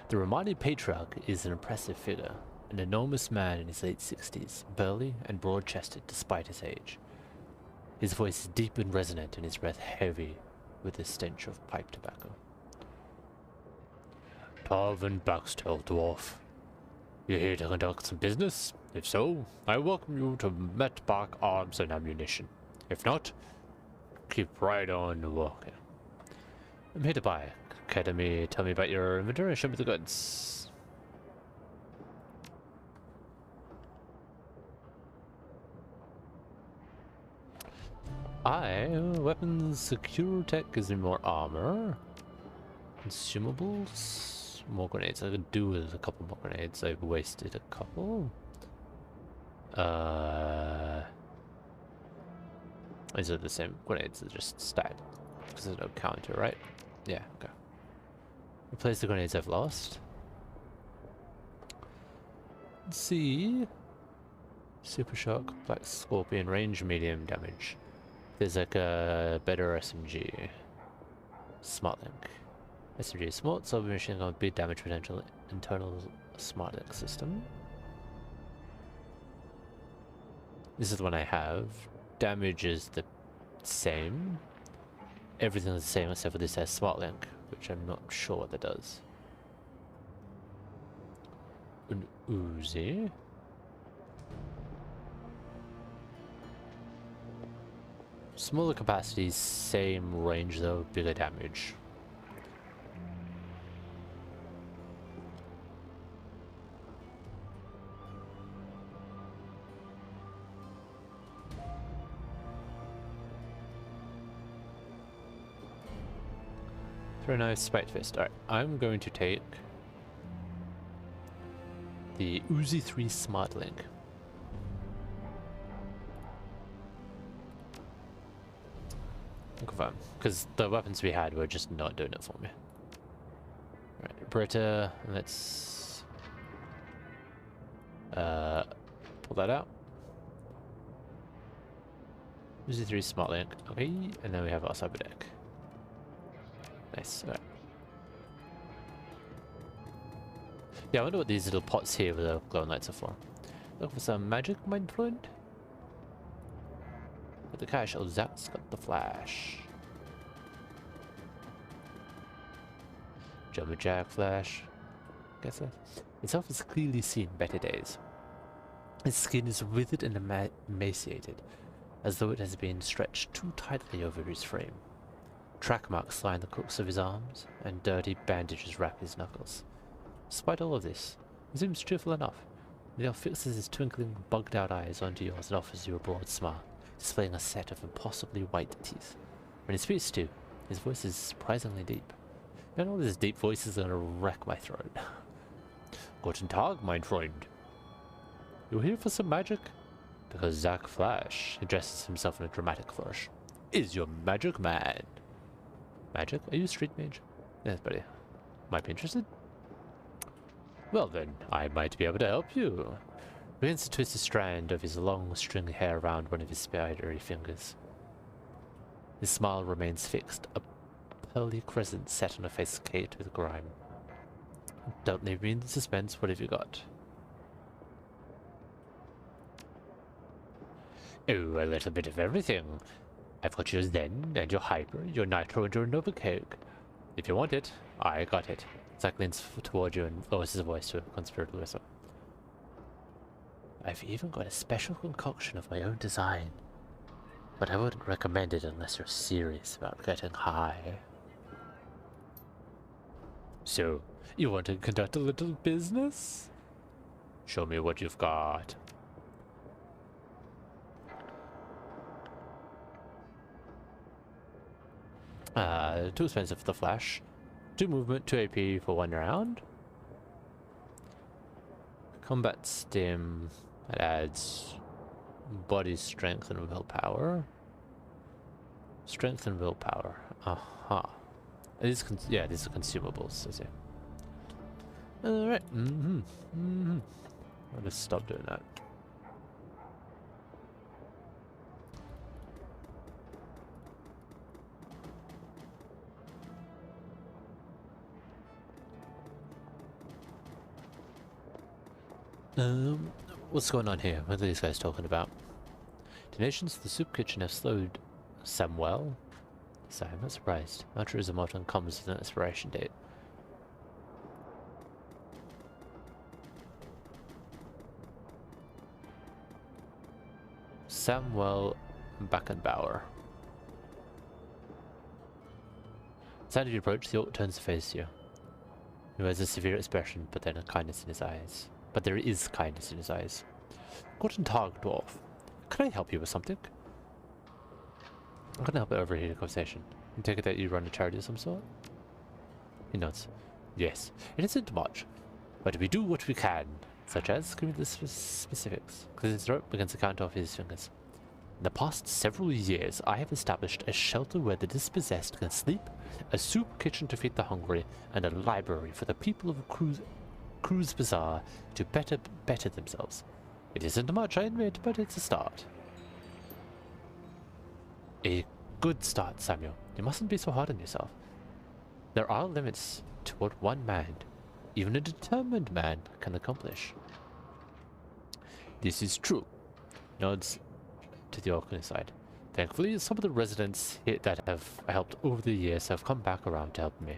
The Romani Patriarch is an impressive figure, an enormous man in his late 60s, burly and broad-chested despite his age. His voice is deep and resonant and his breath heavy with the stench of pipe tobacco. Tarvin Baxtel, dwarf. You're here to conduct some business? If so, I welcome you to Metbach Arms and Ammunition. If not, keep right on walking. I'm here to buy. Academy, tell me about your inventory and show me the goods. Weapons, secure tech gives me more armor. Consumables, more grenades. I could do with a couple more grenades. I've wasted a couple. These are the same grenades, they're just stacked. Because there's no counter, right? Yeah, okay. Replace the grenades I've lost. Let's see. Super Shock, Black Scorpion, range medium damage. There's like a better SMG. Smart Link. SMG smart, submachine gun, big damage potential, internal Smart Link system. This is the one I have. Damage is the same. Everything is the same except for this has Smart Link, which I'm not sure what that does. An Uzi. Smaller capacity, same range though, bigger damage. Throw knife, spiked fist. Alright, I'm going to take the Uzi 3 Smart Link. Confirm, because the weapons we had were just not doing it for me. Alright, Britta, let's pull that out. Uzi 3 Smart Link, okay, and then we have our cyber deck. Nice. Alright. Yeah, I wonder what these little pots here with the glowing lights are for. Look for some magic, mind fluid. Got the cash, oh Zap's got the flash. Jumper Jack flash. Guess that. Itself is clearly seen better days. His skin is withered and emaciated, as though it has been stretched too tightly over his frame. Track marks line the crooks of his arms, and dirty bandages wrap his knuckles. Despite all of this, He seems cheerful enough. Neil fixes his twinkling, bugged-out eyes onto yours and offers you a broad smile, displaying a set of impossibly white teeth. When he speaks too, his voice is surprisingly deep. You know, this deep voice is gonna wreck my throat. Guten Tag, mein Freund. You here for some magic? Because Zack Flash addresses himself in a dramatic flourish. Is your magic man? Magic? Are you a street mage? Yes, buddy. Might be interested? Well then, I might be able to help you. He begins to twist a strand of his long stringy hair around one of his spidery fingers. His smile remains fixed, a pearly crescent set on a face caked with grime. Don't leave me in suspense, what have you got? Oh, a little bit of everything. I've got your Zen and your Hyper, your Nitro and your Nova Coke. If you want it, I got it. Zack leans toward you and lowers his voice to a conspiratorial whistle. I've even got a special concoction of my own design. But I wouldn't recommend it unless you're serious about getting high. So, you want to conduct a little business? Show me what you've got. Too expensive for the Flash. 2 movement, 2 AP for 1 round. Combat stim, that adds body strength and willpower. Strength and willpower. Aha. These yeah, these are consumables, I see. Alright. I'll just stop doing that. What's going on here? What are these guys talking about? Donations to the soup kitchen have slowed Samuel. So I'm not surprised. Altruism often comes with an expiration date. Samuel Backenbauer. As you approach, the orc turns to face you. He has a severe expression, but then a kindness in his eyes. But there is kindness in his eyes. Guten Tag, dwarf. Can I help you with something? I'm gonna help it overhear the conversation. You take it that you run a charity of some sort? He nods. Yes, it isn't much, but we do what we can, such as give me the specifics. Because his throat begins to count off his fingers. In the past several years, I have established a shelter where the dispossessed can sleep, a soup kitchen to feed the hungry, and a library for the people of Cruz Bazaar to better themselves. It isn't much, I admit, but it's a start. A good start, Samuel. You mustn't be so hard on yourself. There are limits to what one man, even a determined man, can accomplish. This is true. Nods to the orc on his side. Thankfully, some of the residents here that have helped over the years have come back around to help me.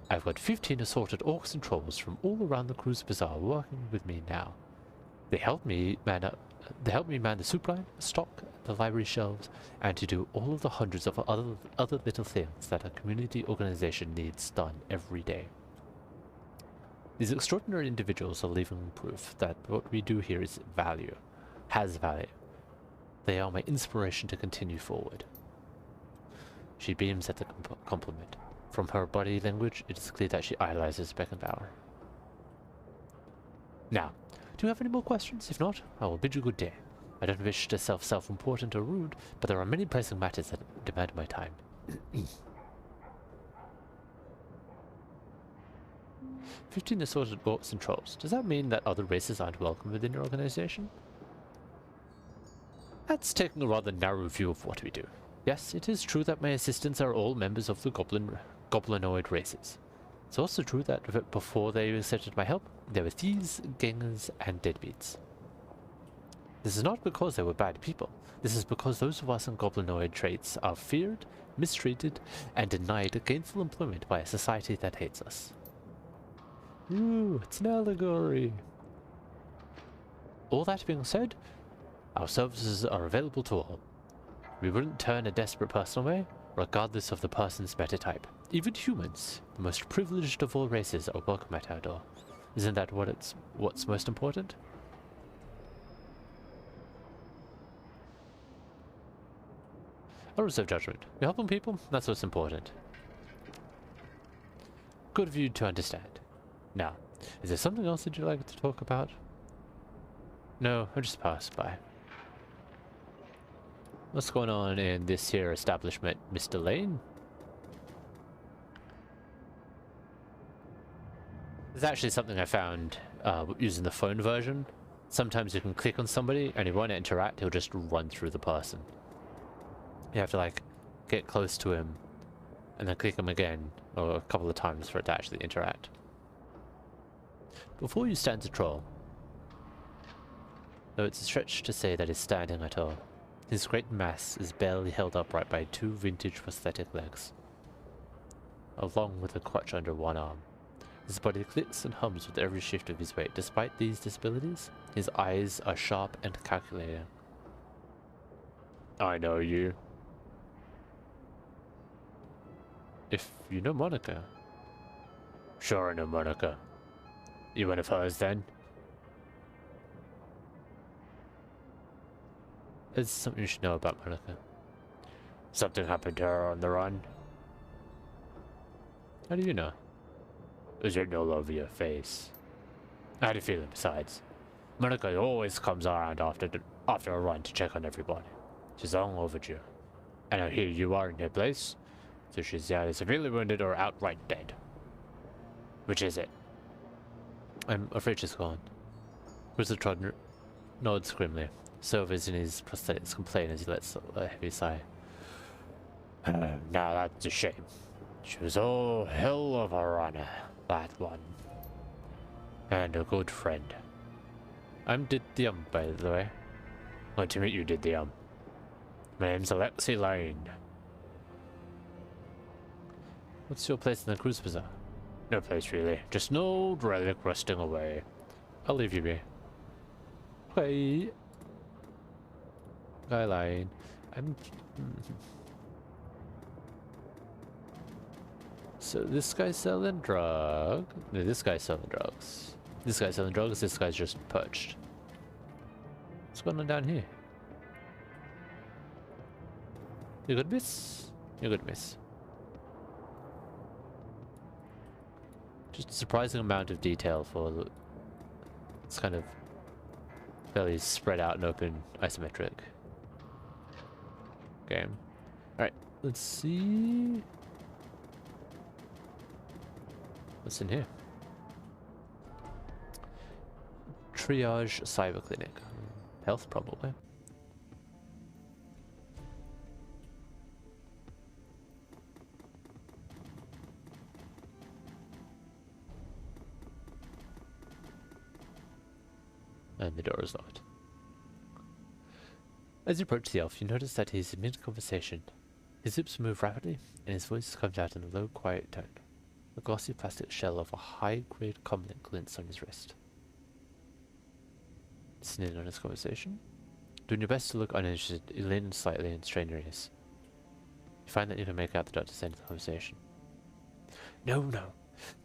I've got 15 assorted orcs and trolls from all around the Cruz Bazaar working with me now. They help me man the soup line, stock the library shelves, and to do all of the hundreds of other little things that a community organization needs done every day. These extraordinary individuals are living proof that what we do here has value. They are my inspiration to continue forward. She beams at the compliment. From her body language, it is clear that she idolizes Beckenbauer. Now, do you have any more questions? If not, I will bid you good day. I don't wish to self-important or rude, but there are many pressing matters that demand my time. 15 assorted orcs and trolls. Does that mean that other races aren't welcome within your organization? That's taking a rather narrow view of what we do. Yes, it is true that my assistants are all members of the goblinoid races. It's also true that before they accepted my help, they were thieves, gangers, and deadbeats. This is not because they were bad people. This is because those of us in goblinoid traits are feared, mistreated, and denied gainful employment by a society that hates us. Ooh, it's an allegory. All that being said, our services are available to all. We wouldn't turn a desperate person away, regardless of the person's meta type. Even humans, the most privileged of all races, are welcome at our door. Isn't that what's most important? I'll reserve judgment. You're helping people? That's what's important. Good of you to understand. Now, is there something else that you'd like to talk about? No, I just passed by. What's going on in this here establishment, Mr. Lane? There's actually something I found using the phone version. Sometimes you can click on somebody and if you want to interact, he'll just run through the person. You have to like get close to him and then click him again or a couple of times for it to actually interact. Before you stand a troll, though it's a stretch to say that he's standing at all. His great mass is barely held upright by two vintage prosthetic legs, along with a crutch under one arm. His body clicks and hums with every shift of his weight. Despite these disabilities, his eyes are sharp and calculating. I know you. If you know Monica. Sure I know Monica. You one of hers then? There's something you should know about Monica. Something happened to her on the run. How do you know? Is it all over your face? How do you feel besides? Monica always comes around after a run to check on everybody. She's long overdue. And I hear you are in her place, so she's either severely wounded or outright dead. Which is it? I'm afraid she's gone. Wizardtron nods grimly. Silver's in his prosthetics complain as he lets a heavy sigh. Now that's a shame. She was a hell of a runner, that one. And a good friend. I'm Didium, by the way. Glad to meet you, Didium. My name's Alexi Lane. What's your place in the cruise bazaar? No place really, just an old relic rusting away. I'll leave you be. Okay. Guy Lane. So this guy's selling drugs. No, this guy's selling drugs. This guy's selling drugs, this guy's just perched. What's going on down here? You good, miss? You good, miss? Just a surprising amount of detail for it's kind of fairly spread out and open isometric game. Alright, let's see. What's in here? Triage Cyber Clinic. Health, probably. And the door is locked. As you approach the elf, you notice that he's in mid-conversation. His lips move rapidly, and his voice comes out in a low, quiet tone. The glossy plastic shell of a high-grade comlink glints on his wrist. Listen in on his conversation. Doing your best to look uninterested, you lean slightly and strain your ears. You find that you can make out the doctor's end of the conversation. No.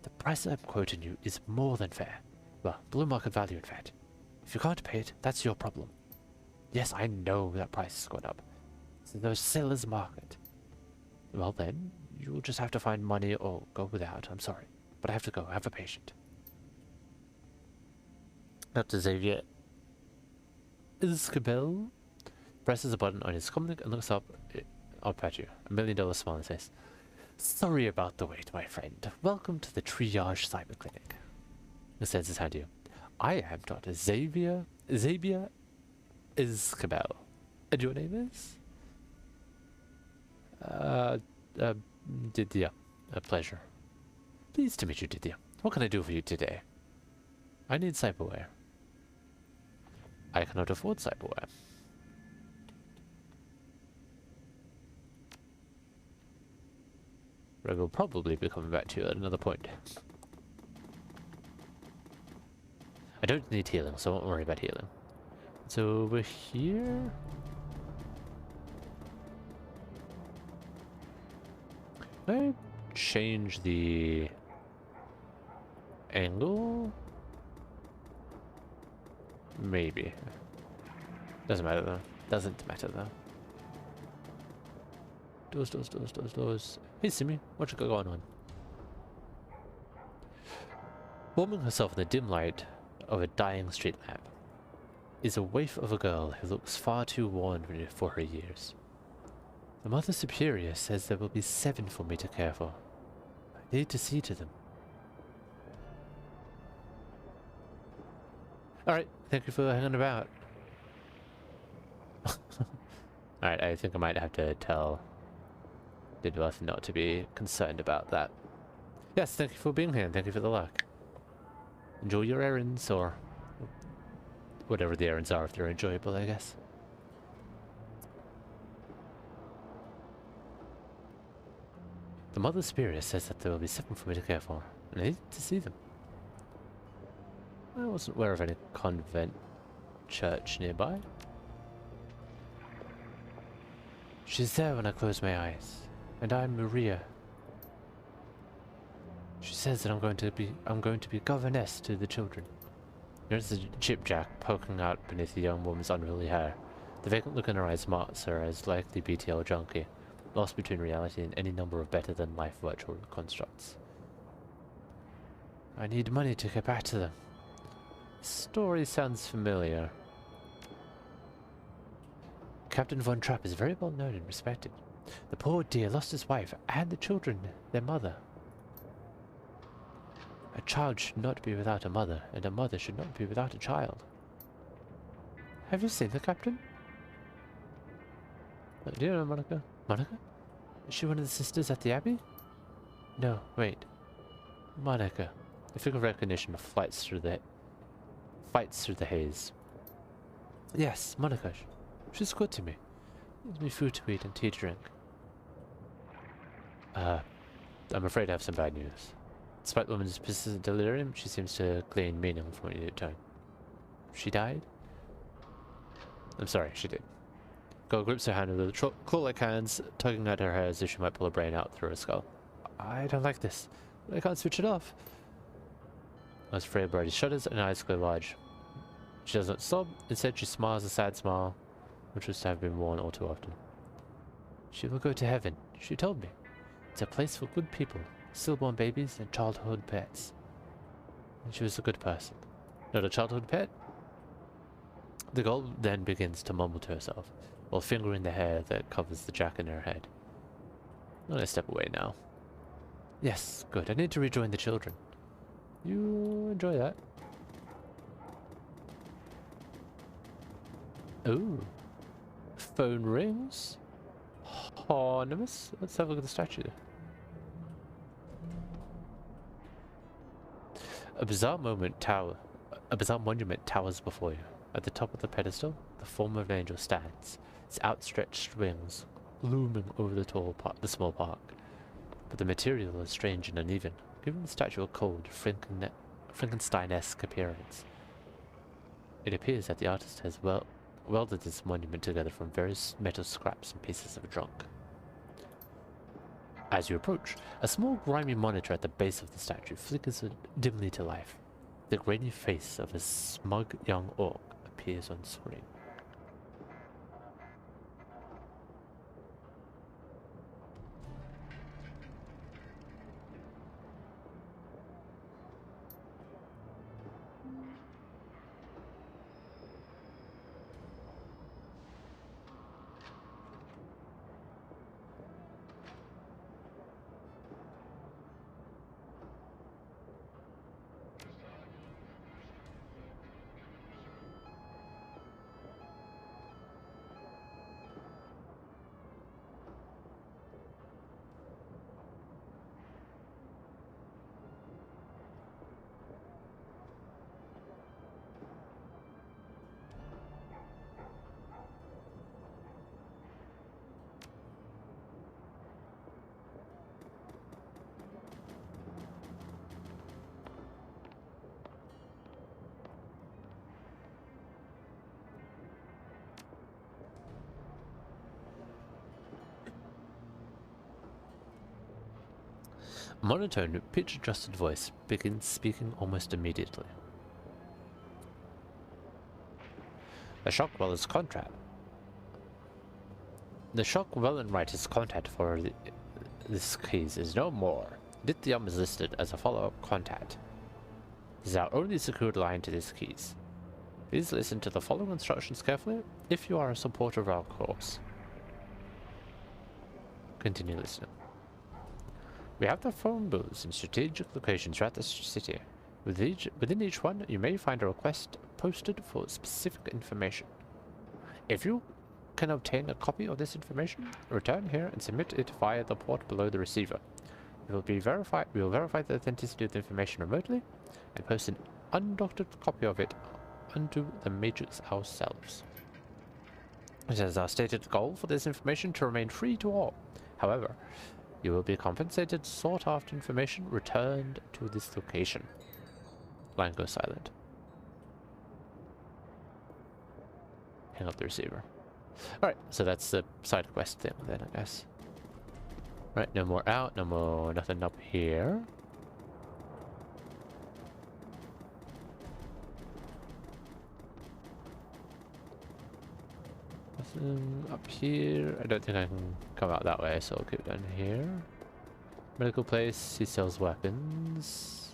The price I'm quoting you is more than fair. Well, below market value, in fact. If you can't pay it, that's your problem. Yes, I know that price has gone up. It's the seller's market. Well then, you'll just have to find money or go without. I'm sorry, but I have to go. I have a patient. Dr. Xavier Iscabel presses a button on his comlink and looks up at you. $1 million smile and says, "Sorry about the wait, my friend. Welcome to the Triage Cyber Clinic." He extends his hand to you. I am Dr. Xavier Iscabel. And your name is? Didier. A pleasure. Pleased to meet you, Didier. What can I do for you today? I need cyberware. I cannot afford cyberware. Greg will probably be coming back to you at another point. I don't need healing, so I won't worry about healing. So over here... I change the angle Maybe. Doesn't matter though. Doesn't matter though. Doors. Hey Simi, what you got going on? Warming herself in the dim light of a dying street lamp is a waif of a girl who looks far too worn for her years. The Mother Superior says there will be 7 for me to care for. I need to see to them. Alright, thank you for hanging about. Alright, I think I might have to tell Didworth not to be concerned about that. Yes, thank you for being here and thank you for the luck. Enjoy your errands, or whatever the errands are, if they're enjoyable, I guess. The Mother Superior says that there will be 7 for me to care for, and I need to see them. I wasn't aware of any convent church nearby. She's there when I close my eyes, and I'm Maria. She says that I'm going to be governess to the children. There's the chipjack poking out beneath the young woman's unruly hair. The vacant look in her eyes marks her as likely BTL junkie, lost between reality and any number of better-than-life virtual constructs. I need money to get back to them. The story sounds familiar. Captain Von Trapp is very well known and respected. The poor dear lost his wife and the children, their mother. A child should not be without a mother, and a mother should not be without a child. Have you seen the captain? Do you know Monica? Monica? Is she one of the sisters at the Abbey? No, wait. Monica. The figure of recognition fights through the haze. Yes, Monica. She's good to me. Gives me food to eat and tea to drink. I'm afraid I have some bad news. Despite the woman's persistent delirium, she seems to glean meaning from what you tone. She died? I'm sorry, she did. Girl grips her hand with the claw-like hands, tugging at her hair as if she might pull her brain out through her skull. I don't like this. I can't switch it off. As Freya Brady shudders and her eyes glow large. She does not sob, instead she smiles a sad smile, which was to have been worn all too often. She will go to heaven, she told me. It's a place for good people, stillborn babies and childhood pets. And she was a good person. Not a childhood pet? The girl then begins to mumble to herself, while fingering the hair that covers the jack in her head. I'm gonna step away now. Yes, good. I need to rejoin the children. You enjoy that. Ooh. Phone rings. Anonymous. Let's have a look at the statue. A bizarre monument towers before you. At the top of the pedestal, the form of an angel stands, its outstretched wings looming over the small park. But the material is strange and uneven, giving the statue a cold, Frankenstein-esque appearance. It appears that the artist has welded this monument together from various metal scraps and pieces of junk. As you approach, a small grimy monitor at the base of the statue flickers dimly to life. The grainy face of a smug young orc appears on screen. A monotone, pitch-adjusted voice begins speaking almost immediately. The Shockweller's contract. The Shockwellenwriter's contact for this case is no more. Lithium is listed as a follow-up contact. This is our only secured line to this case. Please listen to the following instructions carefully if you are a supporter of our cause. Continue listening. We have the phone booths in strategic locations throughout the city. Within each one, you may find a request posted for specific information. If you can obtain a copy of this information, return here and submit it via the port below the receiver. We will verify the authenticity of the information remotely and post an undoctored copy of it onto the Matrix ourselves. It is our stated goal for this information to remain free to all. However, you will be compensated sought-after information returned to this location. Line goes silent. Hang up the receiver. Alright, so that's the side quest thing then, I guess. Right, no more out, nothing up here. Nothing up here. I don't think I can come out that way, so I'll keep down here. Medical place, he sells weapons.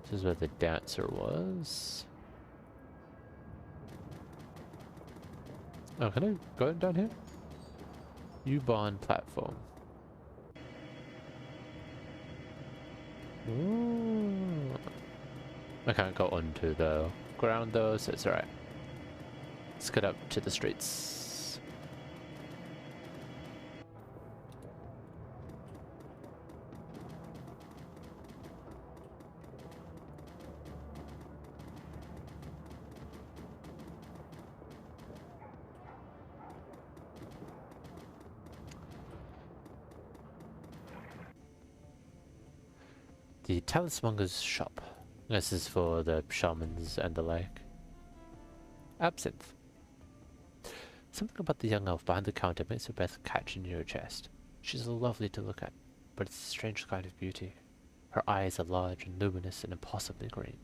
This is where the dancer was. Oh, can I go down here? U-Bahn platform. Ooh. I can't go onto the ground though, so it's alright. Let's get up to the streets. The Talismonger's shop. This is for the shamans and the like. Absinthe. Something about the young elf behind the counter makes her breath catch in your chest. She's lovely to look at, but it's a strange kind of beauty. Her eyes are large and luminous and impossibly green.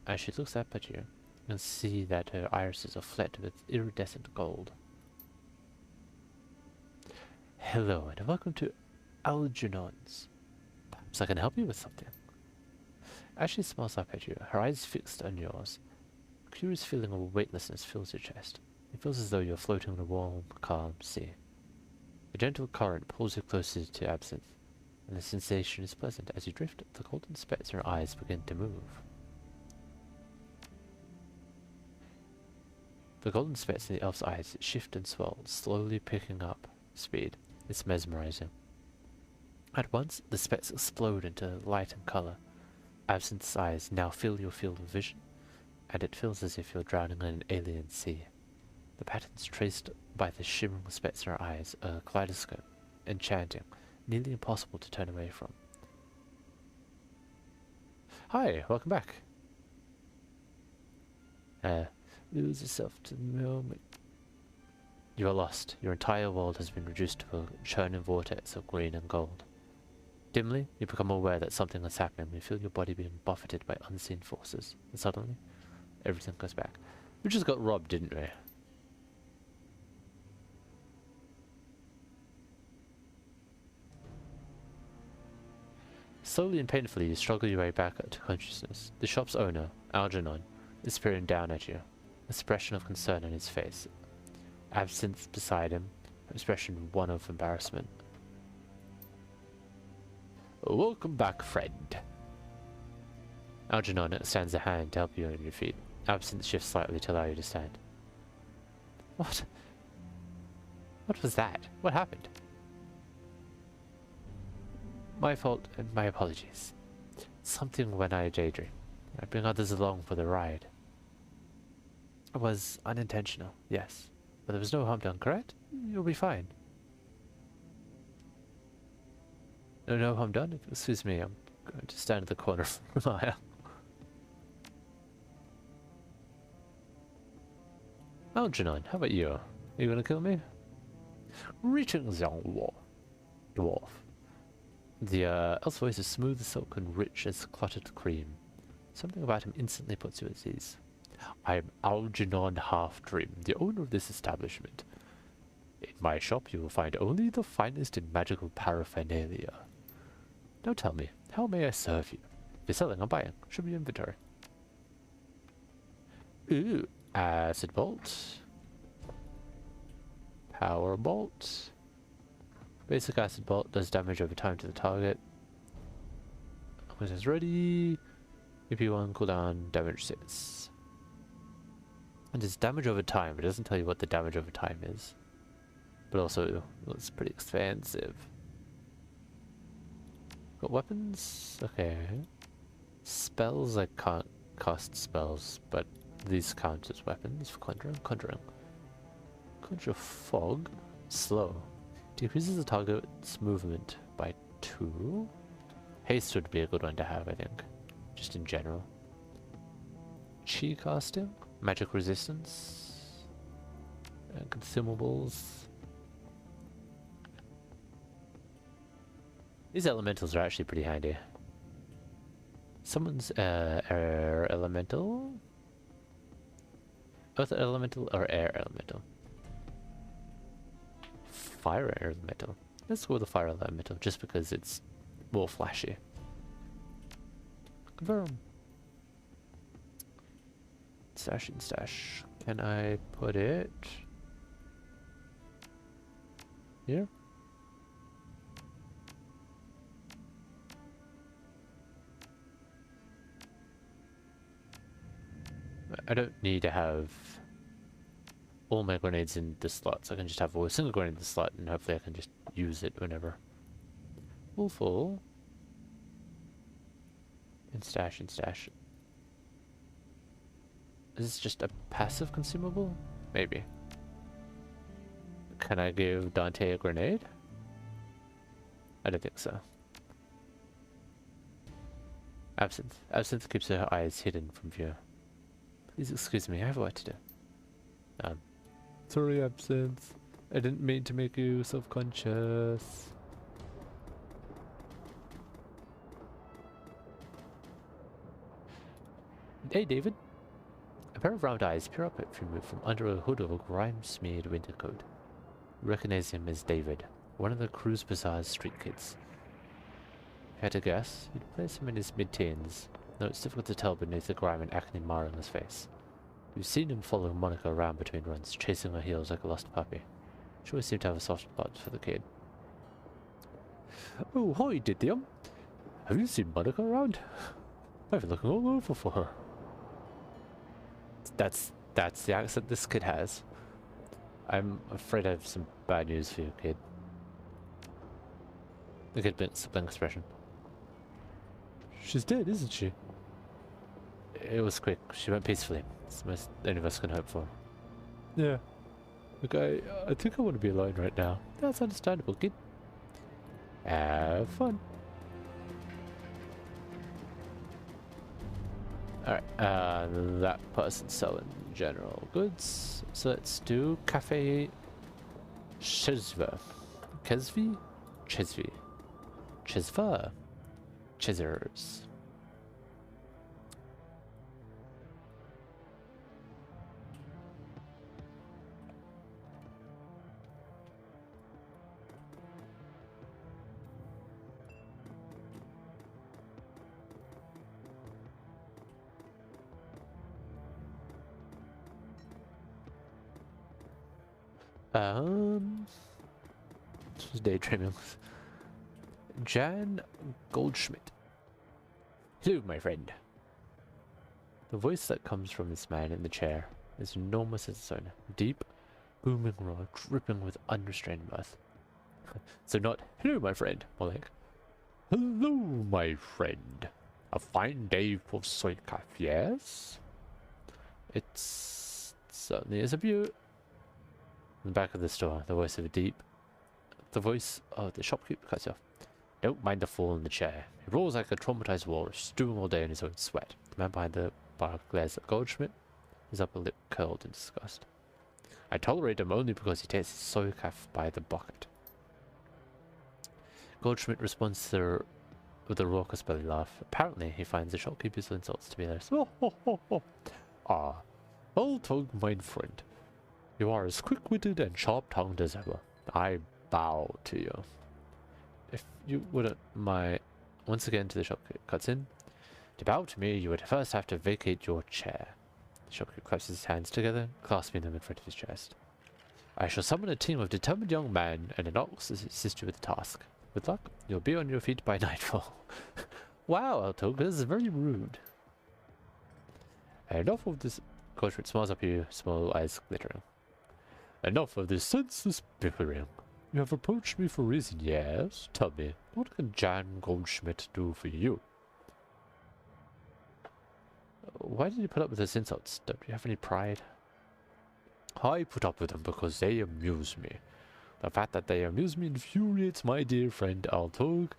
As she looks up at you, you can see that her irises are flecked with iridescent gold. Hello and welcome to Algernon's. Perhaps I can help you with something. As she smiles up at you, her eyes fixed on yours, a curious feeling of weightlessness fills your chest. It feels as though you're floating on a warm, calm sea. A gentle current pulls you closer to Absinthe, and the sensation is pleasant. As you drift, the golden specks in her eyes begin to move. The golden specks in the elf's eyes shift and swell, slowly picking up speed. It's mesmerizing. At once, the specks explode into light and color. Absinthe's eyes now fill your field of vision, and it feels as if you're drowning in an alien sea. The patterns traced by the shimmering specks in her eyes are a kaleidoscope, enchanting, nearly impossible to turn away from. Hi, welcome back. Lose yourself to the moment. You are lost. Your entire world has been reduced to a churning vortex of green and gold. Dimly, you become aware that something is happening. You feel your body being buffeted by unseen forces. And suddenly, everything goes back. We just got robbed, didn't we? Slowly and painfully, you struggle your way back to consciousness. The shop's owner, Algernon, is peering down at you, an expression of concern on his face. Absinthe beside him, an expression one of embarrassment. Welcome back, friend. Algernon extends a hand to help you on your feet. Absinthe shifts slightly to allow you to stand. What? What was that? What happened? My fault and my apologies. Something when I daydream. I bring others along for the ride. It was unintentional, yes. But there was no harm done, correct? You'll be fine. No harm done? Excuse me, I'm going to stand at the corner for a while. Algernon, how about you? Are you going to kill me? Greetings, young dwarf. The elf's voice is smooth as silk and rich as clotted cream. Something about him instantly puts you at ease. I'm Algernon Half-Dream, the owner of this establishment. In my shop you will find only the finest in magical paraphernalia. Now tell me, how may I serve you? If you're selling or buying, show me your inventory. Ooh, acid bolt. Power bolt. Basic acid bolt does damage over time to the target. When it's ready, EP1 cooldown damage 6. And it's damage over time, but it doesn't tell you what the damage over time is. But also, it's pretty expensive. Got weapons? Okay. Spells, I can't cast spells, but these count as weapons for conjuring. Conjure fog. Slow. Decreases the target's movement by 2. Haste would be a good one to have, I think. Just in general. Chi casting. Magic resistance. And consumables. These elementals are actually pretty handy. Someone's air elemental. Earth elemental or air elemental? Fire elemental. Let's go with the fire elemental just because it's more flashy. Confirm. Stash and stash. Can I put it here? I don't need to have all my grenades in the slots. I can just have a single grenade in the slot and hopefully I can just use it whenever. Full. And stash and stash. Is this just a passive consumable? Maybe. Can I give Dante a grenade? I don't think so. Absinthe. Absinthe keeps her eyes hidden from view. Please excuse me, I have work to do. Sorry, Absinthe. I didn't mean to make you self-conscious. Hey, David. A pair of round eyes peer up at you from under a hood of a grime-smeared winter coat. You recognize him as David, one of the Cruise Bazaar's street kids. If you had to guess, you'd place him in his mid-teens, though it's difficult to tell beneath the grime and acne mar on his face. You've seen him follow Monica around between runs, chasing her heels like a lost puppy. She always seemed to have a soft spot for the kid. Oh, hi, Didium. Have you seen Monica around? I've been looking all over for her. That's the accent this kid has. I'm afraid I have some bad news for you, kid. The kid blinks a blank expression. She's dead, isn't she? It was quick. She went peacefully. It's the most any of us can hope for. Yeah. Look, I think I want to be alone right now. That's understandable, kid. Have fun. Alright, that person's selling general goods. So let's do Cafe Chesva. Chesvi? Chesvi. Chesva. Chesers. This was daydreaming. Jan Goldschmidt. Hello, my friend. The voice that comes from this man in the chair is enormous as its own. Deep, booming roar, dripping with unrestrained mirth. So not, hello, my friend, more like, hello, my friend. A fine day for soy cafe, yes? It certainly is a beaut. In the back of the store, the voice of a deep. The voice of the shopkeeper cuts you off. Don't mind the fool in the chair. He roars like a traumatized walrus, stewing all day in his own sweat. The man behind the bar glares at Goldschmidt, his upper lip curled in disgust. I tolerate him only because he tastes soy calf by the bucket. Goldschmidt responds with a raucous belly laugh. Apparently, he finds the shopkeeper's insults to be hilarious. Oh, oh, oh, oh. Ah, Altog, mein friend. You are as quick-witted and sharp-tongued as ever. I bow to you. If you wouldn't mind... Once again to the shopkeeper cuts in. To bow to me, you would first have to vacate your chair. The shopkeeper claps his hands together, clasping them in front of his chest. I shall summon a team of determined young men and an ox to assist you with the task. With luck, you'll be on your feet by nightfall. Wow, Altog, this is very rude. Enough of this... Goldschmidt smiles up at you, small eyes glittering. Enough of this senseless bickering. You have approached me for a reason, yes? Tell me, what can Jan Goldschmidt do for you? Why did you put up with those insults? Don't you have any pride? I put up with them because they amuse me. The fact that they amuse me infuriates my dear friend Altog,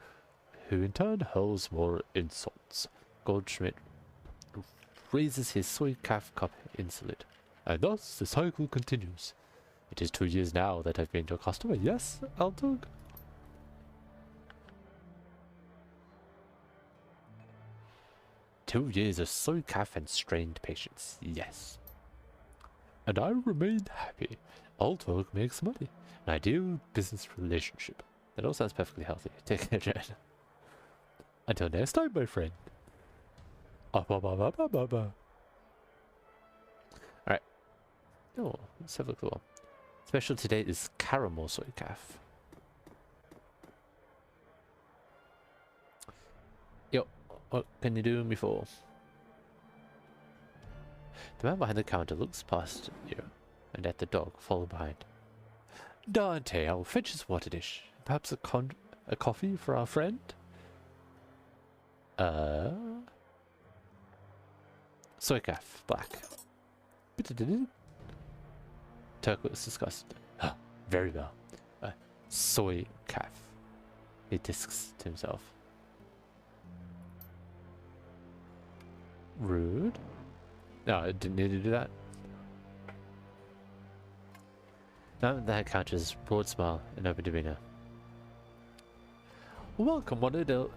who in turn hurls more insults. Goldschmidt raises his soy calf cup in salute. And thus the cycle continues. It is 2 years now that I've been your customer, yes, Altog? 2 years of soy calf and strained patience, yes. And I remain happy. Altog makes money. An ideal business relationship. That all sounds perfectly healthy. Take care, Jen. Until next time, my friend. Alright. Oh, let's have a look at the one. Special today is caramel soy calf. Yo, what can you do me for? The man behind the counter looks past you and at the dog follow behind. Dante, I'll fetch his water dish. Perhaps a coffee for our friend? Soy calf, black. Turk looks disgusted. Very well. Soy calf. He discs to himself. Rude. No, I didn't need to do that. Now that counters broad smile and open demeanor. Welcome, Wanadil.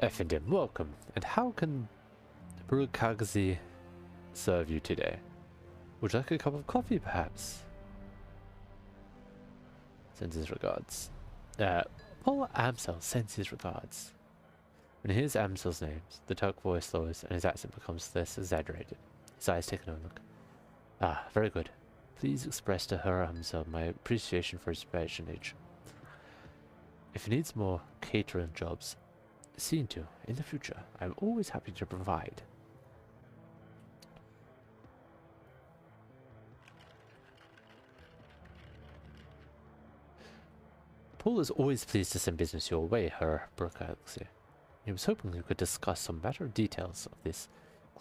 Effendim, welcome. And how can Burukagzi serve you today? Would you like a cup of coffee, perhaps? Sends his regards. Paul Amsel sends his regards. When he hears Amsel's name, the Turk voice lowers and his accent becomes less exaggerated. His eyes take another look. Ah, very good. Please express to her Amsel my appreciation for his patronage. If he needs more catering jobs, seen to in the future, I'm always happy to provide. Paul is always pleased to send business your way, Herr Burkhalter. He was hoping you could discuss some matter details of this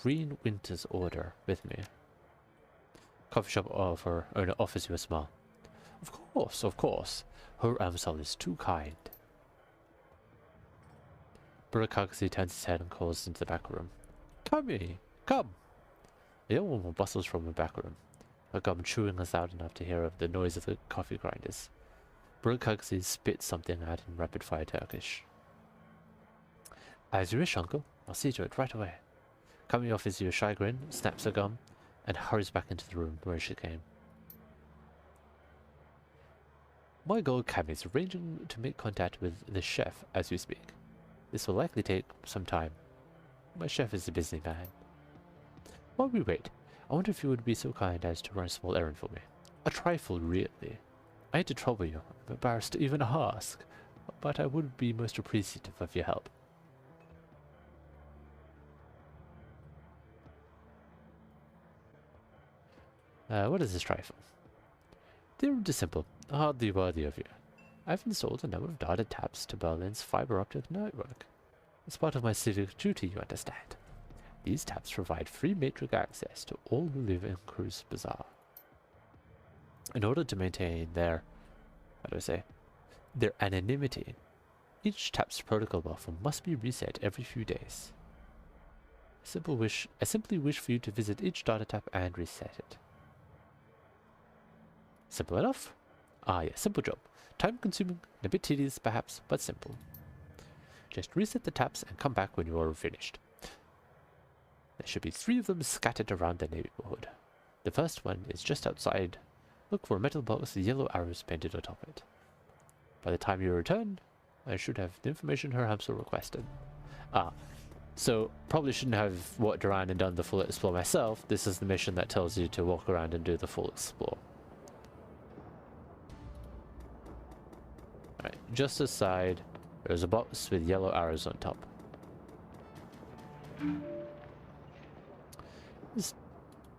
Green Winter's order with me. Coffee shop owner offers you a smile. Of course. Her Amsel is too kind. Burkhalter turns his head and calls into the back room. Come! A young woman bustles from the back room, her gum chewing is loud enough to hear of the noise of the coffee grinders. Burkhalter spits something out in rapid-fire Turkish. As you wish, uncle. I'll see to it right away. Kami offers you a shy grin, snaps her gum, and hurries back into the room where she came. My girl Kami is arranging to make contact with the chef as we speak. This will likely take some time. My chef is a busy man. While we wait, I wonder if you would be so kind as to run a small errand for me. A trifle, really. I hate to trouble you. I'm embarrassed to even ask, but I would be most appreciative of your help. What is this trifle? They're just simple, hardly worthy of you. I've installed a number of data taps to Berlin's fiber optic network. It's part of my civic duty, you understand. These taps provide free matrix access to all who live in Cruz Bazaar. In order to maintain their, their anonymity, each tap's protocol buffer must be reset every few days. I simply wish for you to visit each data tap and reset it. Simple enough? Ah, yes, simple job. Time consuming, and a bit tedious perhaps, but simple. Just reset the taps and come back when you are finished. There should be 3 of them scattered around the neighborhood. The first one is just outside. Look for a metal box with yellow arrows painted atop it. By the time you return, I should have the information her hamster requested. So probably shouldn't have walked around and done the full explore myself. This is the mission that tells you to walk around and do the full explore. Alright, just aside, there's a box with yellow arrows on top. This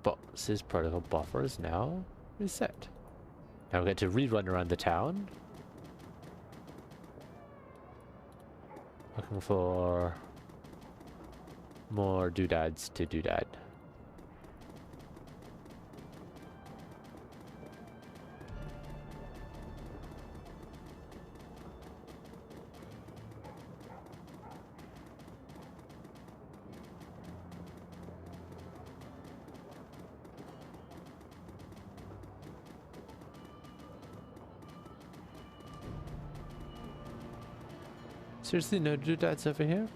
box's protocol buffer is now reset. Now we get to rerun around the town. Looking for more doodads to doodad. Seriously, no doodads over here?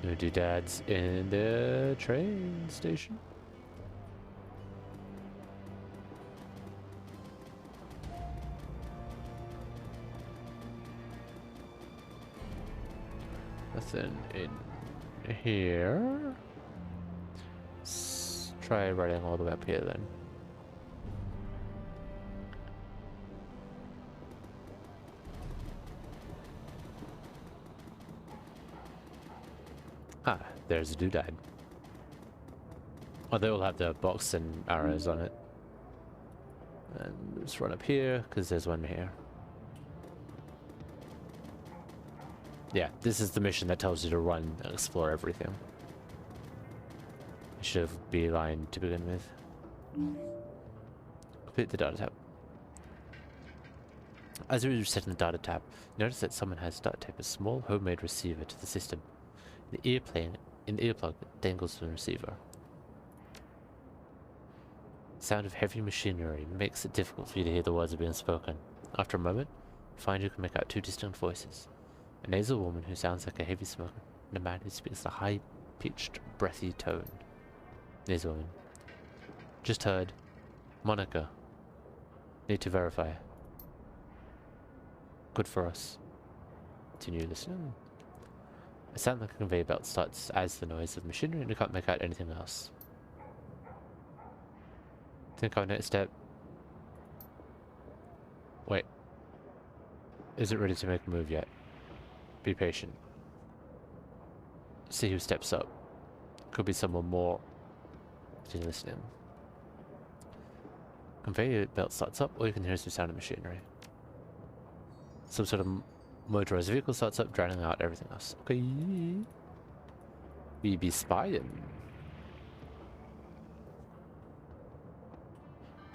No doodads in the train station? Nothing in here. Let's try riding all the way up here then. Ah, there's a doodad. Oh, they all have the box and arrows on it. And let's run up here, because there's one here. Yeah, this is the mission that tells you to run and explore everything. I should have beeline to begin with. Complete the data tab. As we reset the data tab, notice that someone has data taped a small homemade receiver to the system. The earplug dangles from the receiver. Sound of heavy machinery makes it difficult for you to hear the words being spoken. After a moment, you find you can make out 2 distinct voices. A nasal woman who sounds like a heavy smoker, and a man who speaks a high-pitched, breathy tone. Nasal woman. Just heard. Monica. Need to verify. Good for us. Continue listening. A sound like a conveyor belt starts as the noise of machinery and you can't make out anything else. Think I've noticed it. Wait. Isn't ready to make a move yet. Be patient. See who steps up. Could be someone more. Continue listening. Conveyor belt starts up, all you can hear is the sound of machinery. Some sort of motorized vehicle starts up, drowning out everything else. Okay. We be spying.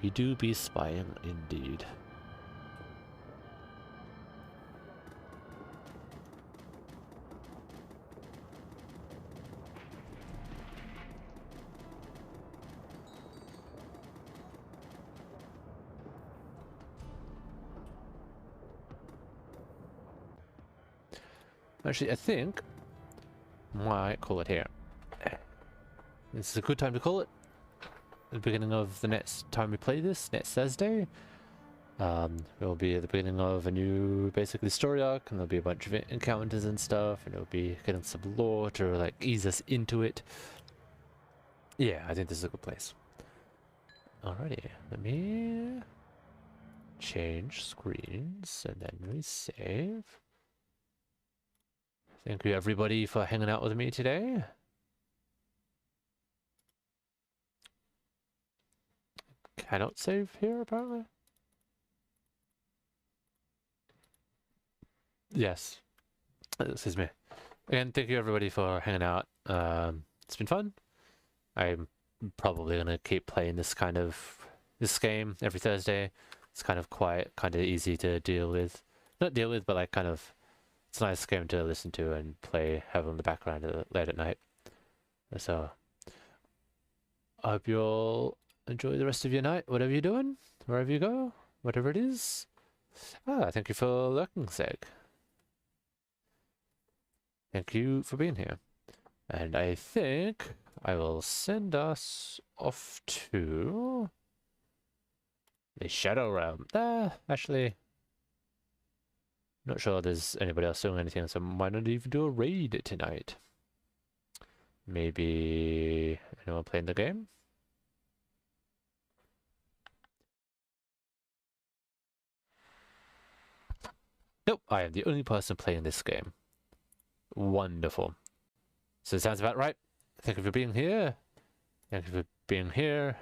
We do be spying indeed. Actually, I think I might call it here. This is a good time to call it. At the beginning of the next time we play this, next Thursday. It'll be at the beginning of a new, basically, story arc, and there'll be a bunch of encounters and stuff, and it'll be getting some lore to, like, ease us into it. Yeah, I think this is a good place. Alrighty, let me change screens, and then we save. Thank you everybody for hanging out with me today. Cannot save here apparently. Yes. Excuse me. Again, thank you everybody for hanging out. It's been fun. I'm probably gonna keep playing this game every Thursday. It's kind of quiet, kind of easy to deal with. Not deal with, but like kind of. It's a nice game to listen to and play, have on the background late at night. So, I hope you all enjoy the rest of your night, whatever you're doing, wherever you go, whatever it is. Thank you for lurking, Seg. Thank you for being here. And I think I will send us off to the Shadowrun. Actually, not sure there's anybody else doing anything, so I might not even do a raid tonight. Maybe anyone playing the game? Nope, I am the only person playing this game. Wonderful. So it sounds about right. Thank you for being here. Thank you for being here.